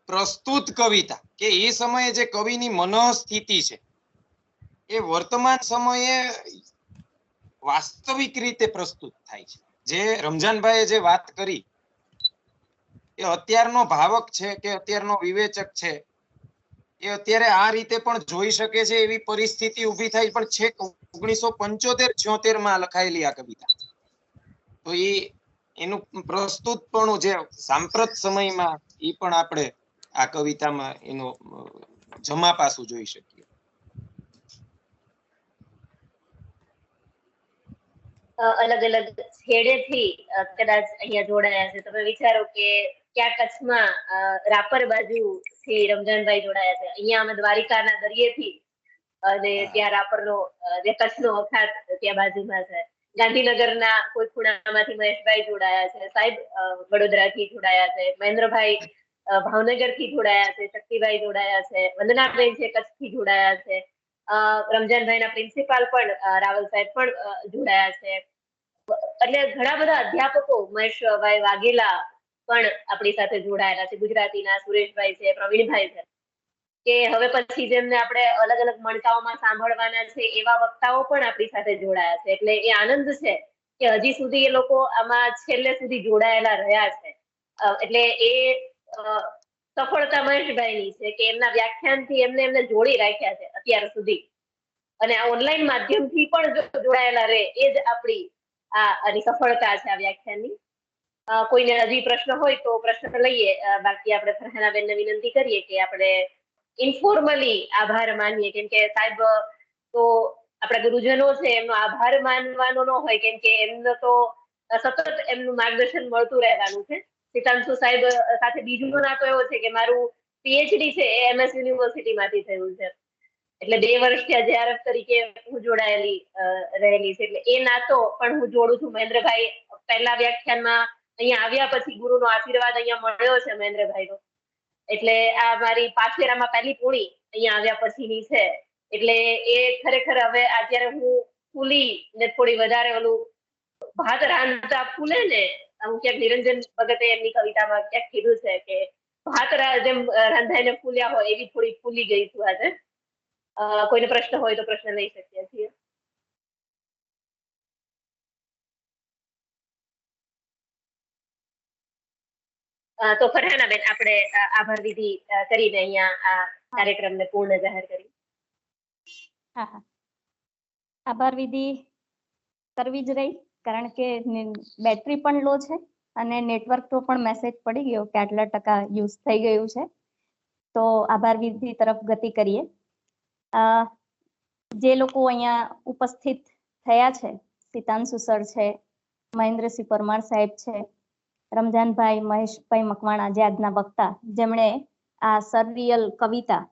પ્રસ્તુત કવિતા કે એ સમયે જે કવિની મનોસ્થિતિ છે એ વર્તમાન સમયે વાસ્તવિક રીતે પ્રસ્તુત થાય છે. જે રમજાનભાઈએ જે વાત કરી એ અત્યારનો ભાવક છે કે અત્યારનો વિવેચક છે એ અત્યારે આ રીતે પણ જોઈ શકે છે એવી પરિસ્થિતિ ઊભી થાય. પણ છેક 1975-76 લખાયેલી આ કવિતા, તો એનું પ્રસ્તુત પણ જે સાંપ્રત સમયમાં એ પણ આપણે આ કવિતામાં એનો જમા પાસું જોઈ શકીએ. અલગ અલગ છેડેથી કદાચ અહીંયા જોડાયા છે. તમે વિચારો કે ક્યાં કચ્છમાં રાપર બાજુથી રમજાનભાઈ જોડાયા છે, અહીંયા અમે દ્વારિકાના દરિયેથી, અને ત્યાં રાપરનો જે કચ્છનો અખાત ત્યાં બાજુમાં છે. ગાંધીનગરના કોઈ ખૂણામાંથી મહેશભાઈ જોડાયા છે, સાહેબ વડોદરાથી જોડાયા છે, મહેન્દ્રભાઈ ભાવનગરથી જોડાયા છે, શક્તિભાઈ જોડાયા છે, વંદનાબેન છે કચ્છથી જોડાયા છે, રમજાનભાઈના પ્રિન્સિપાલ પણ રાવલ સાહેબ પણ જોડાયા છે. એટલે ઘણા બધા અધ્યાપકો, મહેશભાઈ વાઘેલા પણ આપણી સાથે જોડાયેલા છે, ગુજરાતીના સુરેશભાઈ છે, પ્રવીણભાઈ છે, કે હવે પછી જેમને આપણે અલગ અલગ મણકાઓમાં સાંભળવાના છે એવા વક્તાઓ પણ આપણી સાથે જોડાયા છે. એટલે એ આનંદ છે કે હજી સુધી એ લોકો આમાં છેલ્લે સુધી જોડાયેલા રહ્યા છે. એટલે એ સફળતા મહેશભાઈની છે કે એમના વ્યાખ્યાનથી એમને જોડી રાખ્યા છે અત્યાર સુધી, અને આ ઓનલાઈન માધ્યમથી પણ જોડાયેલા રહે એ જ આપણી આની સફળતા છે આ વ્યાખ્યાનની. કોઈને હજી પ્રશ્ન હોય તો પ્રશ્ન લઈએ, બાકી આપણે ફરહાનાબેનને વિનંતી કરીએ કે આપણે ઇન્ફોર્મલી આભાર માનીએ, કેમ કે સાહેબ તો આપણા ગુરુજનો છે એમનો આભાર માનવાનો ન હોય, કેમ કે એમનો તો સતત એમનું માર્ગદર્શન મળતું રહેવાનું છે. સીતાંશુ સાહેબ સાથે બીજું નાતો એવો છે કે મારું પીએચડી છે એ MS યુનિવર્સિટીમાંથી થયું છે, એટલે 2 વર્ષ ત્યાં JRF તરીકે હું જોડાયેલી રહેલી છે. એટલે એ નાતો પણ હું જોડું છું. મહેન્દ્રભાઈ પહેલા વ્યાખ્યાનમાં અહીંયા આવ્યા પછી ગુરુનો આશીર્વાદ અહીંયા મળ્યો છે મહેન્દ્રભાઈનો, એટલે આ મારી પાછેરામાં પહેલી પૂણી અહીંયા આવ્યા પછીની છે. એટલે એ ખરેખર હવે અત્યારે હું ફૂલી ને થોડી વધારે ઓલું ભાત રાંધતા ફૂલે ને, હું ક્યાંક નિરંજન ભગતે એમની કવિતામાં ક્યાંક કીધું છે કે ભાત જેમ રાંધાઈને ફૂલ્યા હોય એવી થોડી ફૂલી ગઈ છું આજે. કોઈને પ્રશ્ન હોય તો પ્રશ્ન લઈ શકીએ છીએ. તો ફરહાનાબેન, આપણે આભાર વિધિ કરીને અહીંયા આ કાર્યક્રમને પૂર્ણ જાહેર કરી. હા, આભાર વિધિ કરવી જ રહી, કારણ કે બેટરી પણ લો છે અને નેટવર્ક તો પણ મેસેજ પડી ગયો કે આટલા ટકા યુઝ થઈ ગયું છે. તો આભાર વિધિ તરફ ગતિ કરીએ. જે લોકો અહીંયા ઉપસ્થિત થયા છે, સીતાંશુ સર છે, મહેન્દ્રસિંહ પરમાર સાહેબ છે, રમજાનભાઈ, મહેશભાઈ મકવાણા જે આજના વક્તા, જેમણે આ સરરિયલ કવિતા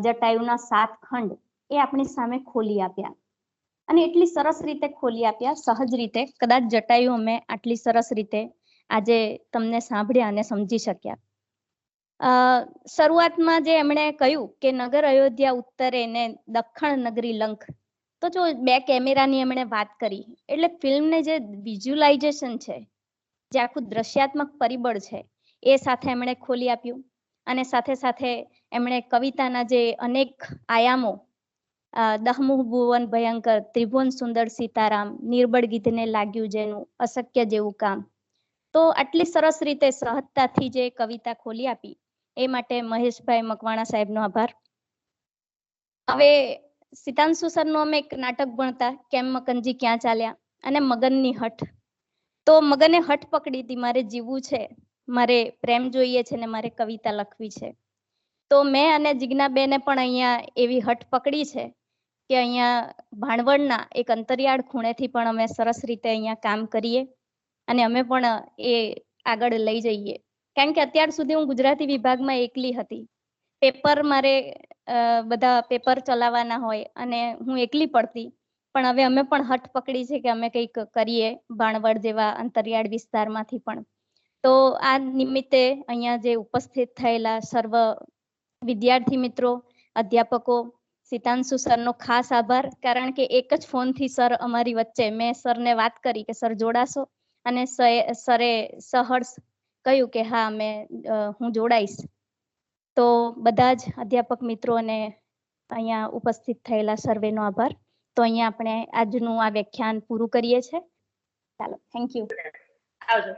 જટાયુના 7 ખંડ એ આપણી સામે ખોલી આપ્યા, અને એટલી સરસ રીતે ખોલી આપ્યા, સહજ રીતે. કદાચ જટાયુ અમે આટલી સરસ રીતે આજે તમને સાંભળ્યા અને સમજી શક્યા. શરૂઆતમાં જે એમણે કહ્યું કે નગર અયોધ્યા ઉત્તરે ને દક્ષિણ નગરી લંક, તો જો 2 કેમેરાની એમણે વાત કરી, એટલે ફિલ્મને જે વિઝ્યુલાઇઝેશન છે, જે આખું દ્રશ્યાત્મક પરિબળ છે, એ સાથે એમણે ખોલી આપ્યું. અને સાથે સાથે એમણે કવિતાના જે અનેક આયામો, દહમુહ ભુવન ભયંકર, ત્રિભુવન સુંદર સીતારામ, નિર્બળ ગીધને લાગ્યું જેનું, અશક્ય જેવું કામ, તો આટલી સરસ રીતે સહજતાથી જે કવિતા ખોલી આપી એ માટે મહેશભાઈ મકવાણા સાહેબનો આભાર. હવે સિતાંશુ સરનું અમે એક નાટક ભણતા, કેમ મકનજી ક્યાં ચાલ્યા, અને મગનની હઠ. તો મગને હઠ પકડી હતી, મારે જીવવું છે, મારે પ્રેમ જોઈએ છે ને મારે કવિતા લખવી છે. તો મેં અને જિજ્ઞાબેને પણ અહીંયા એવી હઠ પકડી છે કે અહીંયા ભાણવડના એક અંતરિયાળ ખૂણેથી પણ અમે સરસ રીતે અહીંયા કામ કરીએ અને અમે પણ એ આગળ લઈ જઈએ. કારણ કે અત્યાર સુધી હું ગુજરાતી વિભાગમાં એકલી હતી. પેપર મારે બધા પેપર ચલાવવાના હોય અને હું એકલી પડતી, પણ હવે અમે પણ હઠ પકડી છે કે અમે કંઈક કરીએ ભાણવડ જેવા અંતરિયાળ વિસ્તારમાંથી પણ. તો આ નિમિત્તે અહીંયા જે ઉપસ્થિત થયેલા સર્વ વિદ્યાર્થી મિત્રો, અધ્યાપકો, સિતાંશુ સરનો ખાસ આભાર. કારણ કે એક જ ફોનથી સર અમારી વચ્ચે, મેં સરને વાત કરી કે સર જોડાશો, અને સરે સહર્ષ કહ્યું કે હા હું જોડાઈશ. તો બધા જ અધ્યાપક મિત્રો અને અહીંયા ઉપસ્થિત થયેલા સર્વેનો આભાર. તો અહીંયા આપણે આજનું આ વ્યાખ્યાન પૂરું કરીએ છીએ. ચાલો, થેન્ક યુ. આવજો.